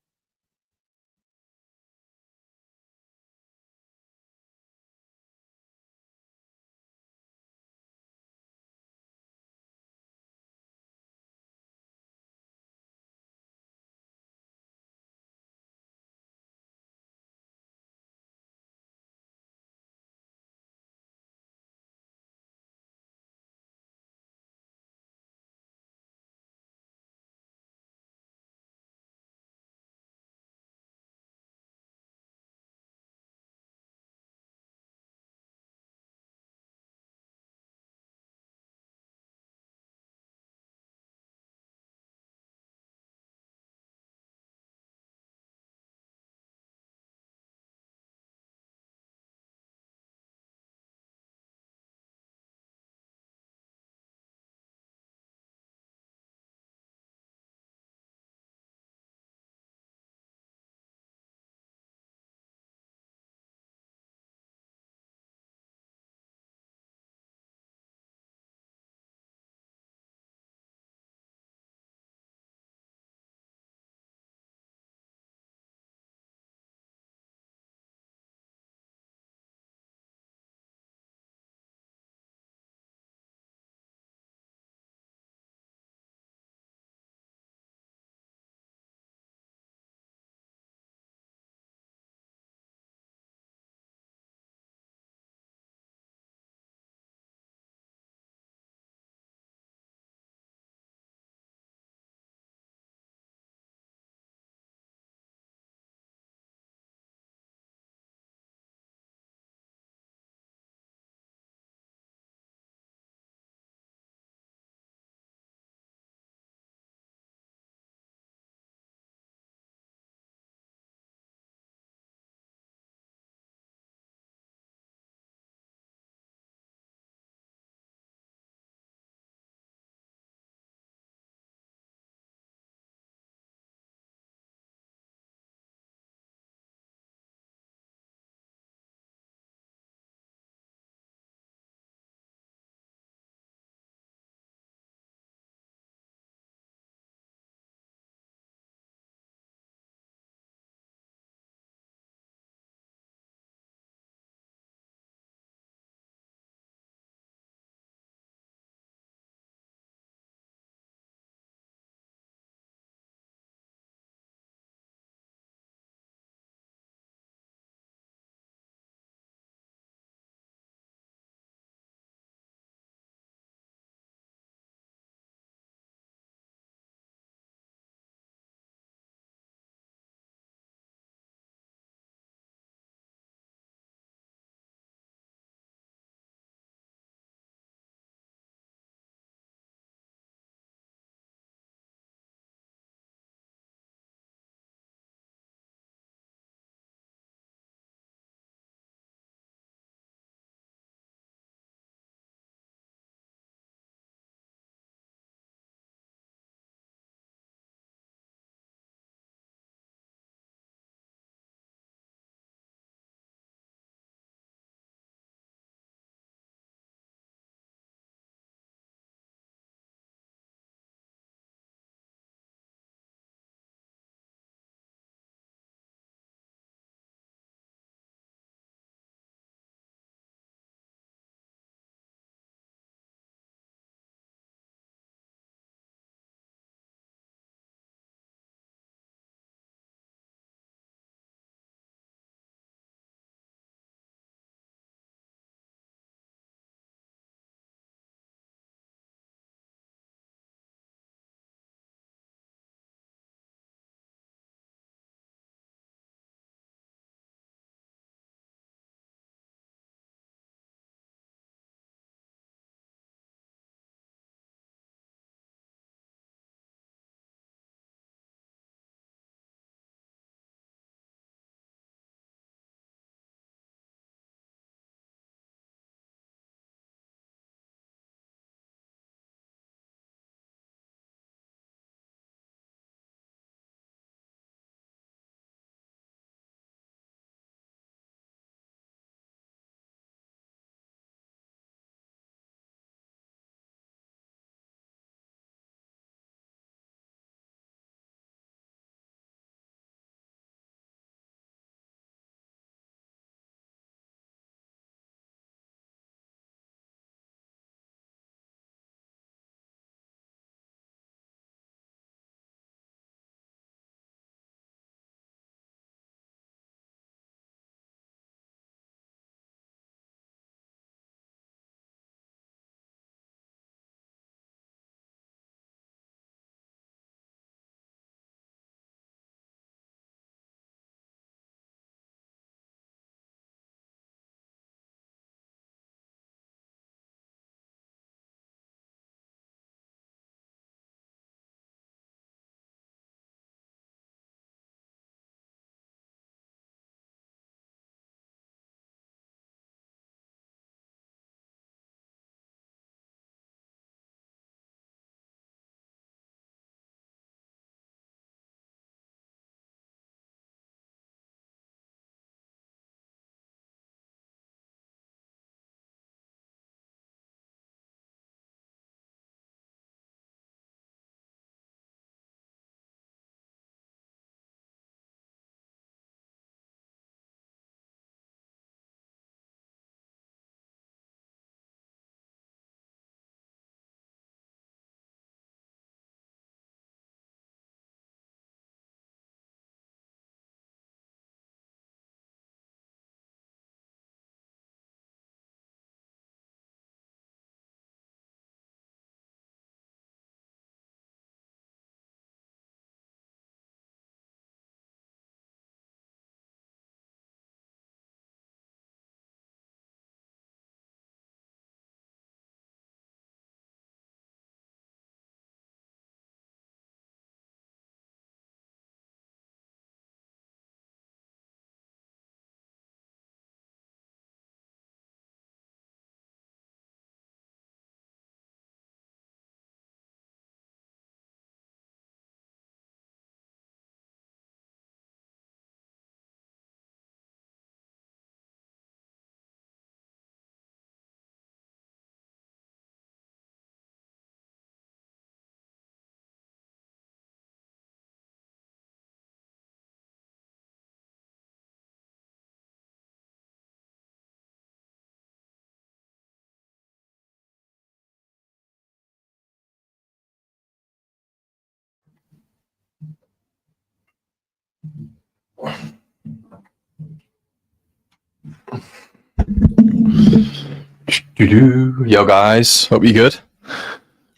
Yo guys, hope you're good.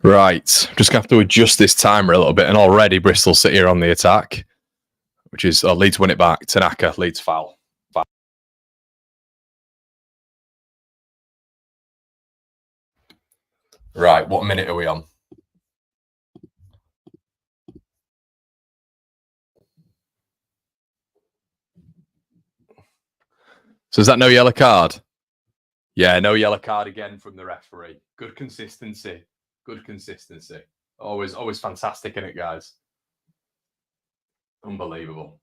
Right, just gonna have to adjust this timer a little bit, and already Bristol City are on the attack, which is Leeds win it back. Tanaka, Leeds foul. Right, what minute are we on? So is that no yellow card? Yeah, no yellow card again from the referee. Good consistency. Good consistency. Always fantastic in it, guys. Unbelievable.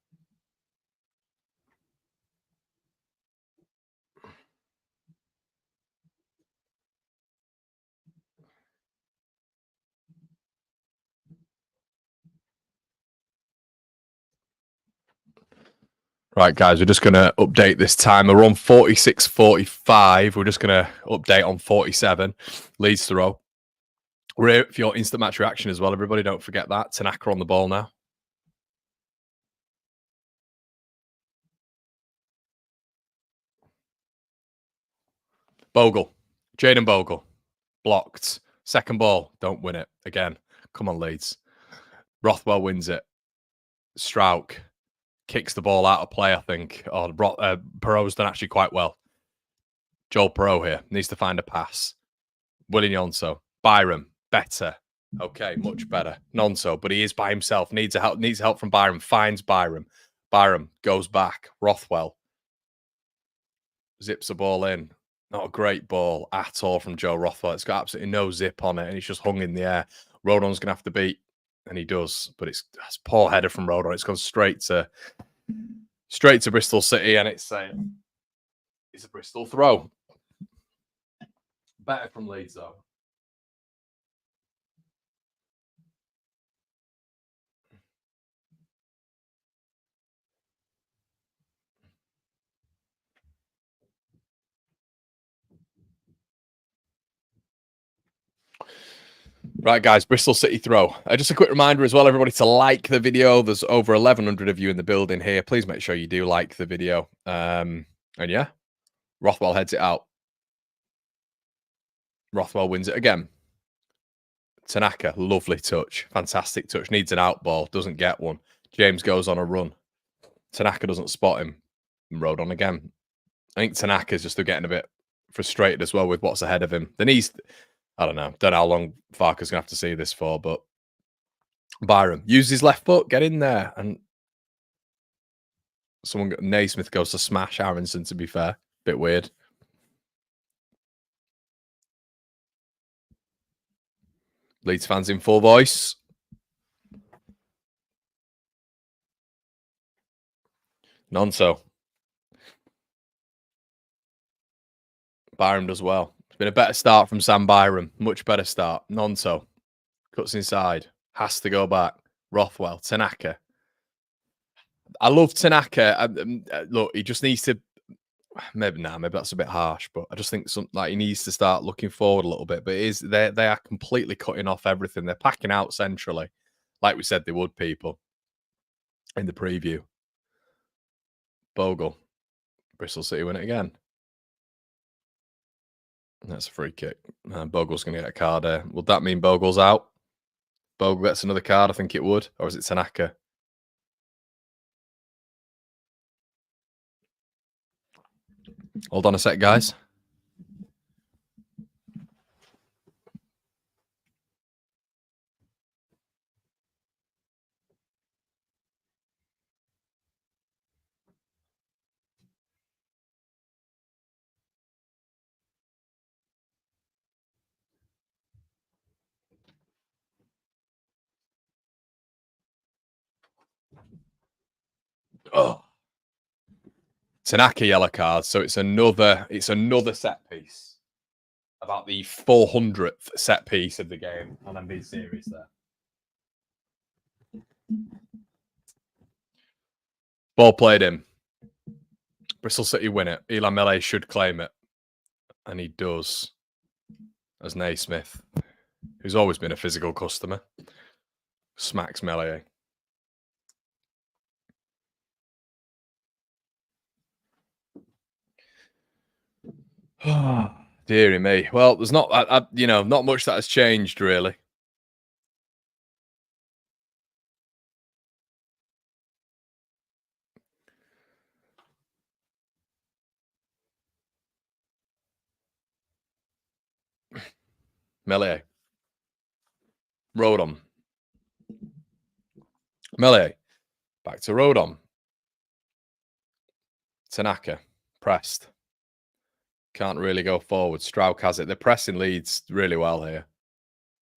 Right, guys, we're just going to update this time. We're on 46:45. We're just going to update on 47. Leeds throw. We're here for your instant match reaction as well, everybody. Don't forget that. Tanaka on the ball now. Bogle. Jaden Bogle. Blocked. Second ball. Don't win it. Again. Come on, Leeds. Rothwell wins it. Strauch kicks the ball out of play, I think. Oh, Perot's done actually quite well. Joel Perot here. Needs to find a pass. Willie Nonso. Byram. Better. Okay, much better. Nonso, but he is by himself. Needs help from Byram. Finds Byram. Byram goes back. Rothwell zips the ball in. Not a great ball at all from Joe Rothwell. It's got absolutely no zip on it, and he's just hung in the air. Rodon's going to have to beat, and he does. But it's poor header from Rodon. It's gone straight to Bristol City, and it's a Bristol throw. Better from Leeds, though. Right, guys, Bristol City throw. Just a quick reminder as well, everybody, to like the video. There's over 1,100 of you in the building here. Please make sure you do like the video. And yeah, Rothwell heads it out. Rothwell wins it again. Tanaka, lovely touch. Fantastic touch. Needs an out ball. Doesn't get one. James goes on a run. Tanaka doesn't spot him. And Rodon again. I think Tanaka's just getting a bit frustrated as well with what's ahead of him. Then I don't know how long Farker's going to have to see this for, but Byram, use his left foot, get in there. And Naismith goes to smash Aronson, to be fair. Bit weird. Leeds fans in full voice. Nonso. Byram does well. It's been a better start from Sam Byram. Much better start. Nonso. Cuts inside. Has to go back. Rothwell. Tanaka. I love Tanaka. Look, he just needs to... Maybe that's a bit harsh, but I just think he needs to start looking forward a little bit. But they are completely cutting off everything. They're packing out centrally, like we said they would, people, in the preview. Bogle. Bristol City win it again. That's a free kick. Bogle's going to get a card there. Would that mean Bogle's out? Bogle gets another card, I think it would. Or is it Tanaka? Hold on a sec, guys. Oh. Tanaka yellow card, so it's another set piece. About the 400th set piece of the game on MB series there. Ball played in. Bristol City win it. Eli Melee should claim it. And he does. As Naismith, who's always been a physical customer, smacks Melee. Deary me. Well, there's not, not much that has changed really. Melee, Rodon, Melee, back to Rodon, Tanaka, pressed. Can't really go forward. Strauk has it. They're pressing Leeds really well here.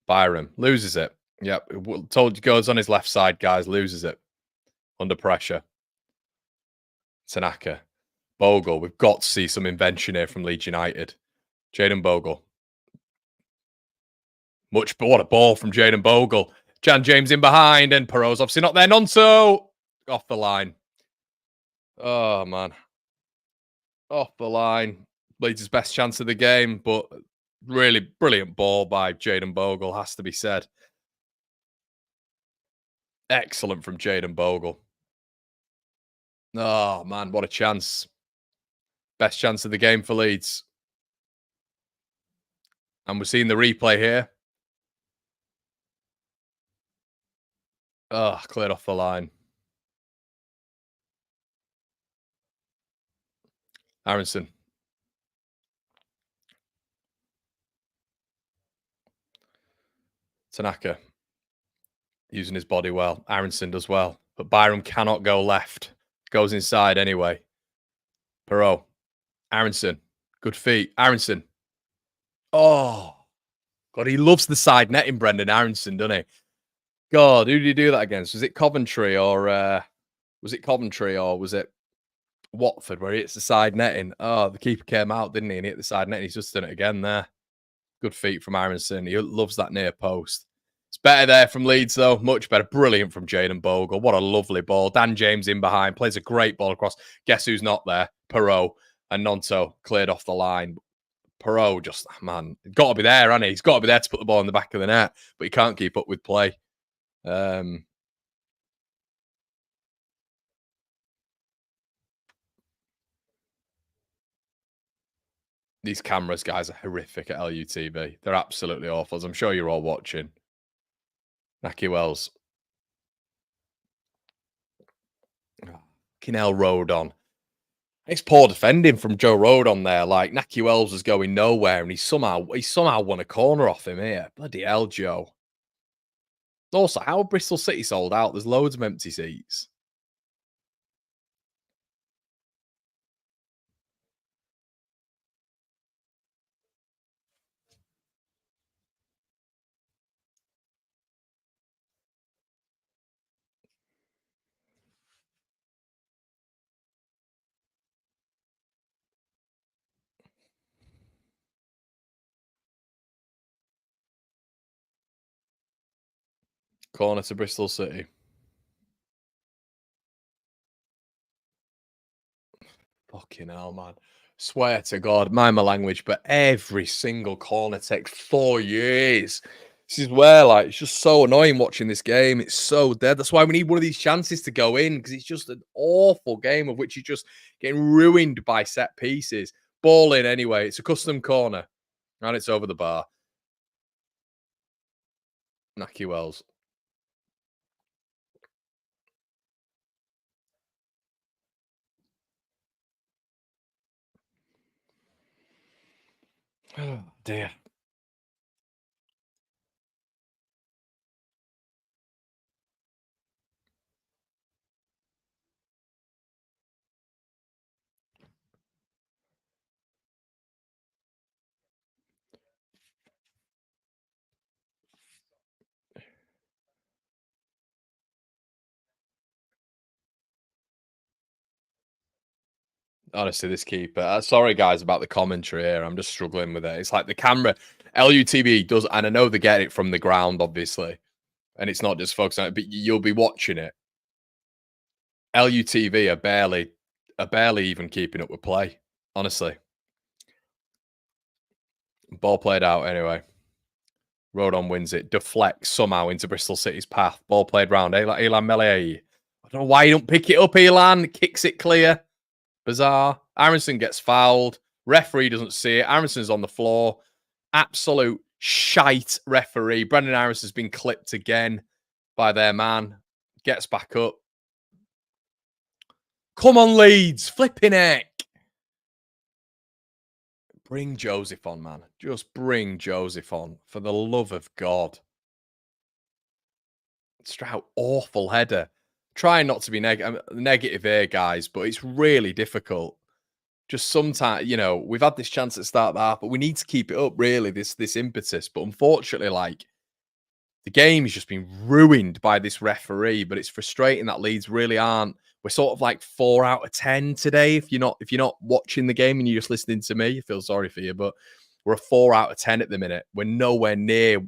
Byram loses it. Yep. Told you goes on his left side, guys. Loses it. Under pressure. Tanaka. Bogle. We've got to see some invention here from Leeds United. Jaden Bogle. What a ball from Jaden Bogle. Jan James in behind, and Perot's obviously not there. Nonso off the line. Oh, man. Off the line. Leeds' best chance of the game, but really brilliant ball by Jaden Bogle, has to be said. Excellent from Jaden Bogle. Oh, man, what a chance. Best chance of the game for Leeds. And we're seeing the replay here. Oh, cleared off the line. Aronson. Tanaka. Using his body well. Aronson does well. But Byram cannot go left. Goes inside anyway. Perot. Aronson. Good feet. Aronson. Oh. God, he loves the side netting, Brendan Aronson, doesn't he? God, who did he do that against? Was it Coventry or was it Watford where he hits the side netting? Oh, the keeper came out, didn't he? And he hit the side netting. He's just done it again there. Good feet from Aronson. He loves that near post. It's better there from Leeds, though. Much better. Brilliant from Jaden Bogle. What a lovely ball. Dan James in behind. Plays a great ball across. Guess who's not there? Perot. And Nonto cleared off the line. Perot just, man, got to be there, hasn't he? He's got to be there to put the ball in the back of the net, but he can't keep up with play. These cameras, guys, are horrific at LUTV. They're absolutely awful, as I'm sure you're all watching. Naki Wells. Kinel Rodon. It's poor defending from Joe Rodon there. Like, Naki Wells was going nowhere, and he somehow won a corner off him here. Bloody hell, Joe. Also, how Bristol City sold out? There's loads of empty seats. Corner to Bristol City. Fucking hell, man. Swear to God, mind my language, but every single corner takes 4 years. This is where, like, it's just so annoying watching this game. It's so dead. That's why we need one of these chances to go in, because it's just an awful game of which you're just getting ruined by set pieces. Ball in anyway. It's a custom corner. And it's over the bar. Naki Wells. Oh, dear. Honestly, this keeper. Sorry, guys, about the commentary here. I'm just struggling with it. It's like the camera, LUTV does, and I know they get it from the ground, obviously, and it's not just focused on it, but you'll be watching it. LUTV are barely even keeping up with play. Honestly, ball played out anyway. Rodon wins it, deflects somehow into Bristol City's path. Ball played round. Elan Melee. I don't know why you don't pick it up, Elan. Kicks it clear. Bizarre. Aronson gets fouled. Referee doesn't see it. Aronson's on the floor. Absolute shite referee. Brendan Aronson's been clipped again by their man. Gets back up. Come on, Leeds. Flipping heck. Bring Joseph on, man. Just bring Joseph on. For the love of God. Straight awful header. Trying not to be negative here, guys, but it's really difficult. Just sometimes, we've had this chance at start the half, but we need to keep it up, really, this impetus. But unfortunately, the game has just been ruined by this referee. But it's frustrating that Leeds really aren't. We're sort of like 4 out of 10 today. If you're not watching the game and you're just listening to me, I feel sorry for you. But we're a 4 out of 10 at the minute. We're nowhere near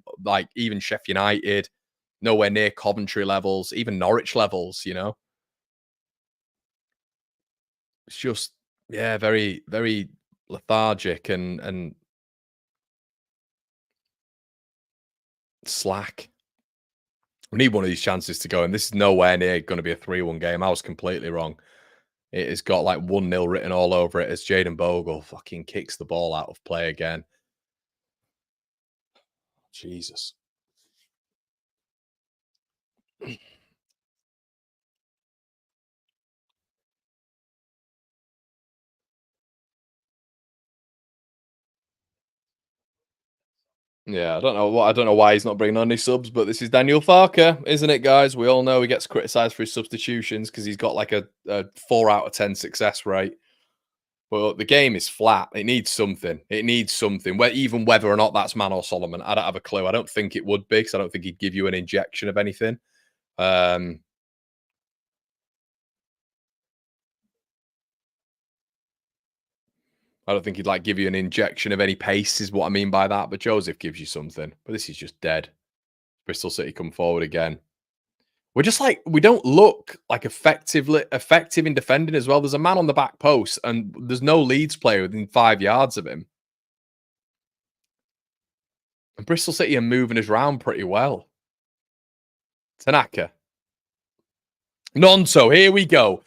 even Sheffield United, nowhere near Coventry levels, even Norwich levels. It's just very, very lethargic and slack. We need one of these chances to go, and this is nowhere near going to be a 3-1 game. I was completely wrong. It has got 1-0 written all over it as Jayden Bogle fucking kicks the ball out of play again. Jesus. Yeah, I don't know why he's not bringing on any subs, but this is Daniel Farke, isn't it, guys? We all know he gets criticised for his substitutions because he's got a 4 out of 10 success rate. But the game is flat. It needs something. It needs something. Even whether or not that's Man or Solomon, I don't have a clue. I don't think it would be because I don't think he'd give you an injection of anything. I don't think he'd give you an injection of any pace, is what I mean by that. But Joseph gives you something. But this is just dead. Bristol City come forward again. We're just we don't look effective in defending as well. There's a man on the back post, and there's no Leeds player within 5 yards of him. And Bristol City are moving us around pretty well. Tanaka. Nonto, here we go.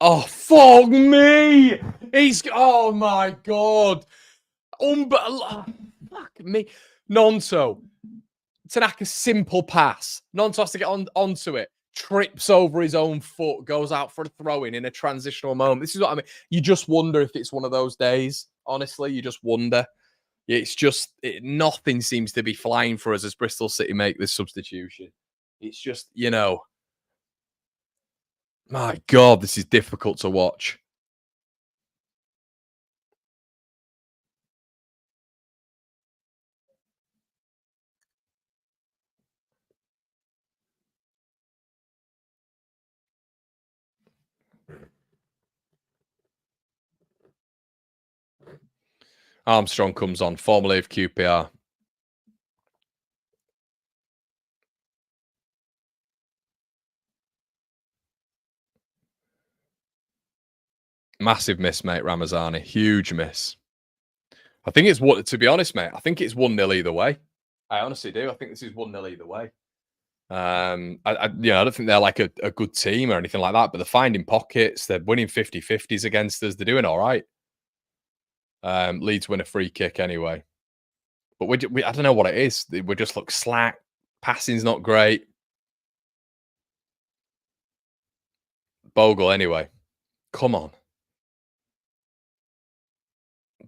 Oh, fuck me. Oh my God. Fuck me. Nonto. Tanaka's simple pass. Nonto has to get onto it. Trips over his own foot. Goes out for a throw-in a transitional moment. This is what I mean. You just wonder if it's one of those days. Honestly, you just wonder. It's just, nothing seems to be flying for us as Bristol City make this substitution. It's just, my God, this is difficult to watch. Armstrong comes on, formerly of QPR. Massive miss, mate, Ramazani. Huge miss. I think it's to be honest, mate, I think it's 1-0 either way. I honestly do. I think this is 1-0 either way. I don't think they're a good team or anything like that, but they're finding pockets. They're winning 50-50s against us. They're doing all right. Leeds win a free kick anyway. But I don't know what it is. We just look slack. Passing's not great. Bogle anyway. Come on.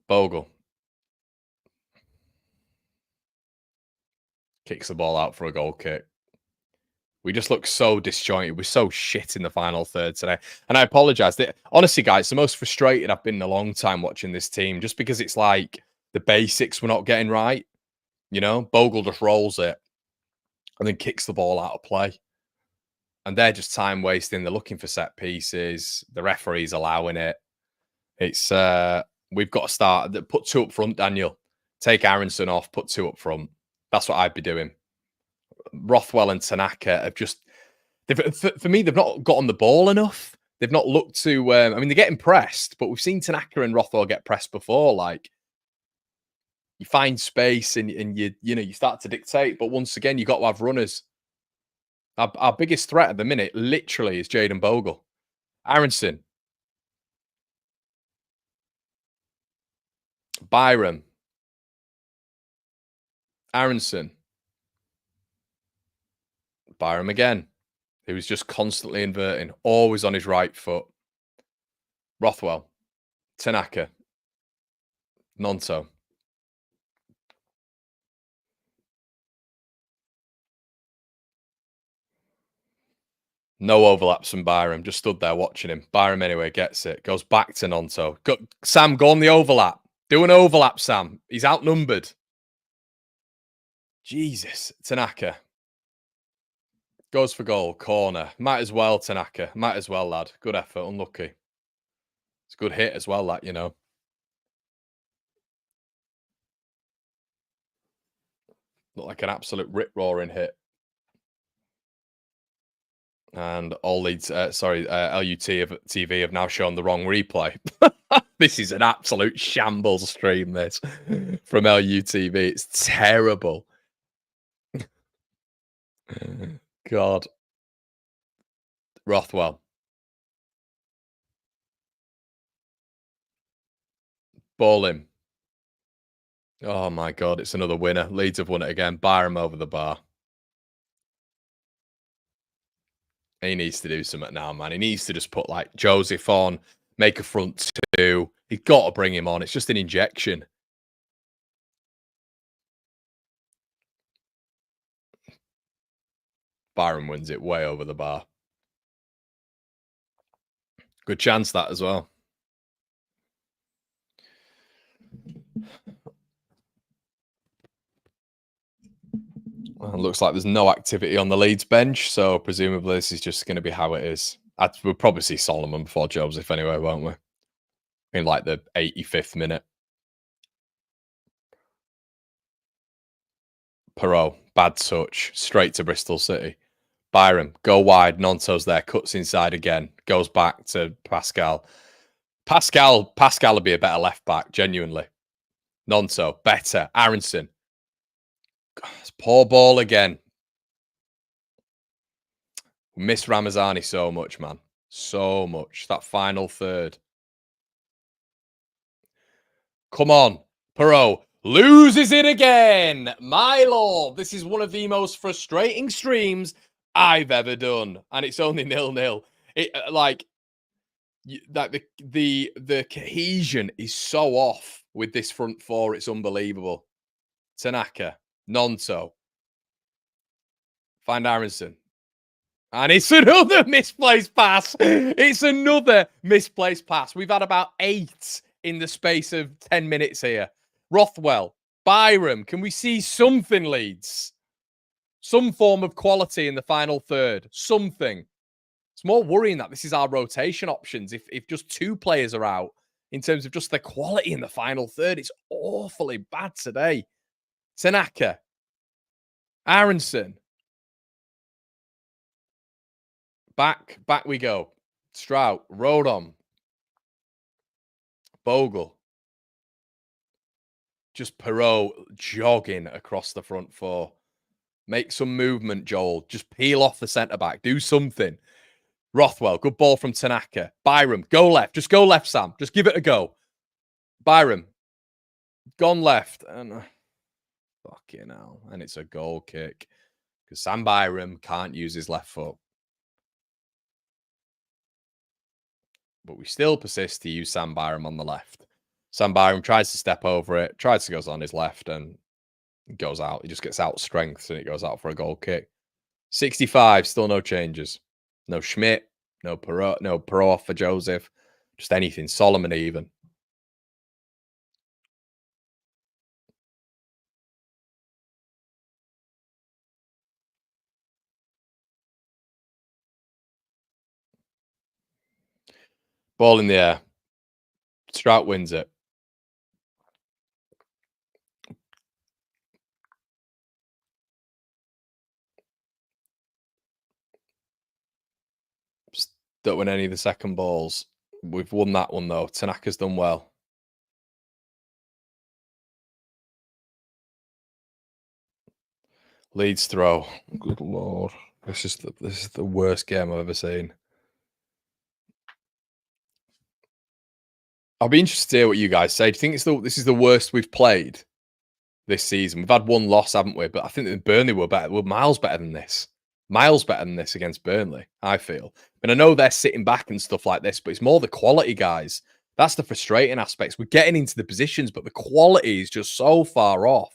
Bogle. Kicks the ball out for a goal kick. We just look so disjointed. We're so shit in the final third today. And I apologise. Honestly, guys, it's the most frustrated I've been in a long time watching this team, just because it's the basics we're not getting right. Bogle just rolls it and then kicks the ball out of play. And they're just time wasting. They're looking for set pieces. The referee's allowing it. It's we've got to start. Put 2 up front, Daniel. Take Aronson off. Put 2 up front. That's what I'd be doing. Rothwell and Tanaka have just, for me, they've not got on the ball enough. They've not looked to, they're getting pressed, but we've seen Tanaka and Rothwell get pressed before. You find space and you start to dictate, but once again, you've got to have runners. Our biggest threat at the minute, literally, is Jayden Bogle. Aronson. Byram. Aronson. Byram again. He was just constantly inverting, always on his right foot. Rothwell. Tanaka. Nonto. No overlaps from Byram. Just stood there watching him. Byram anyway gets it. Goes back to Nonto. Sam, go on the overlap. Do an overlap, Sam. He's outnumbered. Jesus. Tanaka. Goes for goal. Corner. Might as well, Tanaka. Might as well, lad. Good effort. Unlucky. It's a good hit as well, that, you know. Looked like an absolute rip-roaring hit. And all Leeds, LUTV have now shown the wrong replay. This is an absolute shambles stream, this, from LUTV. It's terrible. God. Rothwell. Ball him. Oh, my God. It's another winner. Leeds have won it again. Byram over the bar. He needs to do something now, man. He needs to just put, like, Joseph on, make a front two. He's got to bring him on. It's just an injection. Byram wins it way over the bar. Good chance, that as well. Well, looks like there's no activity on the Leeds bench, so presumably this is just going to be how it is. We'll probably see Solomon before Joseph anyway, won't we? In like the 85th minute. Perot, bad touch, straight to Bristol City. Byram, go wide, Nonto's there, cuts inside again, goes back to Pascal. Pascal would be a better left back, genuinely. Nonto, better. Aronson. Poor ball again. Miss Ramazani so much, man. So much. That final third. Come on. Perot loses it again. My lord. This is one of the most frustrating streams I've ever done. And it's only 0-0. The cohesion is so off with this front four. It's unbelievable. Tanaka. Nonto. Find Aronson. And it's another misplaced pass. It's another misplaced pass. We've had about 8 in the space of 10 minutes here. Rothwell, Byram, can we see something, Leeds? Some form of quality in the final third. Something. It's more worrying that this is our rotation options. If just 2 players are out in terms of just the quality in the final third, it's awfully bad today. Tanaka. Aronson. Back we go. Strout, Rodon, Bogle. Just Perot jogging across the front four. Make some movement, Joel. Just peel off the centre-back. Do something. Rothwell, good ball from Tanaka. Byram, go left. Just go left, Sam. Just give it a go. Byram, gone left. And fucking hell. And it's a goal kick. Because Sam Byram can't use his left foot. But we still persist to use Sam Byram on the left. Sam Byram tries to step over it, tries to go on his left, and goes out. He just gets out strength, and it goes out for a goal kick. 65, still no changes. No Schmidt, no Perot for Joseph. Just anything. Solomon even. Ball in the air. Strout wins it. Don't win any of the second balls. We've won that one, though. Tanaka's done well. Leeds throw. Good lord. This is the worst game I've ever seen. I'll be interested to hear what you guys say. Do you think this is the worst we've played this season? We've had one loss, haven't we? But I think that Burnley were better. Were miles better than this. Miles better than this against Burnley, I feel. And I know they're sitting back and stuff like this, but it's more the quality, guys. That's the frustrating aspects. We're getting into the positions, but the quality is just so far off.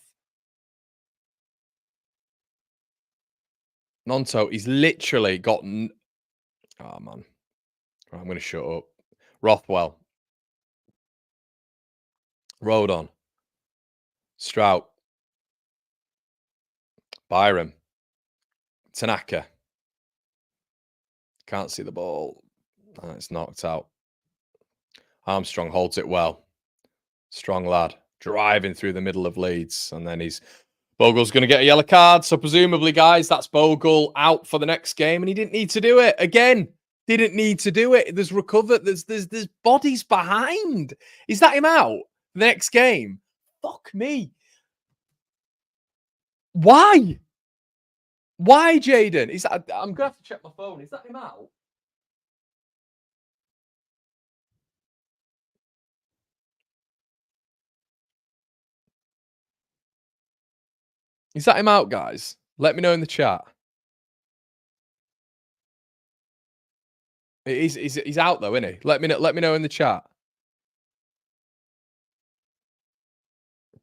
Nonto, he's literally gotten. Oh, man. Right, I'm going to shut up. Rothwell. Rodon. Strout. Byram. Tanaka. Can't see the ball. It's knocked out. Armstrong holds it well. Strong lad. Driving through the middle of Leeds. And then Bogle's going to get a yellow card. So presumably, guys, that's Bogle out for the next game. And he didn't need to do it. Again, didn't need to do it. There's recovered. There's bodies behind. Is that him out the next game? Fuck me. Why? Why, Jaden? Is that? I'm gonna have to check my phone. Is that him out? Is that him out, guys? Let me know in the chat. He's out though, isn't he? Let me know in the chat.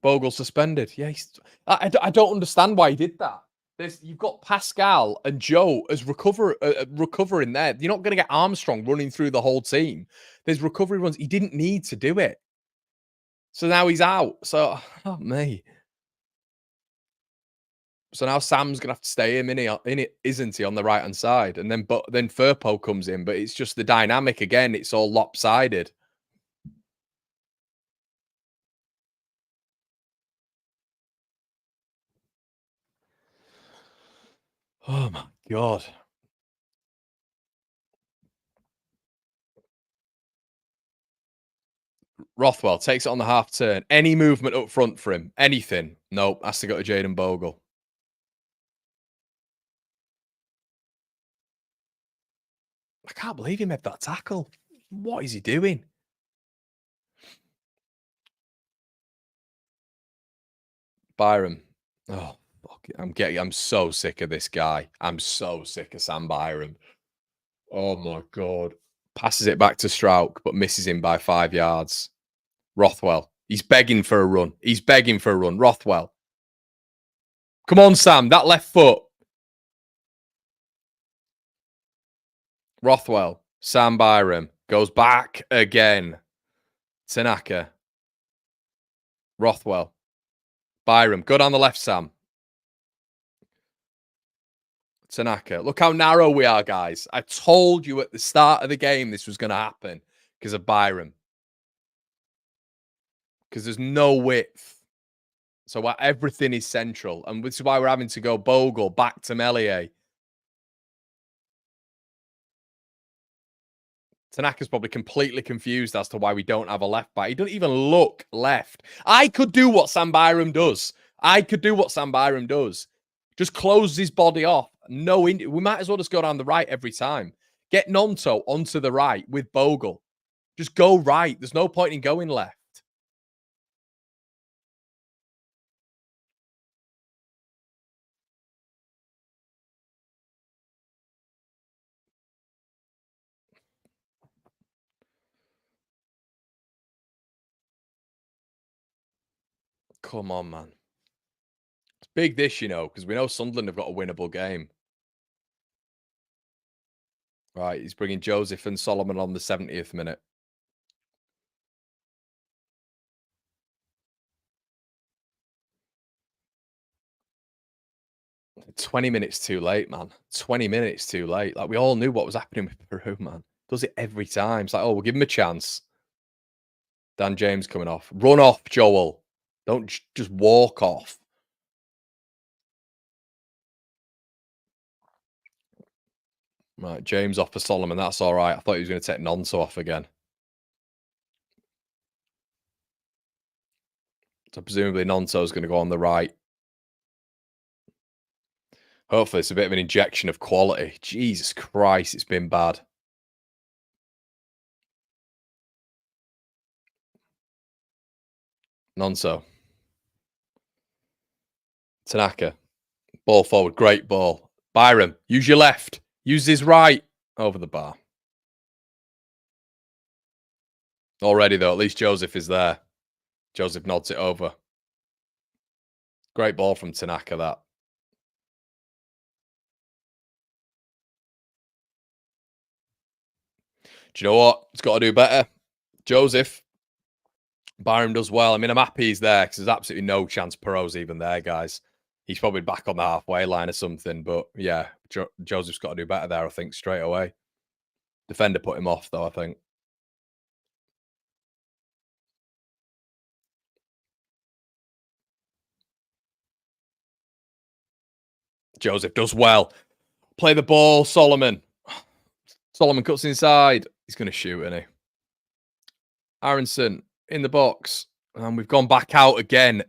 Bogle suspended. Yeah, I don't understand why he did that. You've got Pascal and Joe as recovering there. You're not going to get Armstrong running through the whole team. There's recovery runs. He didn't need to do it. So now he's out. So, oh, me. So now Sam's gonna have to stay in it, isn't he, on the right hand side? And then Firpo comes in, but it's just the dynamic again. It's all lopsided. Oh my god. Rothwell takes it on the half turn. Any movement up front for him? Anything? Nope. Has to go to Jaden Bogle. I can't believe he made that tackle. What is he doing? Byram. Oh, fuck it. I'm so sick of this guy. I'm so sick of Sam Byram. Oh my god. Passes it back to Strouk, but misses him by 5 yards. Rothwell. He's begging for a run. He's begging for a run. Rothwell. Come on, Sam. That left foot. Rothwell. Sam Byram. Goes back again. Tanaka. Rothwell. Byram. Good on the left, Sam. Tanaka. Look how narrow we are, guys. I told you at the start of the game this was going to happen because of Byram. Because there's no width. So everything is central. And this is why we're having to go Bogle back to Melier. Tanaka's probably completely confused as to why we don't have a left back. He doesn't even look left. I could do what Sam Byram does. Just close his body off. We might as well just go down the right every time. Get Nonto onto the right with Bogle. Just go right. There's no point in going left. Come on, man. It's big this, because we know Sunderland have got a winnable game. Right, he's bringing Joseph and Solomon on the 70th minute. "20 minutes too late, man. 20 minutes too late." Like, we all knew what was happening with Peru, man. Does it every time. It's like, "Oh, we'll give him a chance." Dan James coming off. Run off, Joel. Don't just walk off. Right, James off for Solomon. That's all right. I thought he was going to take Nonso off again. So presumably Nonso's going to go on the right. Hopefully it's a bit of an injection of quality. Jesus Christ, it's been bad. Nonso. Tanaka. Ball forward. Great ball. Byram. Use your left. Use his right. Over the bar. Already, though, at least Joseph is there. Joseph nods it over. Great ball from Tanaka, that. Do you know what? He's got to do better. Joseph. Byram does well. I mean, I'm happy he's there because there's absolutely no chance Perot's even there, guys. He's probably back on the halfway line or something. But yeah, Joseph's got to do better there, I think, straight away. Defender put him off, though, I think. Joseph does well. Play the ball, Solomon. Solomon cuts inside. He's going to shoot, isn't he? Aronson in the box. And we've gone back out again.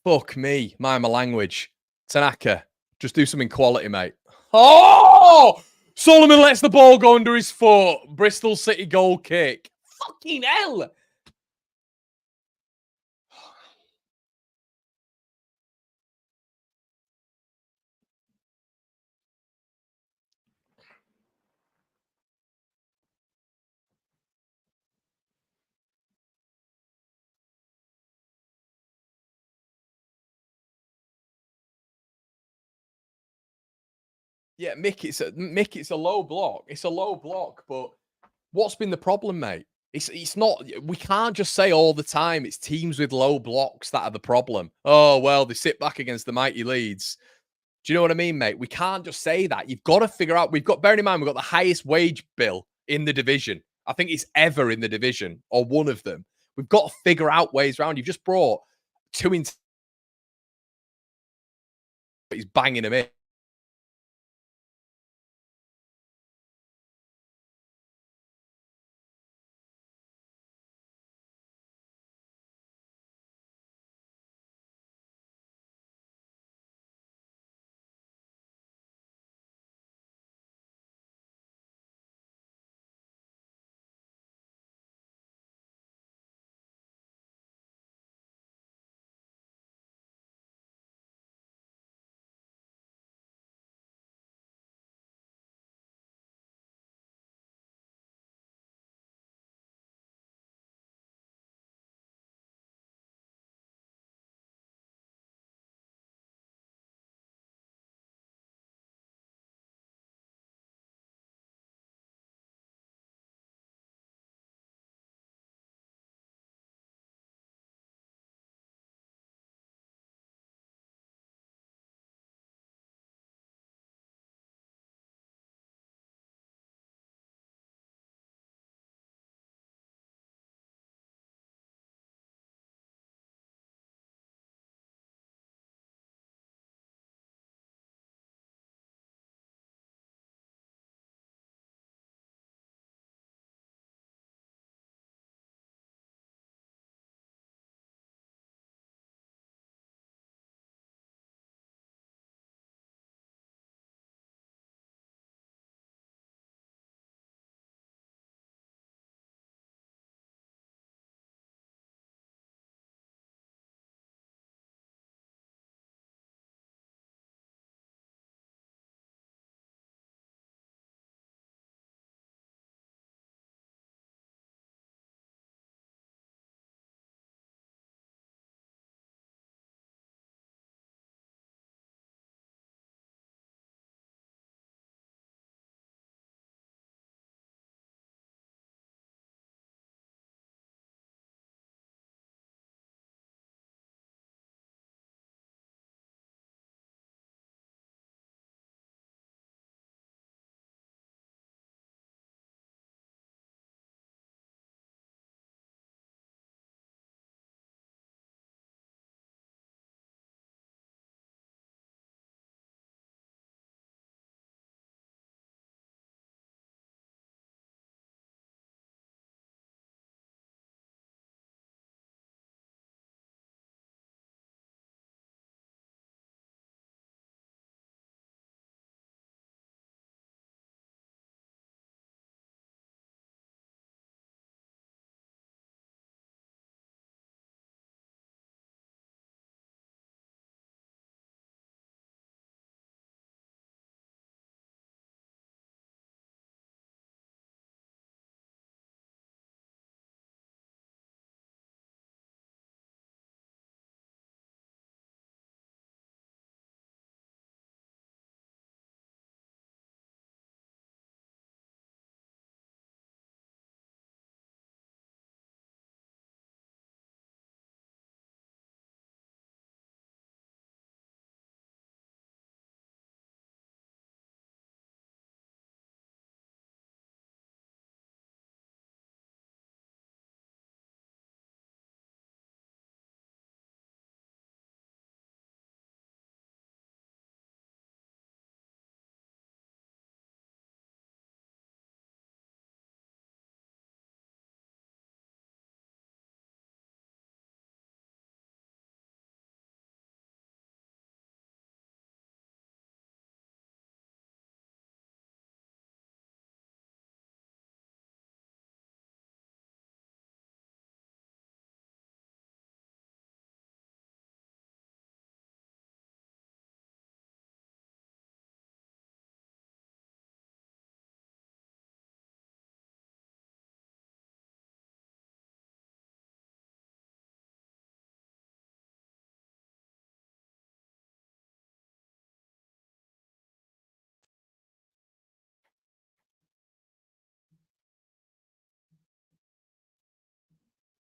Fuck me. Mind my language. Tanaka, just do something quality, mate. Oh! Solomon lets the ball go under his foot. Bristol City goal kick. Fucking hell. Yeah, Mick, it's a low block. It's a low block, but what's been the problem, mate? It's not. We can't just say all the time it's teams with low blocks that are the problem. Oh well, they sit back against the mighty Leeds. Do you know what I mean, mate? We can't just say that. You've got to figure out. Bearing in mind, we've got the highest wage bill in the division. I think it's ever in the division or one of them. We've got to figure out ways around. You've just brought two in. He's banging them in.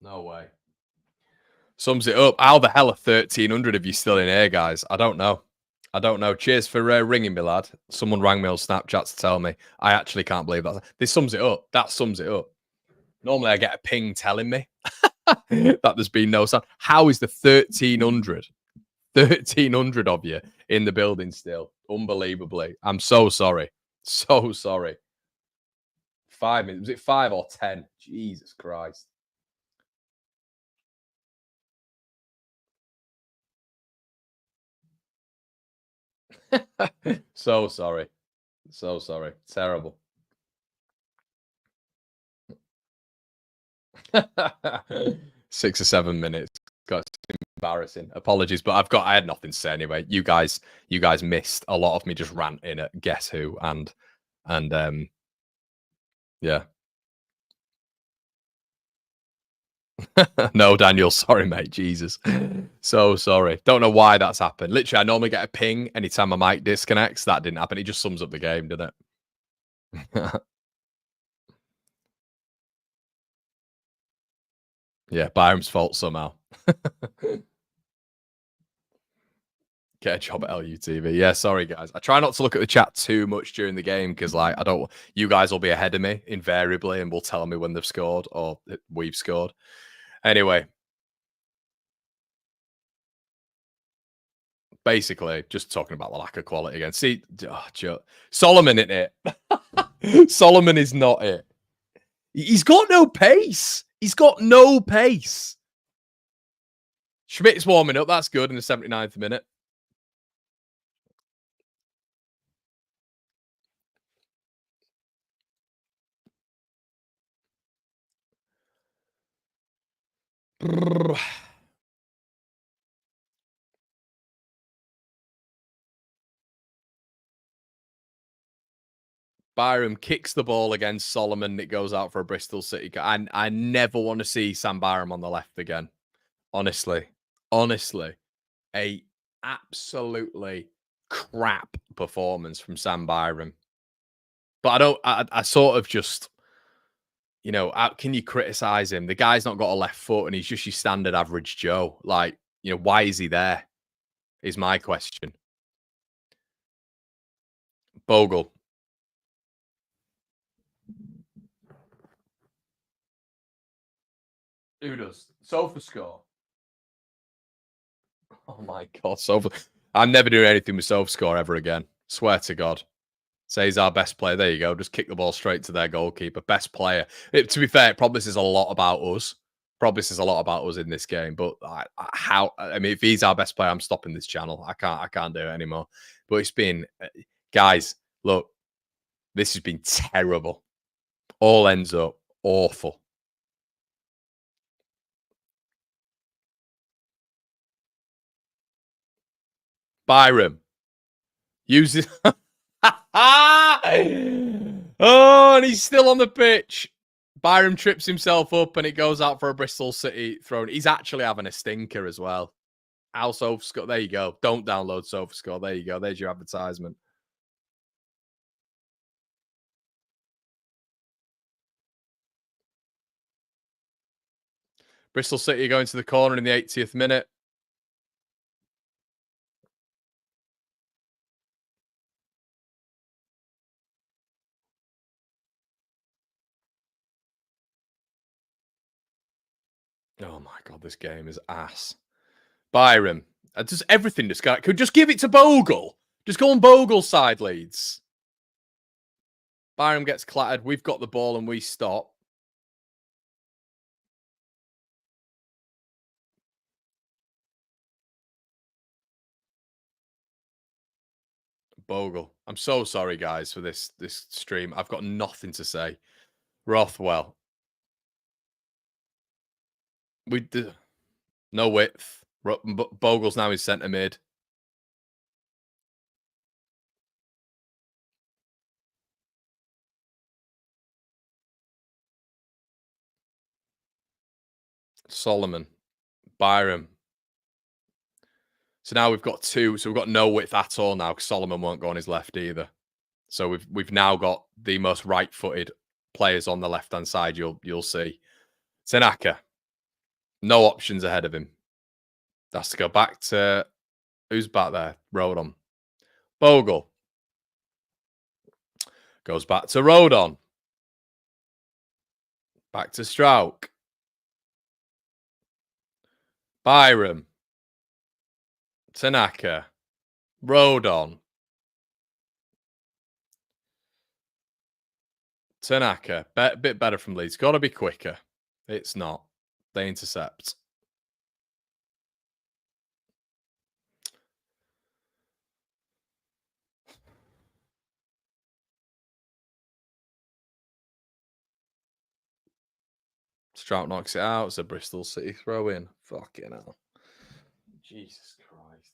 No way. Sums it up. How the hell are 1,300 of you still in here, guys? I don't know. I don't know. Cheers for ringing me, lad. Someone rang me on Snapchat to tell me. I actually can't believe that. This sums it up. That sums it up. Normally, I get a ping telling me that there's been no sound. How is the 1,300? 1,300 of you in the building still? Unbelievably. I'm so sorry. So sorry. 5 minutes. Was it 5 or 10? Jesus Christ. So sorry. So sorry. Terrible. 6 or 7 minutes. God, it's embarrassing. Apologies, but I had nothing to say anyway. You guys missed a lot of me just ranting at Guess Who and yeah. No, Daniel, sorry, mate. Jesus. So sorry. Don't know why that's happened. Literally, I normally get a ping anytime my mic disconnects. That didn't happen. It just sums up the game, didn't it? Yeah, Byram's fault somehow. Get a job at LUTV. Yeah, sorry guys. I try not to look at the chat too much during the game because, like, I don't. You guys will be ahead of me invariably and will tell me when they've scored or we've scored. Anyway, basically, just talking about the lack of quality again. See, Solomon in it. Solomon is not it. He's got no pace. He's got no pace. Schmidt's warming up. That's good in the 79th minute. Byram kicks the ball against Solomon. It goes out for a Bristol City. I never want to see Sam Byram on the left again. Honestly, a absolutely crap performance from Sam Byram. But I don't. I sort of just, how can you criticize him? The guy's not got a left foot, and he's just your standard average Joe. Like, why is he there? Is my question. Bogle. Who does? Sofa score. Oh my God, Sofa. I'm never doing anything with Sofa score ever again. Swear to God. Say he's our best player. There you go. Just kick the ball straight to their goalkeeper. Best player. To be fair, it probably says a lot about us. Probably says a lot about us in this game. But if he's our best player, I'm stopping this channel. I can't do it anymore. But it's been, guys, look, this has been terrible. All ends up awful. Byram uses. Oh, and he's still on the pitch. Byram trips himself up and it goes out for a Bristol City throw. He's actually having a stinker as well. Al SofaScore. There you go. Don't download SofaScore. There you go. There's your advertisement. Bristol City going to the corner in the 80th minute. Oh my God, this game is ass. Byram. Just everything could just give it to Bogle. Just go on Bogle's side, Leeds. Byram gets clattered. We've got the ball and we stop. Bogle. I'm so sorry, guys, for this stream. I've got nothing to say. Rothwell. No width. Bogle's now in centre mid. Solomon. Byram. So now we've got two. So we've got no width at all now because Solomon won't go on his left either. So we've now got the most right-footed players on the left-hand side. You'll see. Tanaka. No options ahead of him. Has to go back to who's back there? Rodon. Bogle goes back to Rodon. Back to Strauch. Byram. Tanaka. Rodon. Tanaka. Bit better from Leeds. Got to be quicker. It's not. They intercept. Strout knocks it out. It's a Bristol City throw in. Fucking hell. Jesus Christ.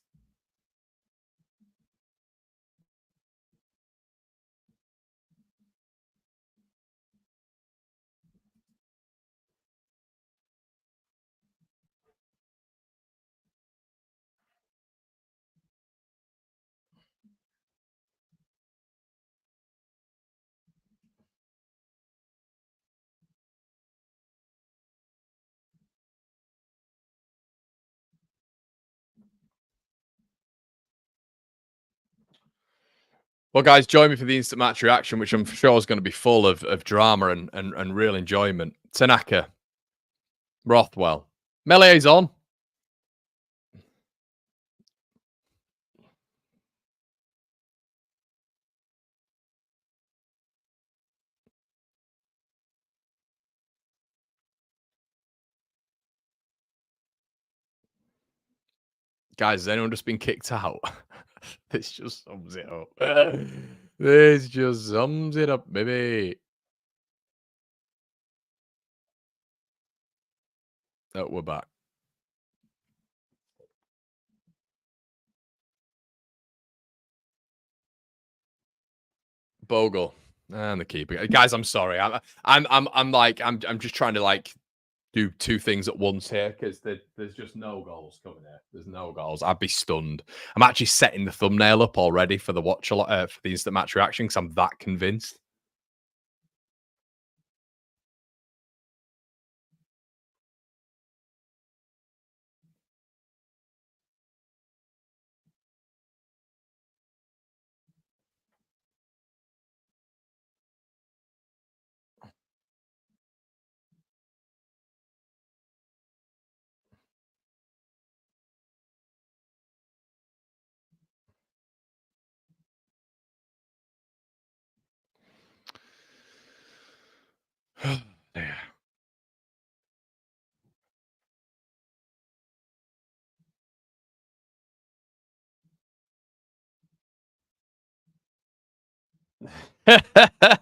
Well, guys, join me for the instant match reaction, which I'm sure is going to be full of drama and real enjoyment. Tanaka, Rothwell, Melee's on. Guys, has anyone just been kicked out? This just sums it up. This just sums it up, baby. Oh, we're back. Bogle and the keeper. Guys, I'm sorry. I'm just trying to like do two things at once here because there's just no goals coming here. There's no goals. I'd be stunned. I'm actually setting the thumbnail up already for the for the instant match reaction because I'm that convinced. Yeah.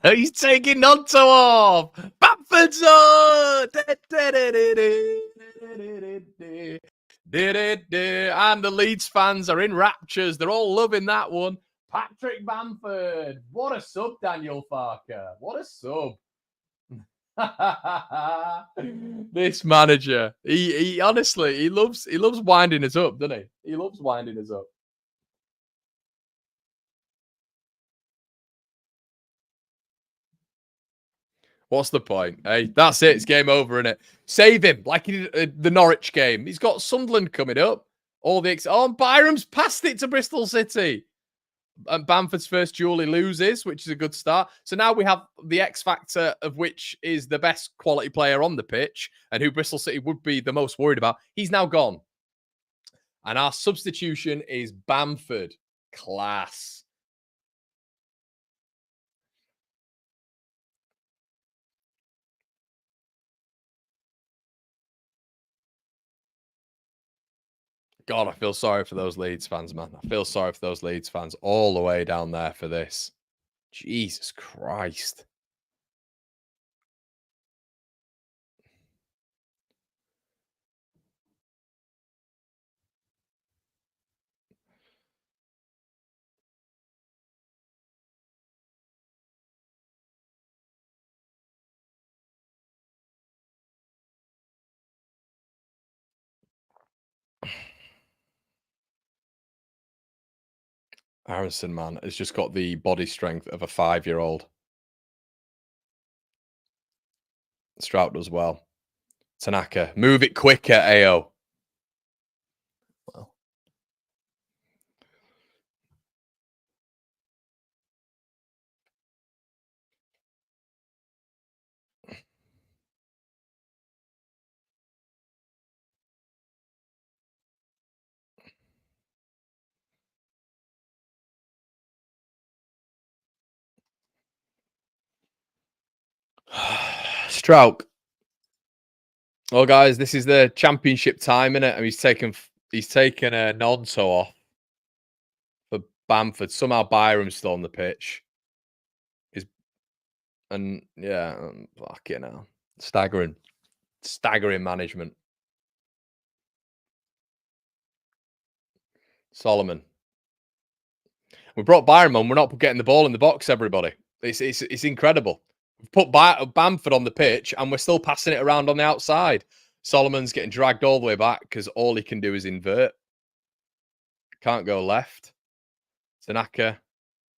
He's taking Nonto off. Bamford's on. And the Leeds fans are in raptures. They're all loving that one. Patrick Bamford. What a sub, Daniel Farker. What a sub. This manager. He honestly he loves winding us up, doesn't he? He loves winding us up. What's the point? Hey, that's it. It's game over, innit? Save him like he did the Norwich game. He's got Sunderland coming up. All the Byram's passed it to Bristol City. And Bamford's first duel he loses, which is a good start. So now we have the X factor of which is the best quality player on the pitch and who Bristol City would be the most worried about. He's now gone. And our substitution is Bamford. Class. God, I feel sorry for those Leeds fans, man. I feel sorry for those Leeds fans all the way down there for this. Jesus Christ. Harrison, man, has just got the body strength of a 5-year-old. Strout does well. Tanaka, move it quicker, AO. Well. Strouk. Well, guys, this is the championship time, innit? And he's taken a Nonto off for Bamford. Somehow Byram's still on the pitch. And yeah, fucking hell. Staggering management. Solomon. We brought Byram on. We're not getting the ball in the box, everybody. It's incredible. We've put Bamford on the pitch and we're still passing it around on the outside. Solomon's getting dragged all the way back because all he can do is invert. Can't go left. Tanaka.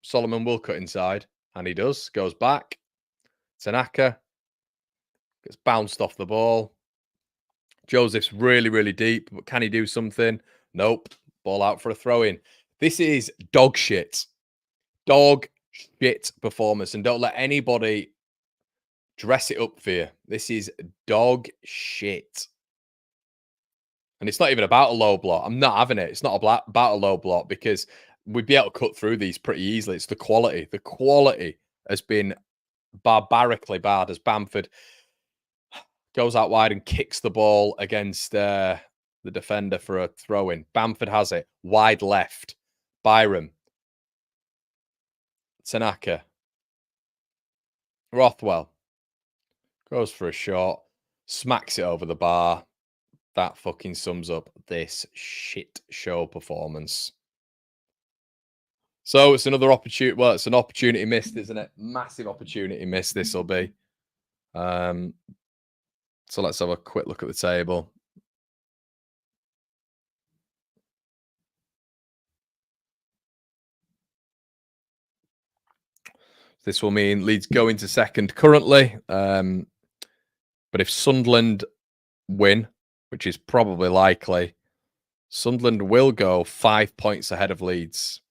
Solomon will cut inside. And he does. Goes back. Tanaka. Gets bounced off the ball. Joseph's really, really deep. But can he do something? Nope. Ball out for a throw-in. This is dog shit. Dog shit performance. And don't let anybody dress it up for you. This is dog shit. And it's not even about a low block. I'm not having it. It's not about a low block because we'd be able to cut through these pretty easily. It's the quality. The quality has been barbarically bad as Bamford goes out wide and kicks the ball against the defender for a throw-in. Bamford has it. Wide left. Byram. Tanaka. Rothwell. Goes for a shot. Smacks it over the bar. That fucking sums up this shit show performance. So it's another opportunity. Well, it's an opportunity missed, isn't it? Massive opportunity missed. This will be. So let's have a quick look at the table. This will mean Leeds go into second currently. But if Sunderland win, which is probably likely, Sunderland will go 5 points ahead of Leeds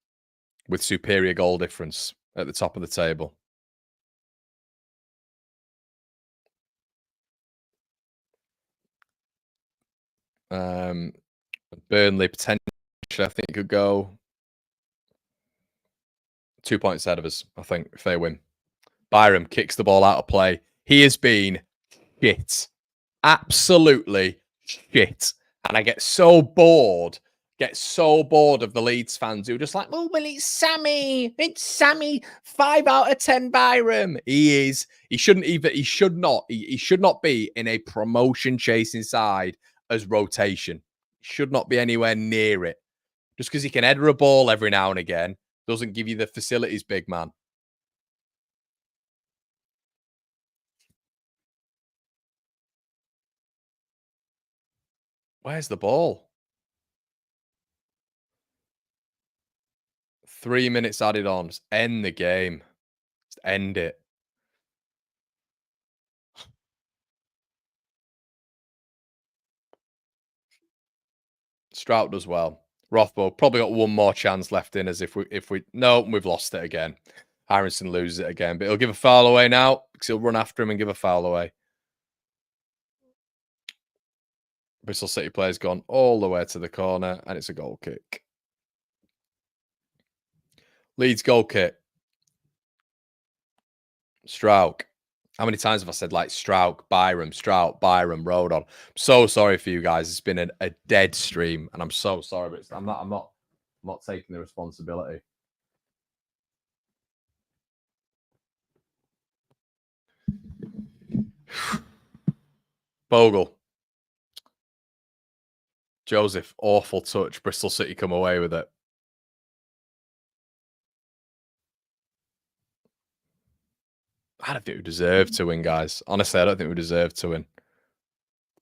with superior goal difference at the top of the table. Burnley potentially, I think, could go 2 points ahead of us, I think, if they win. Byram kicks the ball out of play. He has been shit. Absolutely shit. And I get so bored of the Leeds fans who are just like, oh, well, it's Sammy. It's Sammy. 5 out of 10 Byram. He should not be in a promotion chasing side as rotation. Should not be anywhere near it. Just because he can header a ball every now and again doesn't give you the facilities, big man. Where's the ball? 3 minutes added on. Just end the game. Just end it. Strout does well. Rothwell probably got one more chance left in us if we no, we've lost it again. Harrison loses it again, but he'll give a foul away now because he'll run after him and give a foul away. Bristol City player's gone all the way to the corner and it's a goal kick. Leeds goal kick. Strouk. How many times have I said like Strouk, Byram, Rodon? I'm so sorry for you guys. It's been a dead stream, and I'm so sorry, but I'm not taking the responsibility. Bogle. Joseph, awful touch. Bristol City come away with it. I don't think we deserve to win, guys. Honestly, I don't think we deserve to win.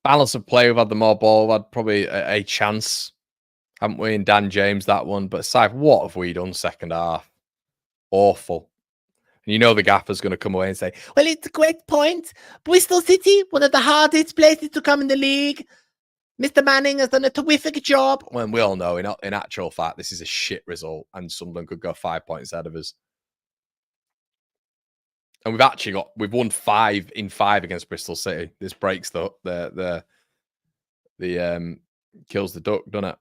Balance of play, we've had the more ball. We've had probably a chance, haven't we? And Dan James, that one. But aside, what have we done second half? Awful. And you know the gaffer's going to come away and say, well, it's a great point. Bristol City, one of the hardest places to come in the league. Mr. Manning has done a terrific job. When we all know, in actual fact, this is a shit result, and Sunderland could go 5 points ahead of us. And we've won 5 in 5 against Bristol City. This breaks the kills the duck, doesn't it?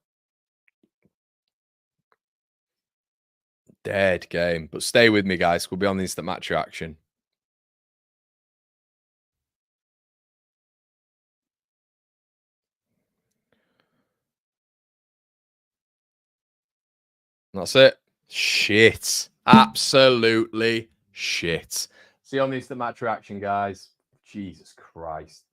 Dead game. But stay with me, guys. We'll be on the instant match reaction. That's it. Shit. Absolutely shit. See you on the instant match reaction, guys. Jesus Christ.